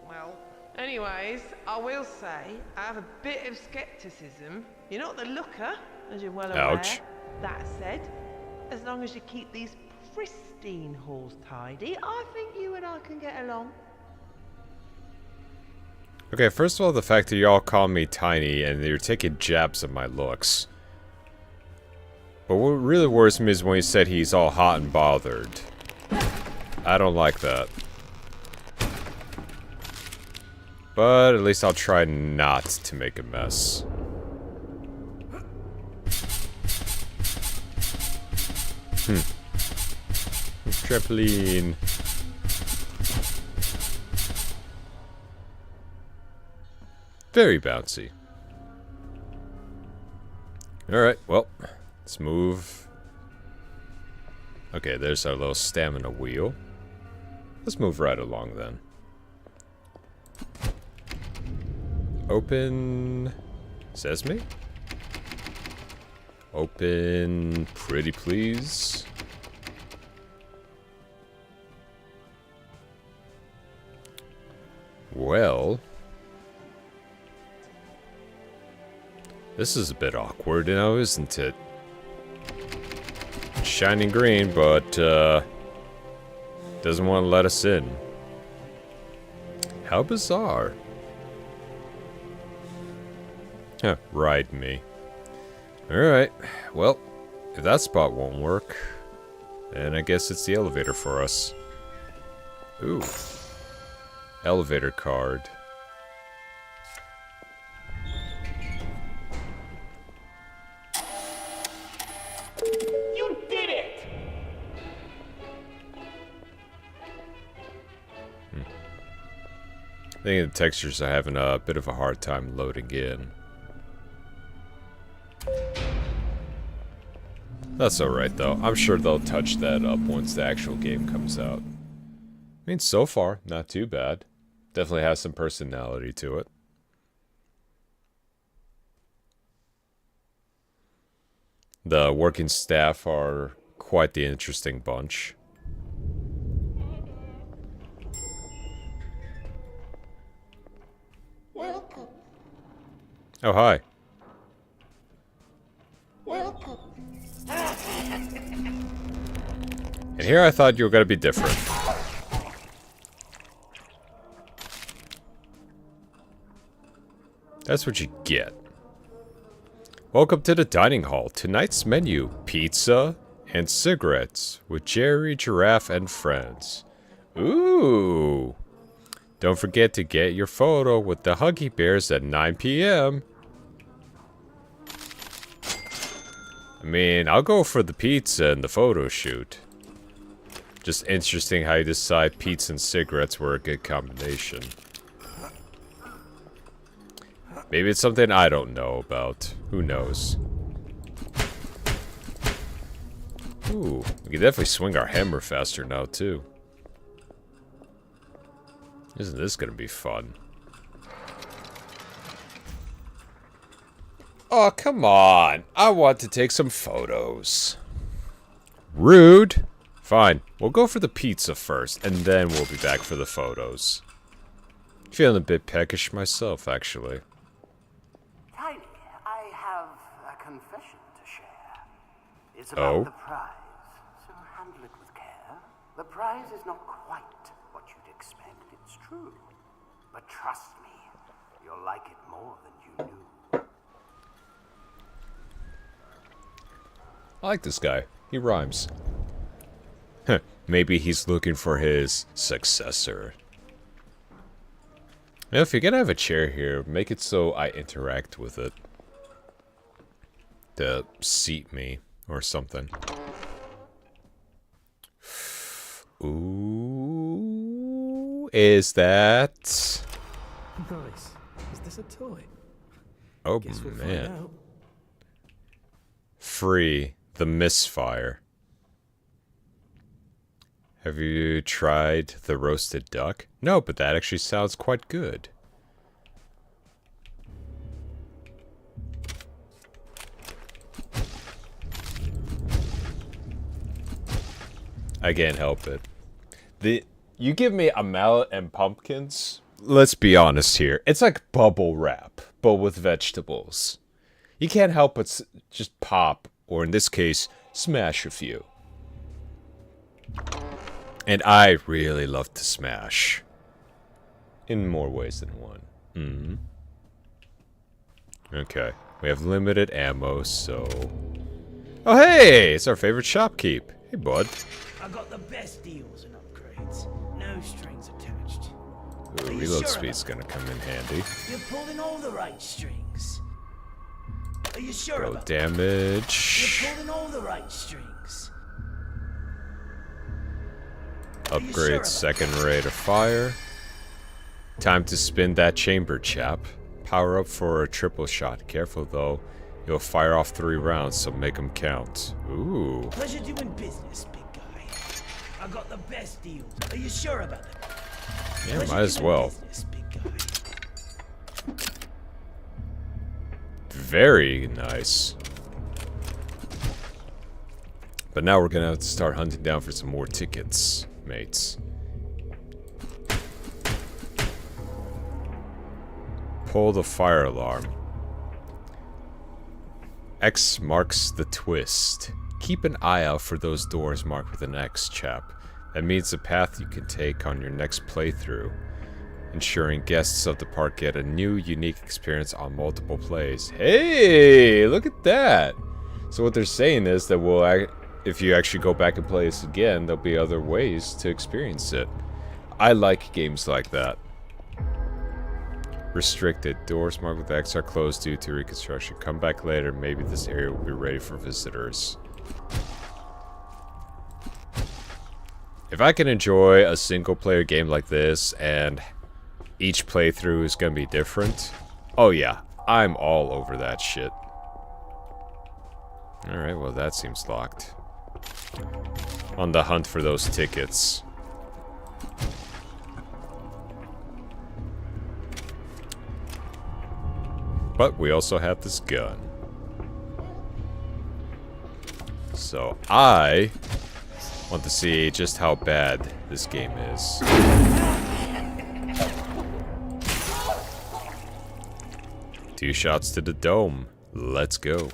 well... Anyways, I will say, I have a bit of skepticism. You're not the looker, as you're well aware. Ouch. That said, as long as you keep these pristine halls tidy, I think you and I can get along. Okay, first of all, the fact that you all call me tiny and you're taking jabs at my looks. But what really worries me is when he said he's all hot and bothered. I don't like that. But at least I'll try not to make a mess. Trampoline. Very bouncy. Alright, well, let's move. Okay, there's our little stamina wheel. Let's move right along then. Open... Sesame? Open... Pretty please. Well... This is a bit awkward now, isn't it? Shining green, but, doesn't want to let us in. How bizarre. Huh, ride me. Alright, well, if that spot won't work, then I guess it's the elevator for us. Ooh. Elevator card. You did it! I think the textures are having a bit of a hard time loading in. That's alright though. I'm sure they'll touch that up once the actual game comes out. I mean, so far, not too bad. Definitely has some personality to it. The working staff are quite the interesting bunch. Welcome. Oh, hi. Welcome. And here I thought you were gonna be different. That's what you get. Welcome to the dining hall. Tonight's menu, pizza and cigarettes with Jerry, Giraffe, and friends. Ooh. Don't forget to get your photo with the Huggy Bears at 9 p.m. I mean, I'll go for the pizza and the photo shoot. Just interesting how you decide pizza and cigarettes were a good combination. Maybe it's something I don't know about. Who knows? Ooh, we can definitely swing our hammer faster now, too. Isn't this gonna be fun? Oh, come on. I want to take some photos. Rude. Fine. We'll go for the pizza first, and then we'll be back for the photos. Feeling a bit peckish myself, actually. Tiny, I have a confession to share. It's about the prize, so handle it with care. The prize is not quite what you'd expect, it's true. But trust me, you'll like it more than you knew. I like this guy. He rhymes. Maybe he's looking for his successor. Now, if you're gonna have a chair here, make it so I interact with it. To seat me, or something. Ooh, is that... Nice. Is this a toy? Oh, Guess we'll man. find out. Free the misfire. Have you tried the roasted duck? No, but that actually sounds quite good. I can't help it. You give me a mallet and pumpkins, let's be honest here. It's like bubble wrap, but with vegetables. You can't help but just pop, or in this case, smash a few. And I really love to smash. In more ways than one. Okay. We have limited ammo, so... Oh, hey! It's our favorite shopkeep. Hey, bud. I got the best deals and upgrades. No strings attached. Ooh, reload speed's gonna come in handy. You're pulling all the right strings. Are you sure Go about damage. You're pulling all the right strings. Upgrade second rate of fire. Time to spin that chamber, chap. Power up for a triple shot. Careful though. You'll fire off 3 rounds, so make them count. Ooh. Pleasure doing business, big guy. I got the best deals. Are you sure about that? Yeah, Pleasure might as doing well. business, big guy. Very nice. But now we're gonna have to start hunting down for some more tickets, mates. Pull the fire alarm. X marks the twist. Keep an eye out for those doors marked with an X, chap. That means the path you can take on your next playthrough, ensuring guests of the park get a new, unique experience on multiple plays. Hey, look at that! So what they're saying is that if you actually go back and play this again, there'll be other ways to experience it. I like games like that. Restricted. Doors marked with X are closed due to reconstruction. Come back later. Maybe this area will be ready for visitors. If I can enjoy a single-player game like this, and each playthrough is gonna be different, oh yeah, I'm all over that shit. Alright, well that seems locked. On the hunt for those tickets. But we also have this gun. So I want to see just how bad this game is. 2 shots to the dome. Let's go.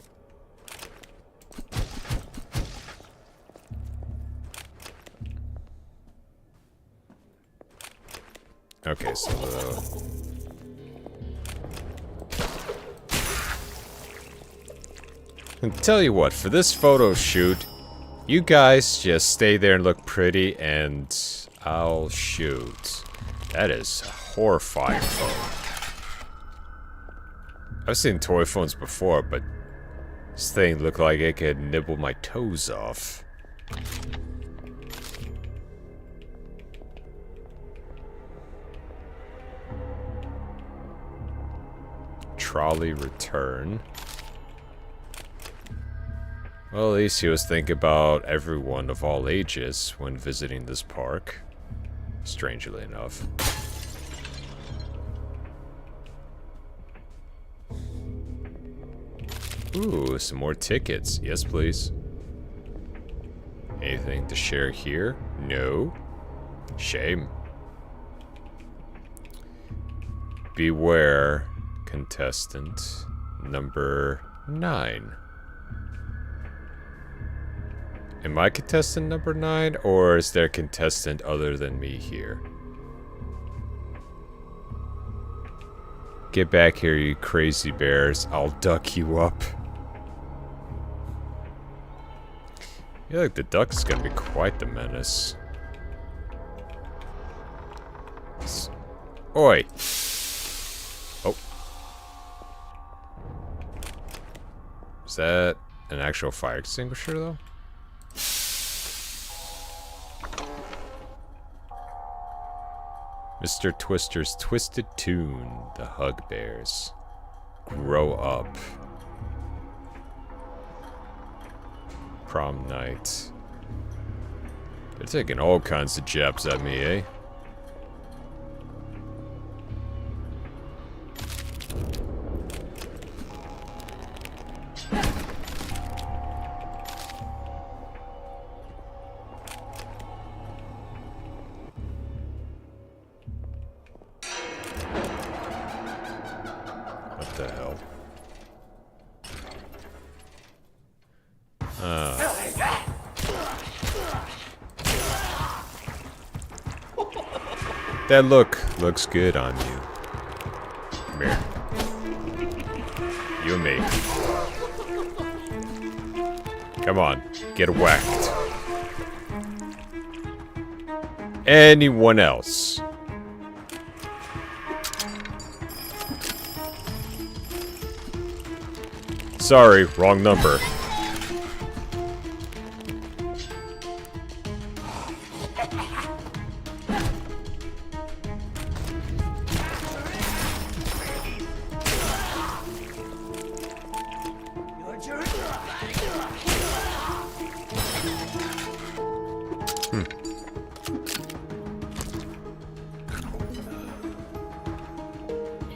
Okay, so and tell you what, for this photo shoot, you guys just stay there and look pretty, and I'll shoot. That is a horrifying phone. I've seen toy phones before, but this thing looked like it could nibble my toes off. trolley return. Well, at least he was thinking about everyone of all ages when visiting this park. Strangely enough. Ooh, some more tickets. Yes, please. Anything to share here? No. Shame. Beware, contestant number 9. Am I contestant number 9, or is there a contestant other than me here? Get back here, you crazy bears. I'll duck you up. I feel like the duck is gonna be quite the menace. Oi! Oh. Is that an actual fire extinguisher, though? Mr. Twister's Twisted Tune, the Hug Bears. Grow up. Prom night. They're taking all kinds of jabs at me, eh? What the hell? That looks good on you. Come here. You and me. Come on, get whacked. Anyone else? Sorry, wrong number.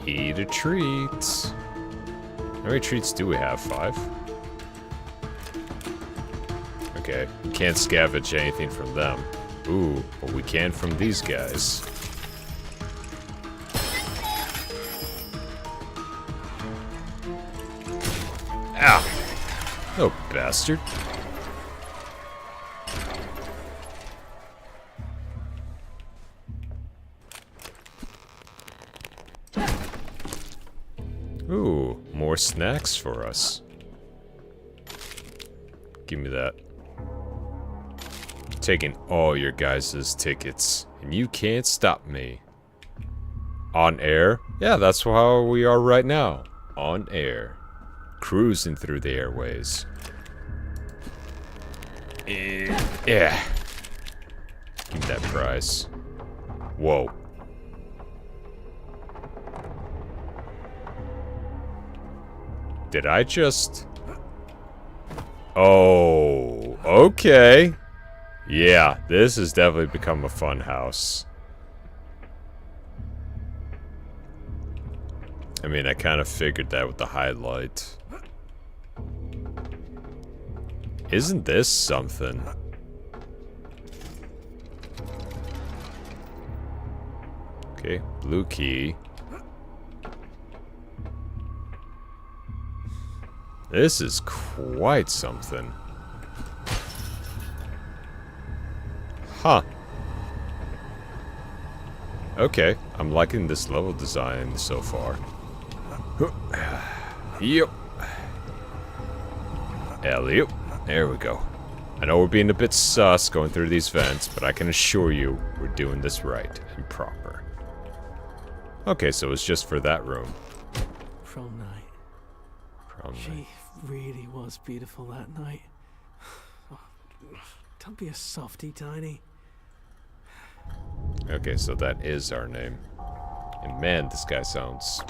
Eat a treat. How many treats do we have? 5? Okay, we can't scavenge anything from them. Ooh, but we can from these guys. Ow! Oh, bastard. Ooh, more snacks for us. Give me that. Taking all your guys' tickets, and you can't stop me. On air? Yeah, that's how we are right now. On air. Cruising through the airways. Yeah. Give me that prize. Whoa. Did I just... Oh, okay. Yeah, this has definitely become a fun house. I mean, I kind of figured that with the highlight. Isn't this something? Okay, blue key. This is quite something. Huh. Okay, I'm liking this level design so far. Yep. Alley-oop. There we go. I know we're being a bit sus going through these vents, but I can assure you we're doing this right and proper. Okay, so it's just for that room. Prom night. Prom night. She really was beautiful that night. Don't be a softy, Tiny. Okay, so that is our name. And man, this guy sounds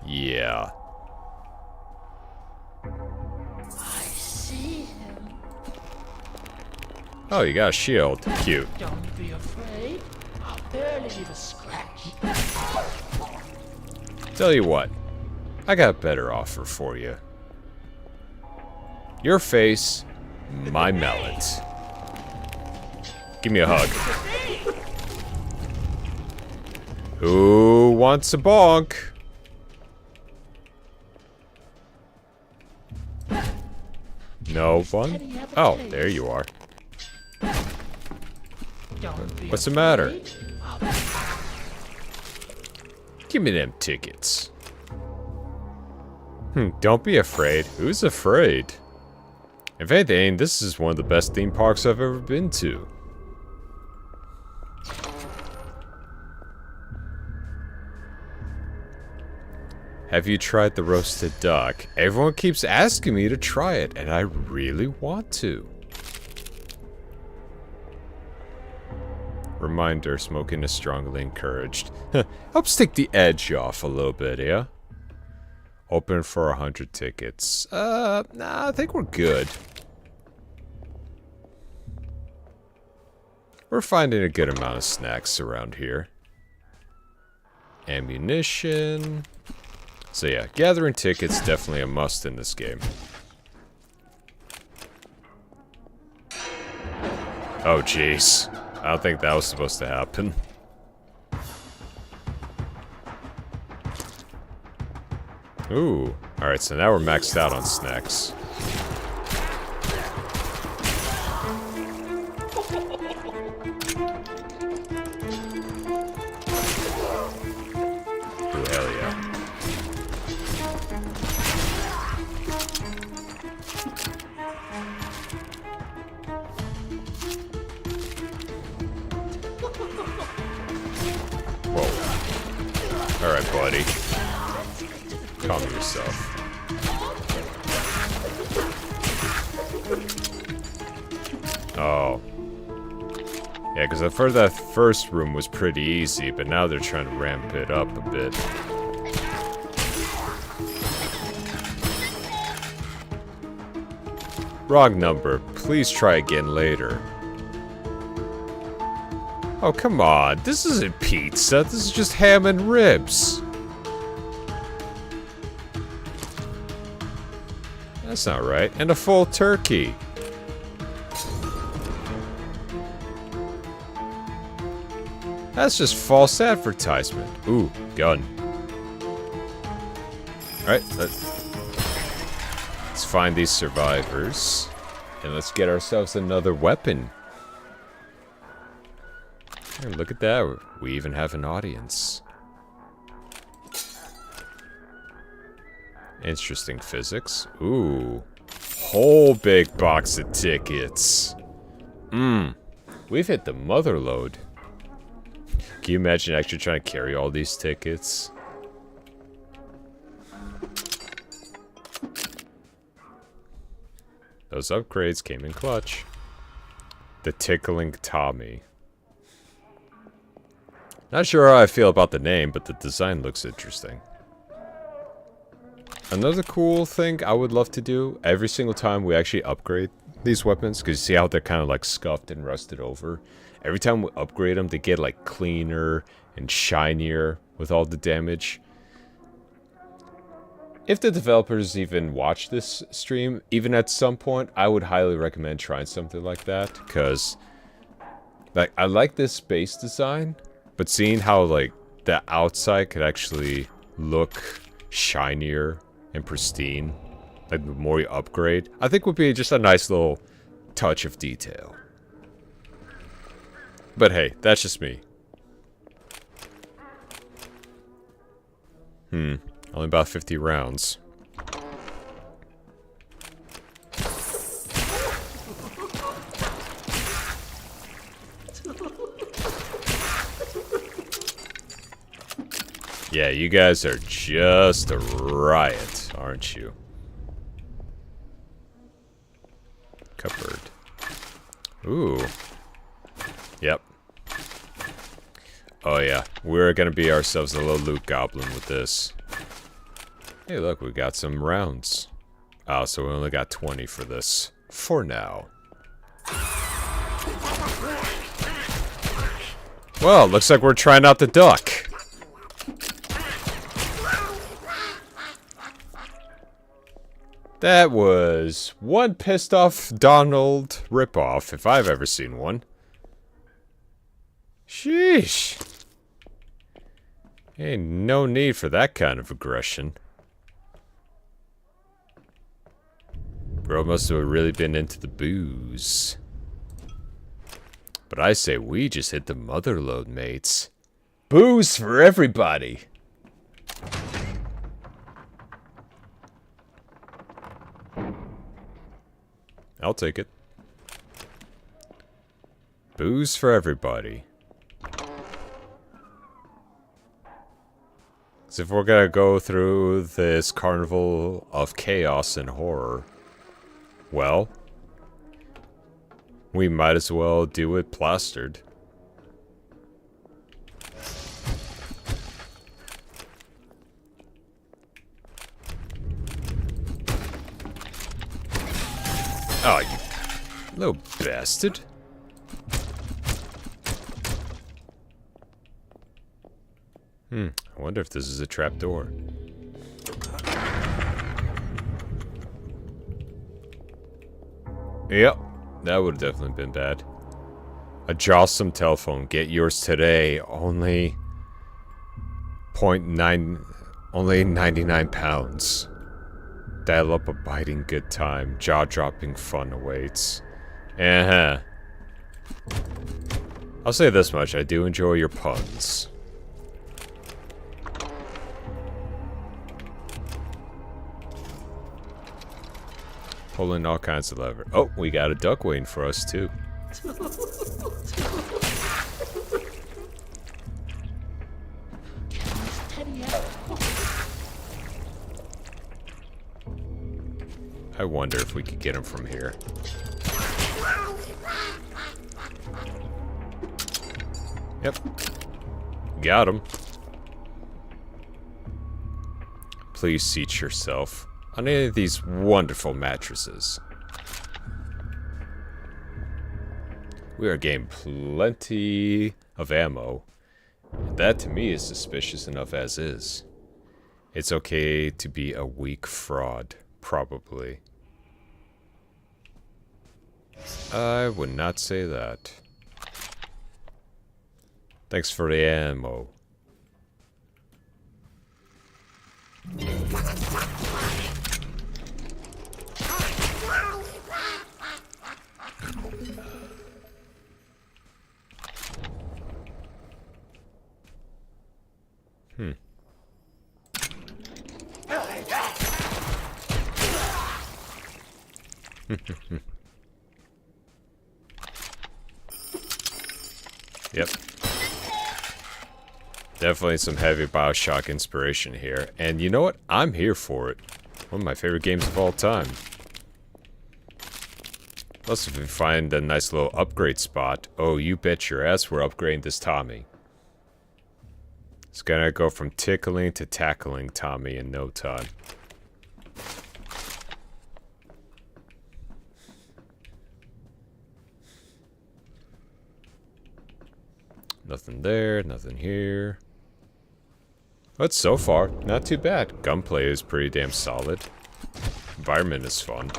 Yeah. I see him. Oh, you got a shield. Cute. Don't be afraid. I'll barely leave a scratch. Tell you what, I got a better offer for you. Your face, my mallet. Give me a hug. Who wants a bonk? No one? Oh, there you are. What's the matter? Give me them tickets. Don't be afraid. Who's afraid? If anything, this is one of the best theme parks I've ever been to. Have you tried the roasted duck? Everyone keeps asking me to try it, and I really want to. Reminder, smoking is strongly encouraged. Helps take the edge off a little bit, yeah? Open for 100 tickets. Nah, I think we're good. We're finding a good amount of snacks around here. Ammunition. So yeah, gathering tickets definitely a must in this game. Oh jeez. I don't think that was supposed to happen. Ooh. Alright, so now we're maxed out on snacks. Ooh, hell yeah. Whoa. Alright, buddy. Calm yourself. Oh. Yeah, because at first that first room was pretty easy, but now they're trying to ramp it up a bit. Wrong number. Please try again later. Oh, come on. This isn't pizza. This is just ham and ribs. That's not right. And a full turkey. That's just false advertisement. Ooh, gun. Alright, let's find these survivors. And let's get ourselves another weapon. Hey, look at that. We even have an audience. Interesting physics. Ooh. Whole big box of tickets. We've hit the mother load. Can you imagine actually trying to carry all these tickets? Those upgrades came in clutch. The Tickling Tommy. Not sure how I feel about the name, but the design looks interesting. Another cool thing I would love to do, every single time we actually upgrade these weapons, because you see how they're kind of like scuffed and rusted over. Every time we upgrade them, they get like cleaner and shinier with all the damage. If the developers even watch this stream, even at some point, I would highly recommend trying something like that, because like I like this base design, but seeing how like the outside could actually look shinier and pristine, like the more you upgrade, I think would be just a nice little touch of detail. But hey, that's just me. Only about 50 rounds. Yeah, you guys are just a riot, aren't you? Cupboard. Ooh. Yep. Oh yeah, we're gonna be ourselves a little loot goblin with this. Hey, look, we got some rounds. Oh, so we only got 20 for this. For now. Well, looks like we're trying out the duck. That was one pissed off Donald ripoff, if I've ever seen one. Sheesh. Ain't no need for that kind of aggression. Bro must have really been into the booze. But I say we just hit the mother load, mates. Booze for everybody. I'll take it. Booze for everybody. So if we're gonna go through this carnival of chaos and horror, well, we might as well do it plastered. Oh, you little bastard. I wonder if this is a trapdoor. Yep, that would have definitely been bad. A Jawsome telephone, get yours today. Only 99 pounds. Dial up a biting good time. Jaw-dropping fun awaits. I'll say this much, I do enjoy your puns. Pulling all kinds of lever. Oh, we got a duck waiting for us too. I wonder if we could get him from here. Yep. Got him. Please seat yourself on any of these wonderful mattresses. We are getting plenty of ammo. That to me is suspicious enough as is. It's okay to be a weak fraud, probably. I would not say that. Thanks for the ammo. Yep. Definitely some heavy BioShock inspiration here. And you know what? I'm here for it. One of my favorite games of all time. Plus, if we find a nice little upgrade spot, oh, you bet your ass we're upgrading this Tommy. It's gonna go from tickling to tackling Tommy in no time. Nothing there, nothing here. But so far, not too bad. Gunplay is pretty damn solid. Environment is fun.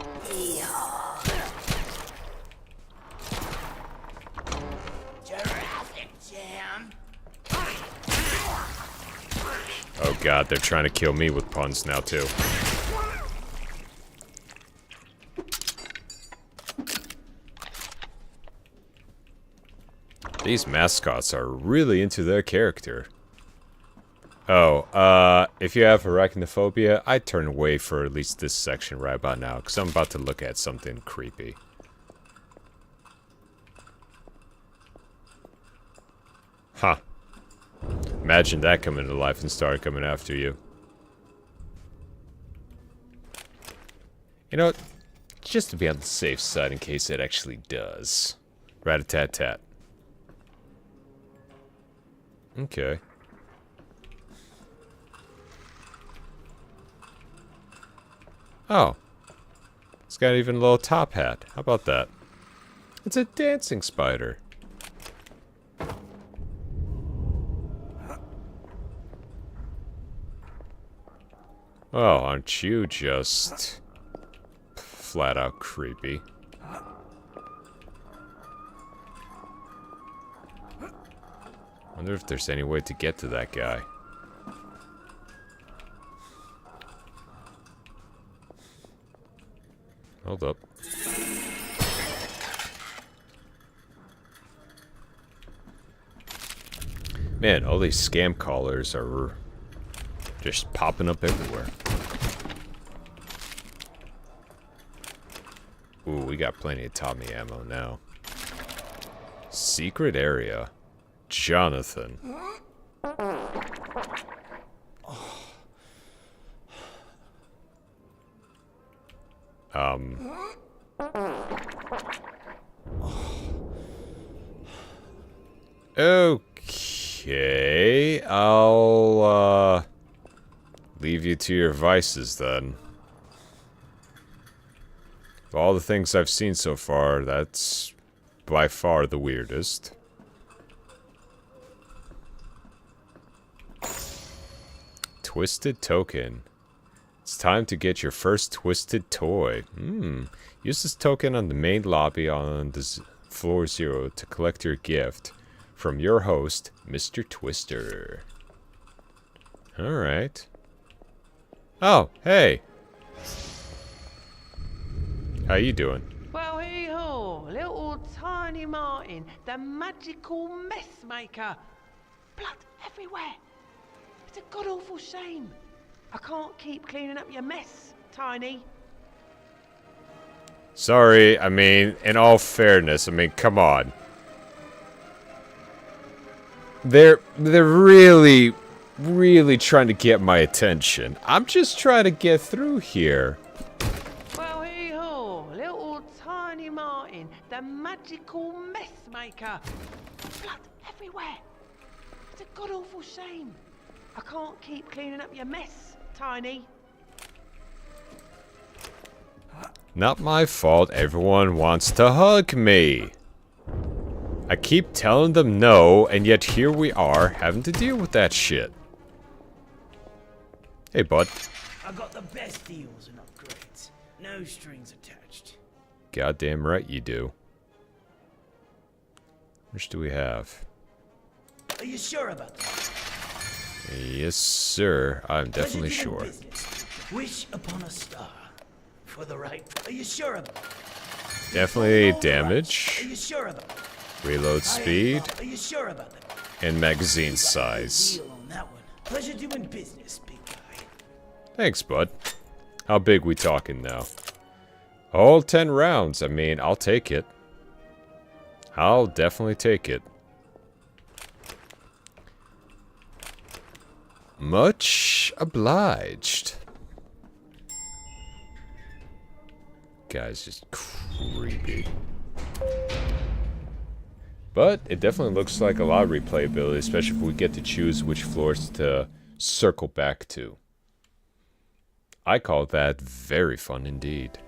Oh god, they're trying to kill me with puns now too. These mascots are really into their character. Oh, if you have arachnophobia, I'd turn away for at least this section right about now, because I'm about to look at something creepy. Huh. Imagine that coming to life and start coming after you. You know what? Just to be on the safe side in case it actually does. Rat-a-tat-tat. Okay. Oh. It's got even a little top hat. How about that? It's a dancing spider. Oh, aren't you just flat out creepy? Wonder if there's any way to get to that guy. Hold up. Man, all these scam callers are just popping up everywhere. Ooh, we got plenty of Tommy ammo now. Secret area. Jonathan. Okay, I'll leave you to your vices then. Of all the things I've seen so far, that's by far the weirdest. Twisted token. It's time to get your first twisted toy. Use this token on the main lobby on floor 0 to collect your gift from your host, Mr. Twister. Alright. Oh, hey. How you doing? Well, hee-haw, little tiny Martin, the magical mess maker. Blood everywhere. It's a god-awful shame. I can't keep cleaning up your mess, Tiny. Sorry, I mean, in all fairness, I mean, come on. They're really, really trying to get my attention. I'm just trying to get through here. Well, hee-haw, little tiny Martin, the magical mess maker. Blood everywhere. It's a god-awful shame. I can't keep cleaning up your mess, Tiny. Not my fault everyone wants to hug me. I keep telling them no, and yet here we are, having to deal with that shit. Hey, bud. I got the best deals and upgrades. No strings attached. Goddamn right you do. How much do we have? Are you sure about that? Yes, sir. I'm definitely sure. Wish upon a star. For the right. Are you sure about that? Definitely Are damage, you sure about that? reload speed, Are you sure about that? and magazine size. Deal on that one. Pleasure doing business, big guy. Thanks, bud. How big we talking now? All 10 rounds. I mean, I'll take it. I'll definitely take it. Much obliged. Guy's just creepy. But it definitely looks like a lot of replayability, especially if we get to choose which floors to circle back to. I call that very fun indeed.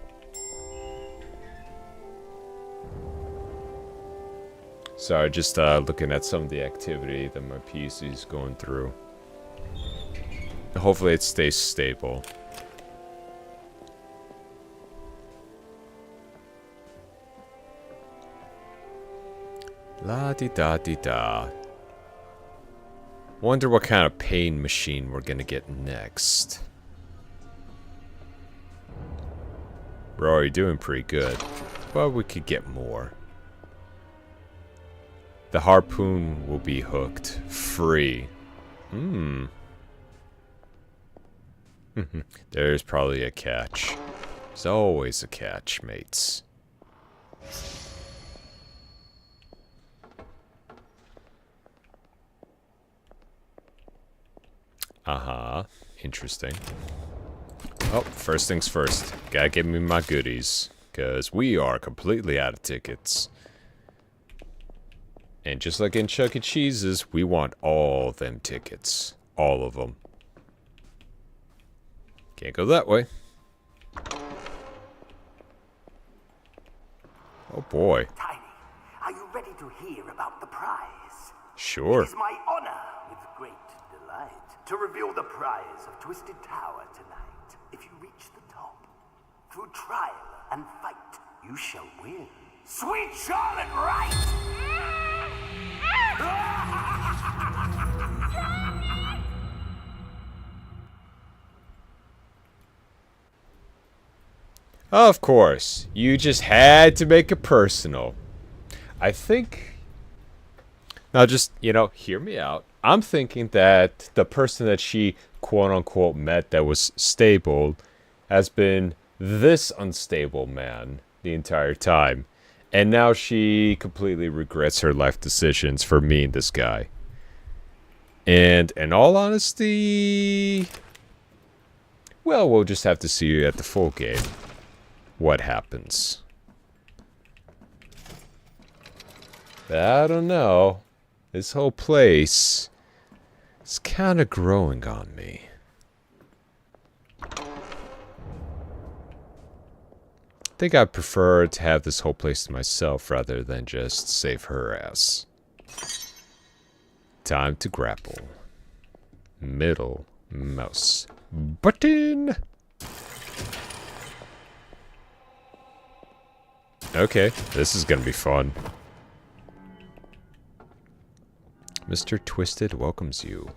Sorry, just looking at some of the activity that my PC is going through. Hopefully it stays stable. La-di-da-di-da. Wonder what kind of pain machine we're gonna get next. We're already doing pretty good, but we could get more. The harpoon will be hooked. Free. There's probably a catch. There's always a catch, mates. Interesting. Oh, first things first. Gotta give me my goodies. Because we are completely out of tickets. And just like in Chuck E. Cheese's, we want all them tickets. All of them. Can't go that way. Oh boy. Tiny, are you ready to hear about the prize? Sure. It is my honor, with great delight, to reveal the prize of Twisted Tower tonight. If you reach the top, through trial and fight, you shall win. Sweet Charlotte Wright! Of course. You just had to make it personal. I think... Now just, hear me out. I'm thinking that the person that she quote-unquote met that was stable has been this unstable man the entire time. And now she completely regrets her life decisions for meeting this guy. And in all honesty... Well, we'll just have to see at the full game what happens. But I don't know. This whole place is kind of growing on me. I think I'd prefer to have this whole place to myself rather than just save her ass. Time to grapple. Middle mouse button. Okay, this is gonna be fun. Mr. Twisted welcomes you.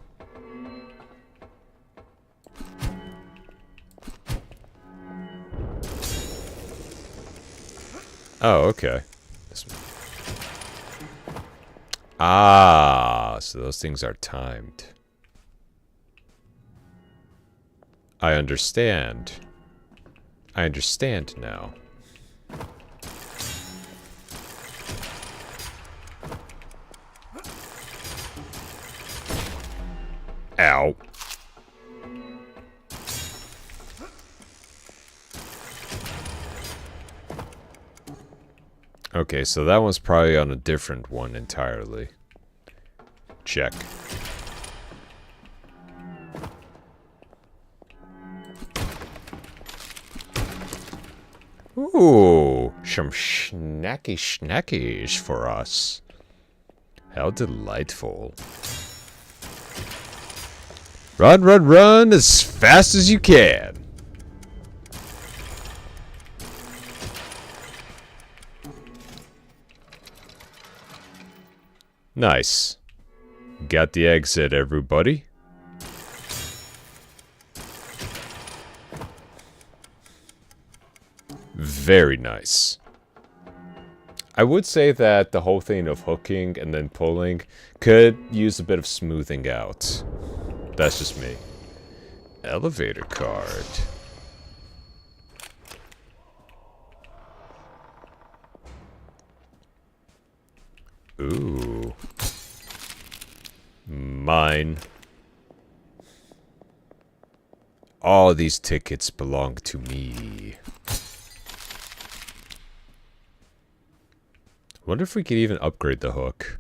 Oh, okay. Ah, so those things are timed. I understand. I understand now. Ow. Okay, so that one's probably on a different one entirely. Check. Ooh, some snackies for us. How delightful. Run, run, run as fast as you can. Nice. Got the exit, everybody. Very nice. I would say that the whole thing of hooking and then pulling could use a bit of smoothing out. That's just me. Elevator card. Ooh. Mine. All these tickets belong to me. Wonder if we could even upgrade the hook.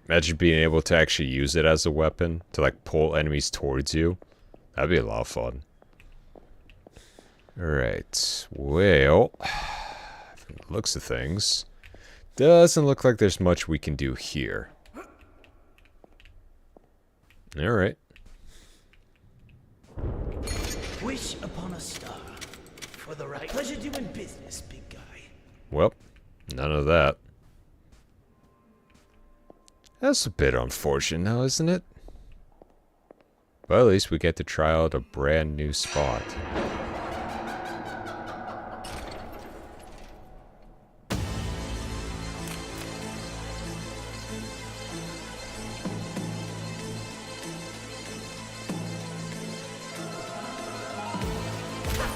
Imagine being able to actually use it as a weapon to like pull enemies towards you. That'd be a lot of fun. Alright, well, from the looks of things, doesn't look like there's much we can do here. Alright. Wish upon a star. For the right pleasure doing business, big guy. Well, none of that. That's a bit unfortunate now, isn't it? But at least we get to try out a brand new spot.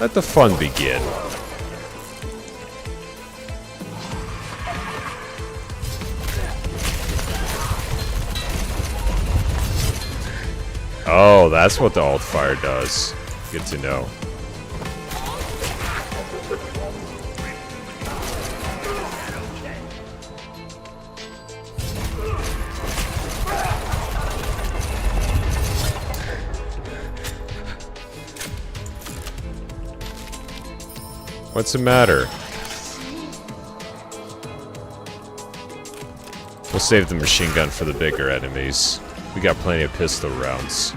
Let the fun begin. Oh, that's what the alt fire does. Good to know. What's the matter? We'll save the machine gun for the bigger enemies. We got plenty of pistol rounds.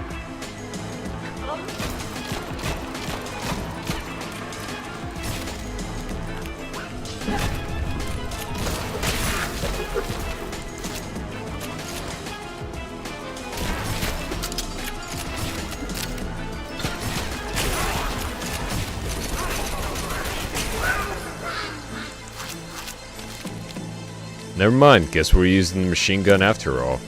Never mind, guess we're using the machine gun after all.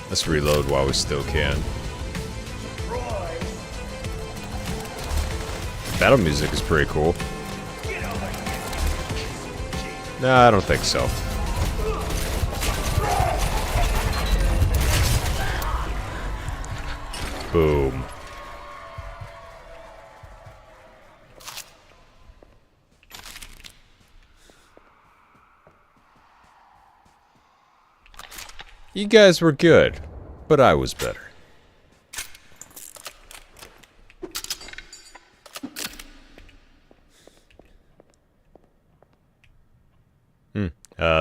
Let's reload while we still can. Battle music is pretty cool. Nah, I don't think so. Boom. You guys were good, but I was better.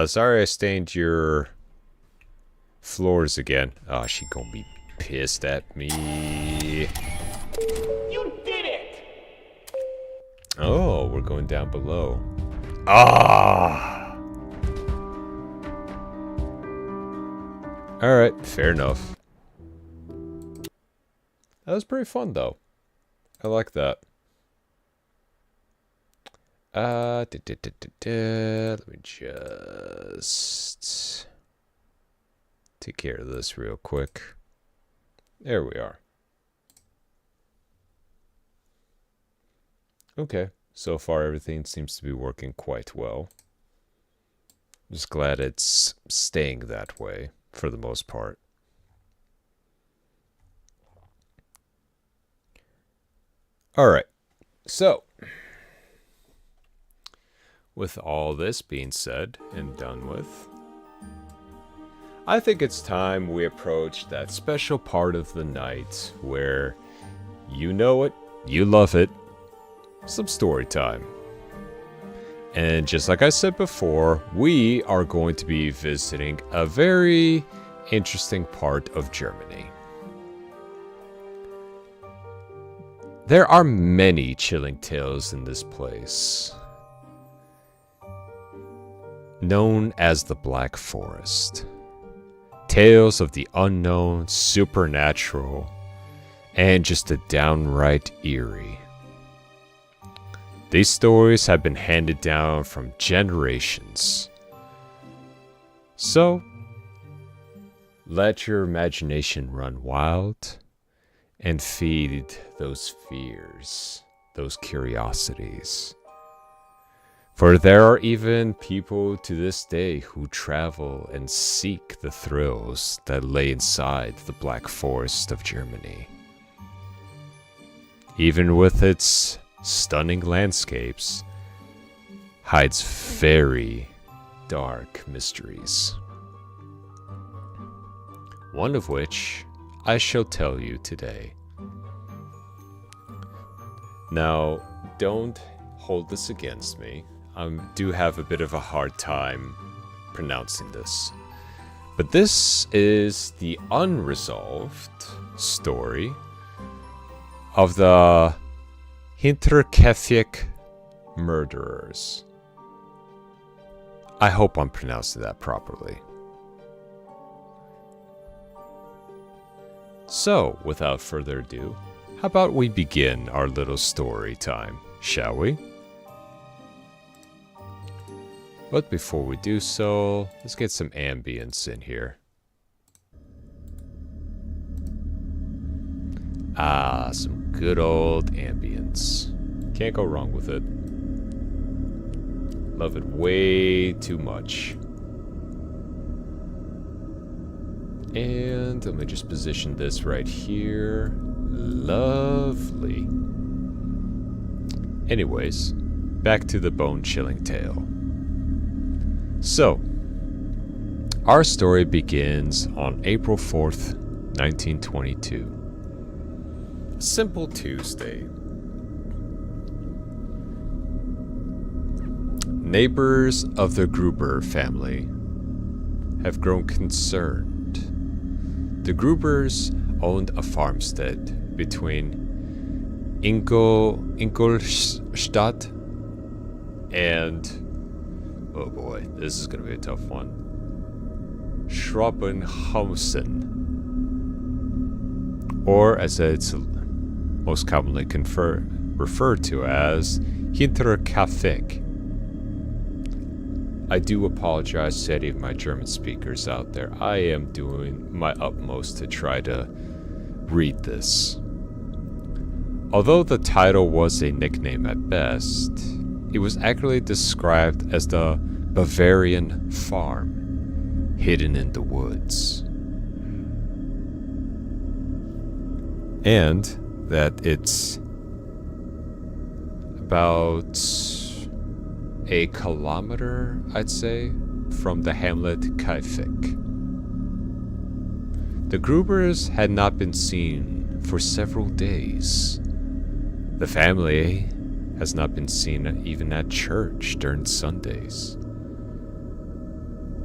Sorry I stained your floors again. Oh, she gonna be pissed at me. You did it! Oh, we're going down below. Ah! Alright, fair enough. That was pretty fun, though. I like that. Let me just take care of this real quick. There we are. Okay, so far everything seems to be working quite well. Just glad it's staying that way for the most part. Alright, so with all this being said and done with, I think it's time we approach that special part of the night where you know it, you love it, some story time. And just like I said before, we are going to be visiting a very interesting part of Germany. There are many chilling tales in this place, known as the Black Forest. Tales of the unknown, supernatural, and just a downright eerie. These stories have been handed down from generations. So, let your imagination run wild and feed those fears, those curiosities. For there are even people to this day who travel and seek the thrills that lay inside the Black Forest of Germany. Even with its stunning landscapes, hides very dark mysteries. One of which I shall tell you today. Now, don't hold this against me. I do have a bit of a hard time pronouncing this. But this is the unresolved story of the Hinterkaifeck murderers. I hope I'm pronouncing that properly. So, without further ado, how about we begin our little story time, shall we? But before we do so, let's get some ambience in here. Ah, some good old ambience. Can't go wrong with it. Love it way too much. And let me just position this right here. Lovely. Anyways, back to the bone-chilling tale. So, Our story begins on April 4th, 1922. A simple Tuesday. Neighbors of the Gruber family have grown concerned. The Grubers owned a farmstead between Ingolstadt and, oh boy, this is going to be a tough one, Schrobenhausen, or as it's most commonly referred to as Hinterkaifeck. I do apologize to any of my German speakers out there. I am doing my utmost to try to read this. Although the title was a nickname at best, it was accurately described as the Bavarian farm, hidden in the woods. And that it's about a kilometer, I'd say, from the hamlet Kaifeck. The Grubers had not been seen for several days. The family has not been seen even at church during Sundays.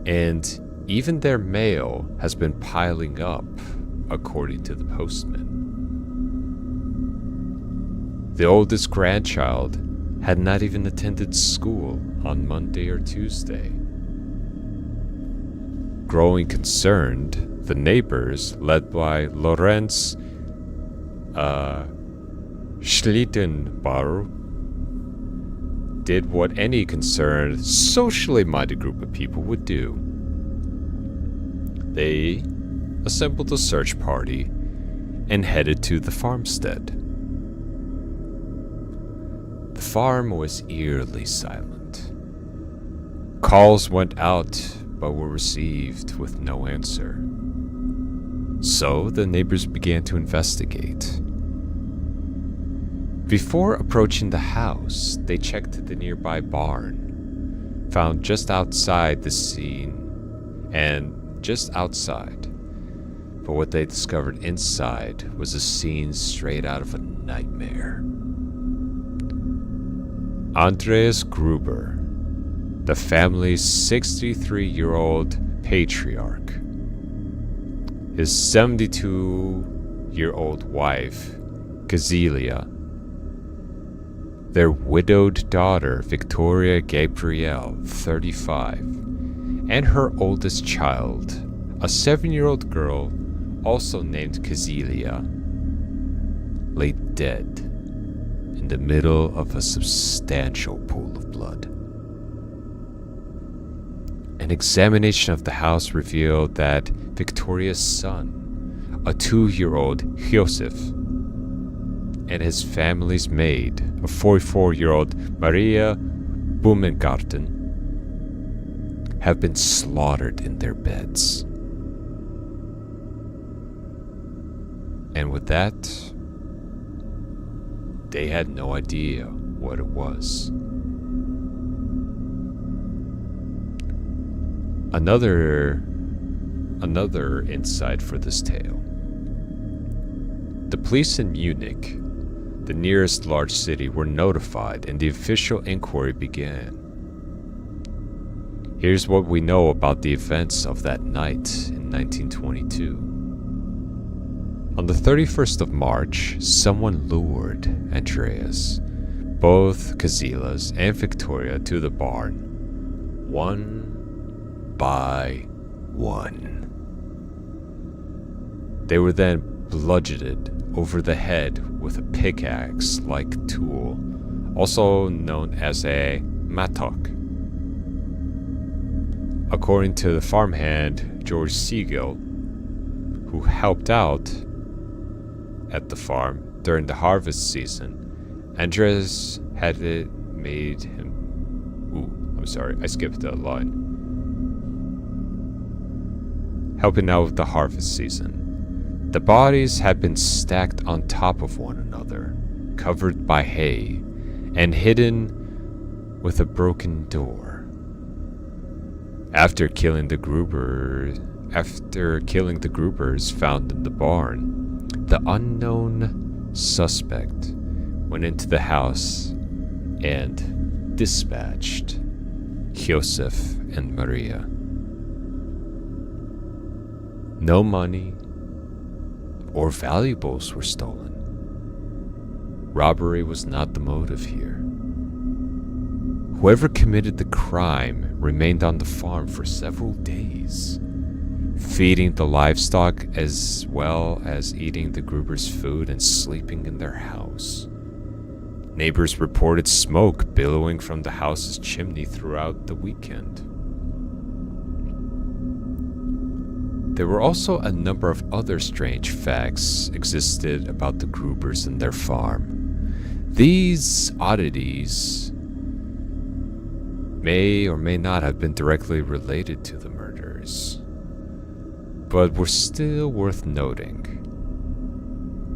And even their mail has been piling up, according to the postman. The oldest grandchild had not even attended school on Monday or Tuesday. Growing concerned, the neighbors, led by Lorenz Schlittenbauer, did what any concerned, socially minded group of people would do. They assembled a search party and headed to the farmstead. The farm was eerily silent. Calls went out but were received with no answer. So the neighbors began to investigate. Before approaching the house, they checked the nearby barn, found just outside the scene, and just outside. But what they discovered inside was a scene straight out of a nightmare. Andreas Gruber, the family's 63-year-old patriarch, his 72-year-old wife, Gazelia, their widowed daughter, Victoria Gabrielle, 35, and her oldest child, a 7-year-old girl, also named Gazelia, lay dead in the middle of a substantial pool of blood. An examination of the house revealed that Victoria's son, a 2-year-old Josef, and his family's maid, a 44-year-old Maria Blumengarten, have been slaughtered in their beds. And with that, they had no idea what it was. Another insight for this tale. The police in Munich, the nearest large city, were notified and the official inquiry began. Here's what we know about the events of that night in 1922. On the 31st of March, someone lured Andreas, both Gazelas and Victoria, to the barn, one by one. They were then bludgeoned over the head with a pickaxe-like tool, also known as a mattock. According to the farmhand George Siegel, who helped out at the farm during the harvest season, Andreas had it made him... I skipped a line. Helping out with the harvest season. The bodies had been stacked on top of one another, covered by hay, and hidden with a broken door. After killing the Grubers found in the barn, the unknown suspect went into the house and dispatched Josef and Maria. No money or valuables were stolen. Robbery was not the motive here. Whoever committed the crime remained on the farm for several days, feeding the livestock as well as eating the Grubers' food and sleeping in their house. Neighbors reported smoke billowing from the house's chimney throughout the weekend. There were also a number of other strange facts existed about the Grubers and their farm. These oddities may or may not have been directly related to the murders, but were still worth noting.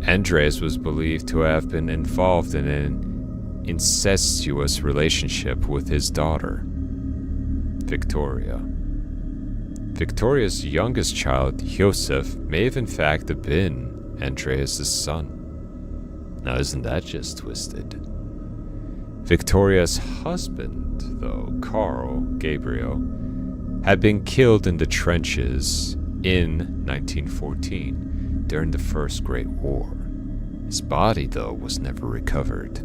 Andreas was believed to have been involved in an incestuous relationship with his daughter, Victoria. Victoria's youngest child, Josef, may have in fact have been Andreas' son. Now isn't that just twisted? Victoria's husband, though, Carl Gabriel, had been killed in the trenches in 1914 during the First Great War. His body, though, was never recovered.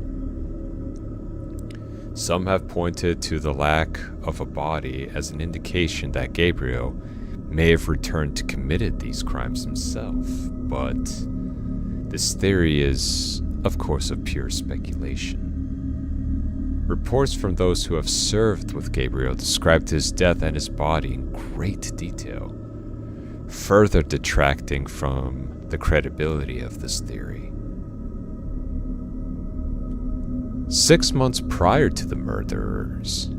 Some have pointed to the lack of a body as an indication that Gabriel may have returned to committed these crimes himself, but this theory is, of course, of pure speculation. Reports from those who have served with Gabriel described his death and his body in great detail, further detracting from the credibility of this theory. 6 months prior to the murders,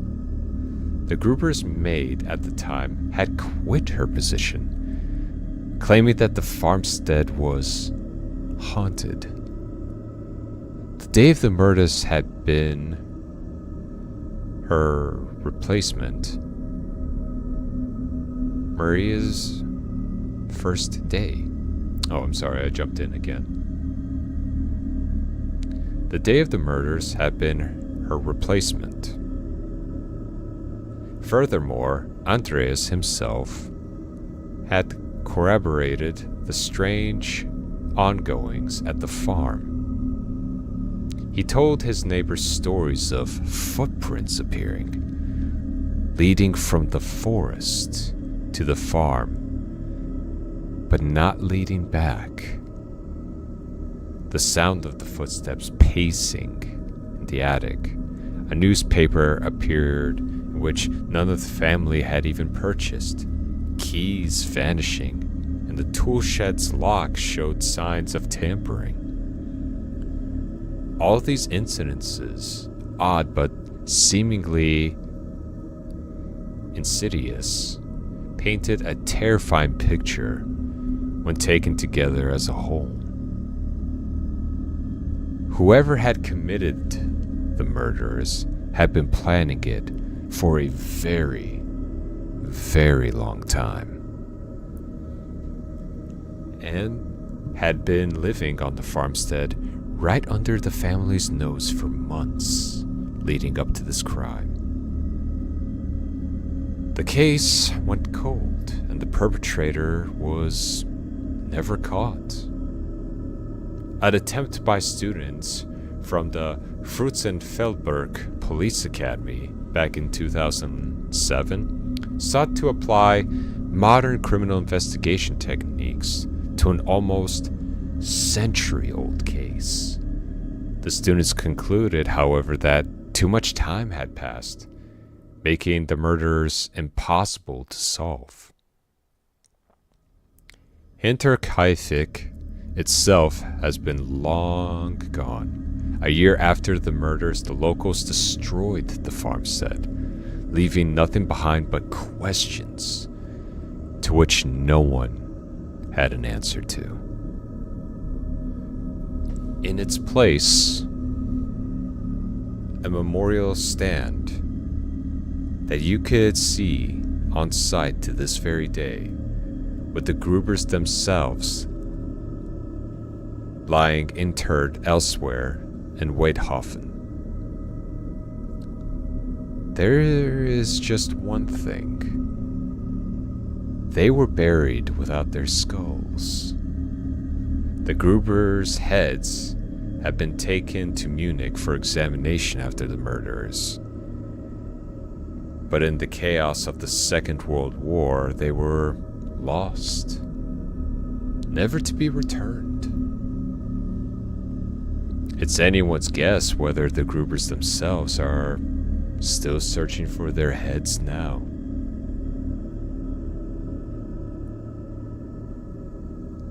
the Grubers' maid at the time had quit her position, claiming that the farmstead was haunted. The day of the murders had been her replacement, Maria's first day. Oh, I'm sorry, I jumped in again. The day of the murders had been her replacement. Furthermore, Andreas himself had corroborated the strange ongoings at the farm. He told his neighbors stories of footprints appearing, leading from the forest to the farm, but not leading back. The sound of the footsteps pacing in the attic. A newspaper appeared in which none of the family had even purchased. Keys vanishing, and the tool shed's lock showed signs of tampering. All of these incidences, odd but seemingly insidious, painted a terrifying picture when taken together as a whole. Whoever had committed the murders had been planning it for a very, very long time, and had been living on the farmstead right under the family's nose for months leading up to this crime. The case went cold, and the perpetrator was never caught. An attempt by students from the Frutzenfeldberg Police Academy back in 2007 sought to apply modern criminal investigation techniques to an almost century-old case. The students concluded, however, that too much time had passed, making the murders impossible to solve. Hinterkaifeck itself has been long gone. A year after the murders, the locals destroyed the farmstead, leaving nothing behind but questions to which no one had an answer to. In its place, a memorial stand that you could see on site to this very day, with the Grubers themselves lying interred elsewhere in Weidhofen. There is just one thing. They were buried without their skulls. The Grubers' heads had been taken to Munich for examination after the murders. But in the chaos of the Second World War, they were lost, never to be returned. It's anyone's guess whether the Grubers themselves are still searching for their heads now.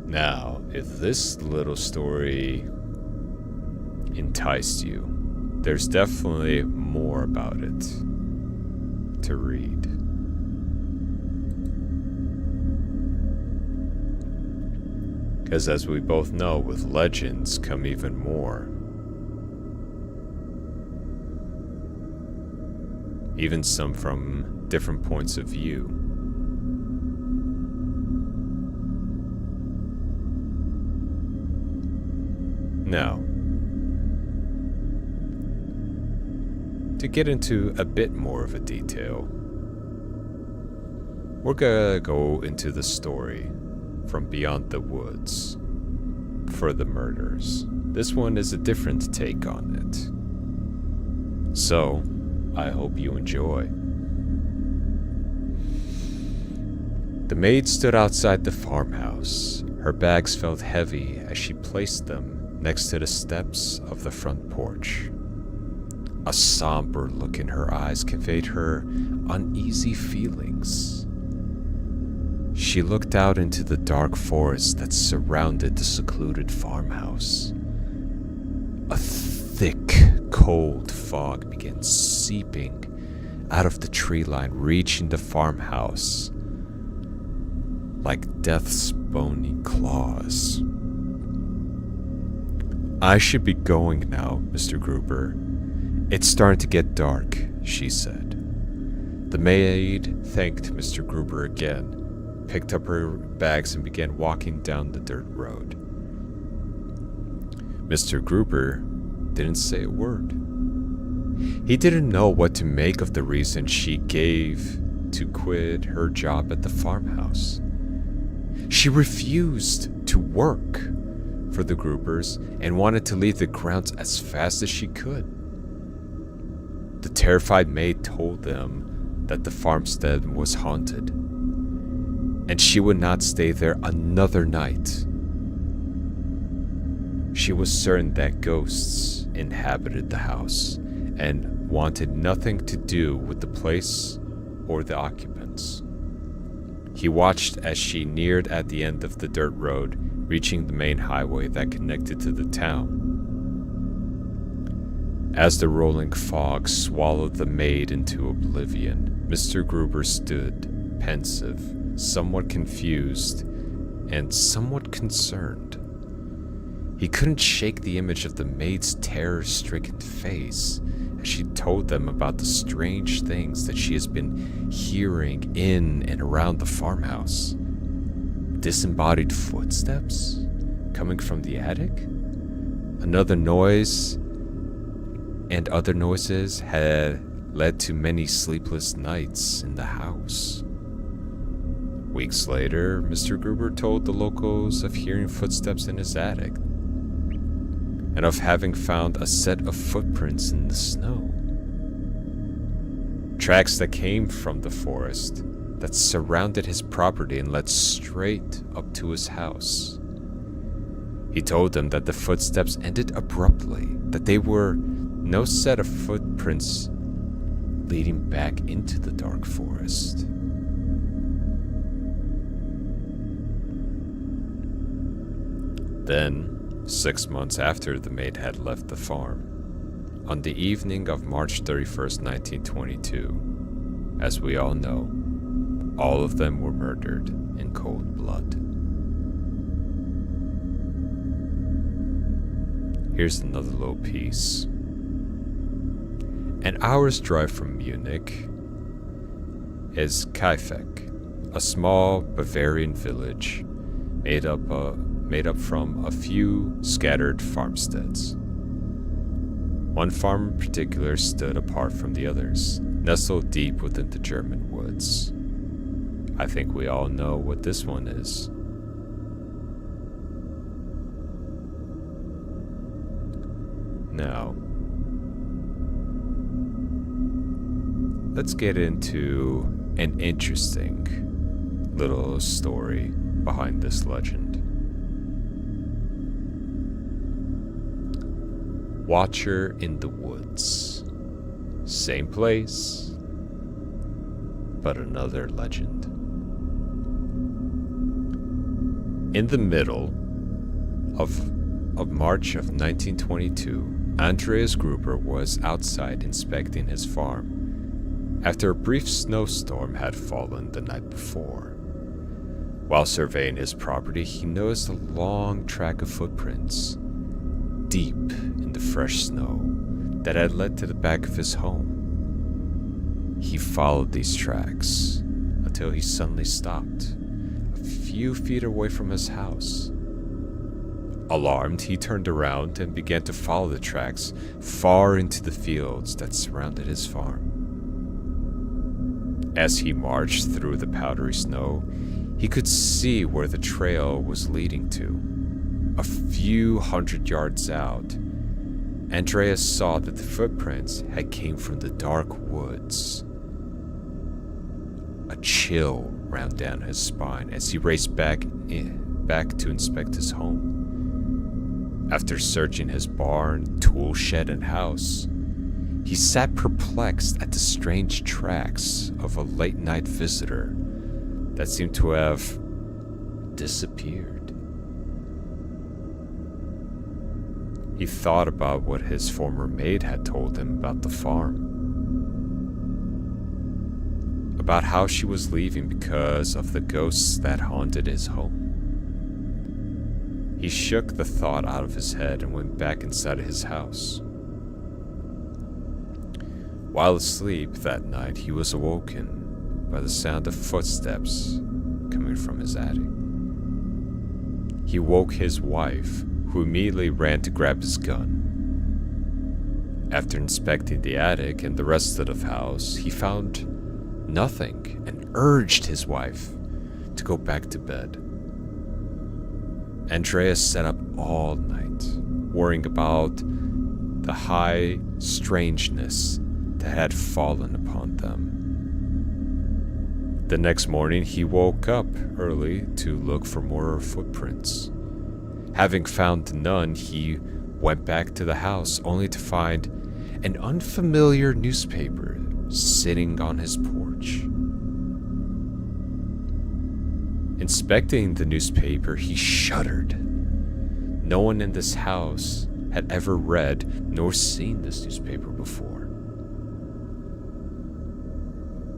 Now, if this little story enticed you, there's definitely more about it to read. Because as we both know, with legends come even more. Even some from different points of view. Now, to get into a bit more of a detail, we're gonna go into the story from Beyond the Woods for the murders. This one is a different take on it. So, I hope you enjoy. The maid stood outside the farmhouse. Her bags felt heavy as she placed them next to the steps of the front porch. A somber look in her eyes conveyed her uneasy feelings. She looked out into the dark forest that surrounded the secluded farmhouse. A thick, cold fog began seeping out of the tree line, reaching the farmhouse like death's bony claws. "I should be going now, Mr. Gruber. It's starting to get dark," she said. The maid thanked Mr. Gruber again, picked up her bags and began walking down the dirt road. Mr. Gruber didn't say a word. He didn't know what to make of the reason she gave to quit her job at the farmhouse. She refused to work for the Grubers and wanted to leave the grounds as fast as she could. The terrified maid told them that the farmstead was haunted, and she would not stay there another night. She was certain that ghosts inhabited the house and wanted nothing to do with the place or the occupants. He watched as she neared at the end of the dirt road, reaching the main highway that connected to the town. As the rolling fog swallowed the maid into oblivion, Mr. Gruber stood, pensive, somewhat confused, and somewhat concerned. He couldn't shake the image of the maid's terror-stricken face as she told them about the strange things that she has been hearing in and around the farmhouse. Disembodied footsteps coming from the attic? Another noise and other noises had led to many sleepless nights in the house. Weeks later, Mr. Gruber told the locals of hearing footsteps in his attic and of having found a set of footprints in the snow. Tracks that came from the forest that surrounded his property and led straight up to his house. He told them that the footsteps ended abruptly, that they were no set of footprints leading back into the dark forest. Then, 6 months after the maid had left the farm, on the evening of March 31st, 1922, as we all know, all of them were murdered in cold blood. Here's another little piece. An hour's drive from Munich, is Kaifek, a small Bavarian village made up from a few scattered farmsteads. One farm in particular stood apart from the others, nestled deep within the German woods. I think we all know what this one is. Now, let's get into an interesting little story behind this legend. Watcher in the Woods. Same place, but another legend. In the middle of March of 1922, Andreas Gruber was outside inspecting his farm after a brief snowstorm had fallen the night before. While surveying his property, he noticed a long track of footprints deep in the fresh snow that had led to the back of his home. He followed these tracks until he suddenly stopped a few feet away from his house. Alarmed, he turned around and began to follow the tracks far into the fields that surrounded his farm. As he marched through the powdery snow, he could see where the trail was leading to. A few hundred yards out, Andreas saw that the footprints had came from the dark woods. A chill ran down his spine as he raced back to inspect his home. After searching his barn, tool shed, and house, he sat perplexed at the strange tracks of a late-night visitor that seemed to have disappeared. He thought about what his former maid had told him about the farm, about how she was leaving because of the ghosts that haunted his home. He shook the thought out of his head and went back inside his house. While asleep that night, he was awoken by the sound of footsteps coming from his attic. He woke his wife, who immediately ran to grab his gun. After inspecting the attic and the rest of the house, he found nothing and urged his wife to go back to bed. Andreas sat up all night, worrying about the high strangeness that had fallen upon them. The next morning, he woke up early to look for more footprints. Having found none, he went back to the house only to find an unfamiliar newspaper sitting on his porch. Inspecting the newspaper, he shuddered. No one in this house had ever read nor seen this newspaper before.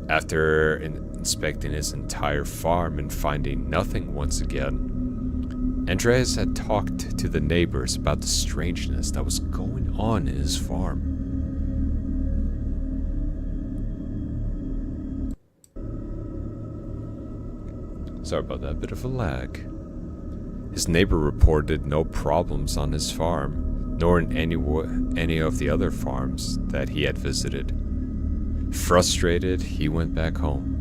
After inspecting his entire farm and finding nothing once again, Andreas had talked to the neighbors about the strangeness that was going on in his farm. Sorry about that, bit of a lag. His neighbor reported no problems on his farm, nor in any of the other farms that he had visited. Frustrated, he went back home.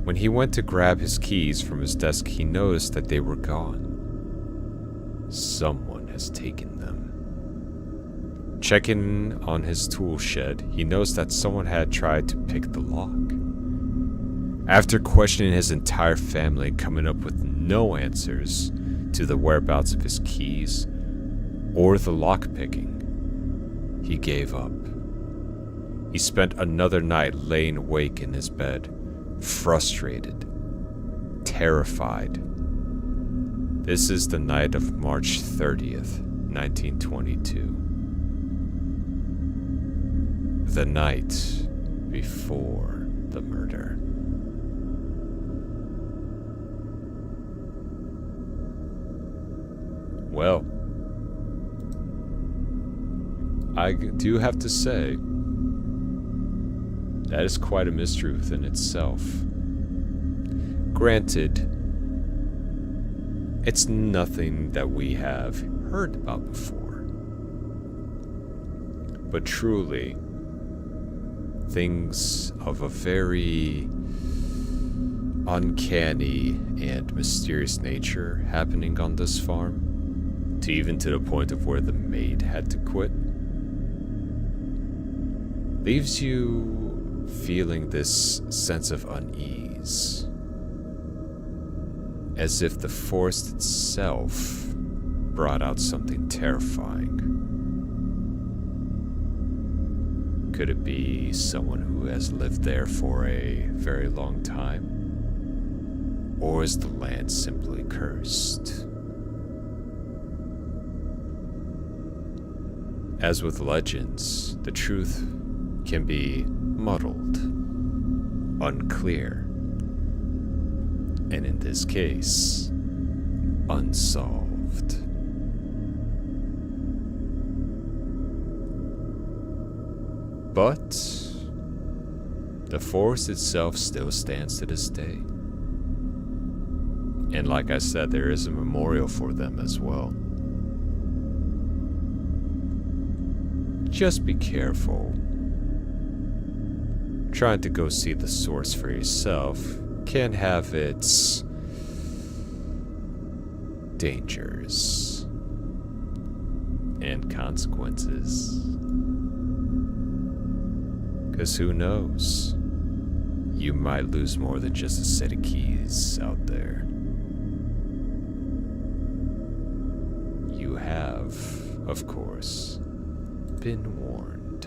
When he went to grab his keys from his desk, he noticed that they were gone. Someone has taken them. Checking on his tool shed, he noticed that someone had tried to pick the lock. After questioning his entire family and coming up with no answers to the whereabouts of his keys or the lockpicking, he gave up. He spent another night laying awake in his bed, frustrated, terrified. This is the night of March 30th, 1922. The night before the murder. Well, I do have to say, That is quite a mystery within itself. Granted, it's nothing that we have heard about before. But truly, things of a very uncanny and mysterious nature happening on this farm, even to the point of where the maid had to quit, leaves you feeling this sense of unease, as if the forest itself brought out something terrifying. Could it be someone who has lived there for a very long time? Or is the land simply cursed? As with legends, the truth can be muddled, unclear, and in this case, unsolved. But the forest itself still stands to this day. And like I said, there is a memorial for them as well. Just be careful. Trying to go see the source for yourself can have its dangers and consequences. 'Cause who knows? You might lose more than just a set of keys out there. You have, of course, been warned.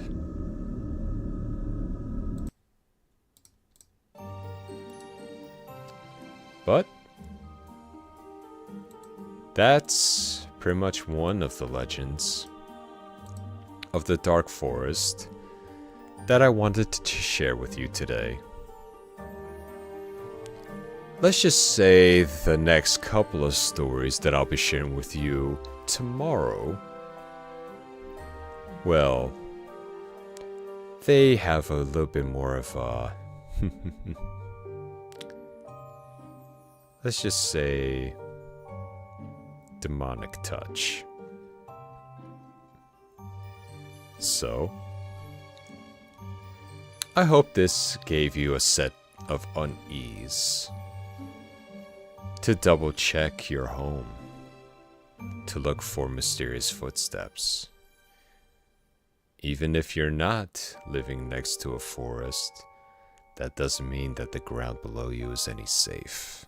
But that's pretty much one of the legends of the Dark Forest that I wanted to share with you today. Let's just say the next couple of stories that I'll be sharing with you tomorrow, well, they have a little bit more of a let's just say demonic touch. So, I hope this gave you a set of unease to double check your home, to look for mysterious footsteps. Even if you're not living next to a forest, that doesn't mean that the ground below you is any safe.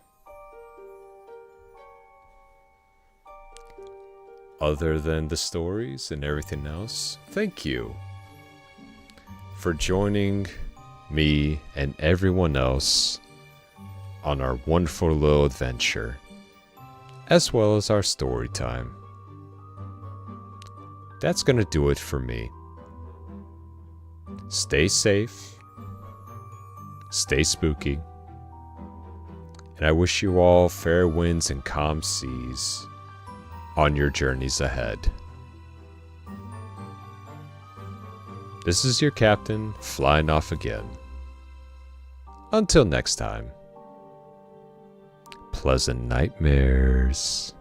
Other than the stories and everything else, thank you for joining me and everyone else on our wonderful little adventure, as well as our story time. That's gonna do it for me. Stay safe, stay spooky, and I wish you all fair winds and calm seas on your journeys ahead. This is your captain, flying off again. Until next time, pleasant nightmares.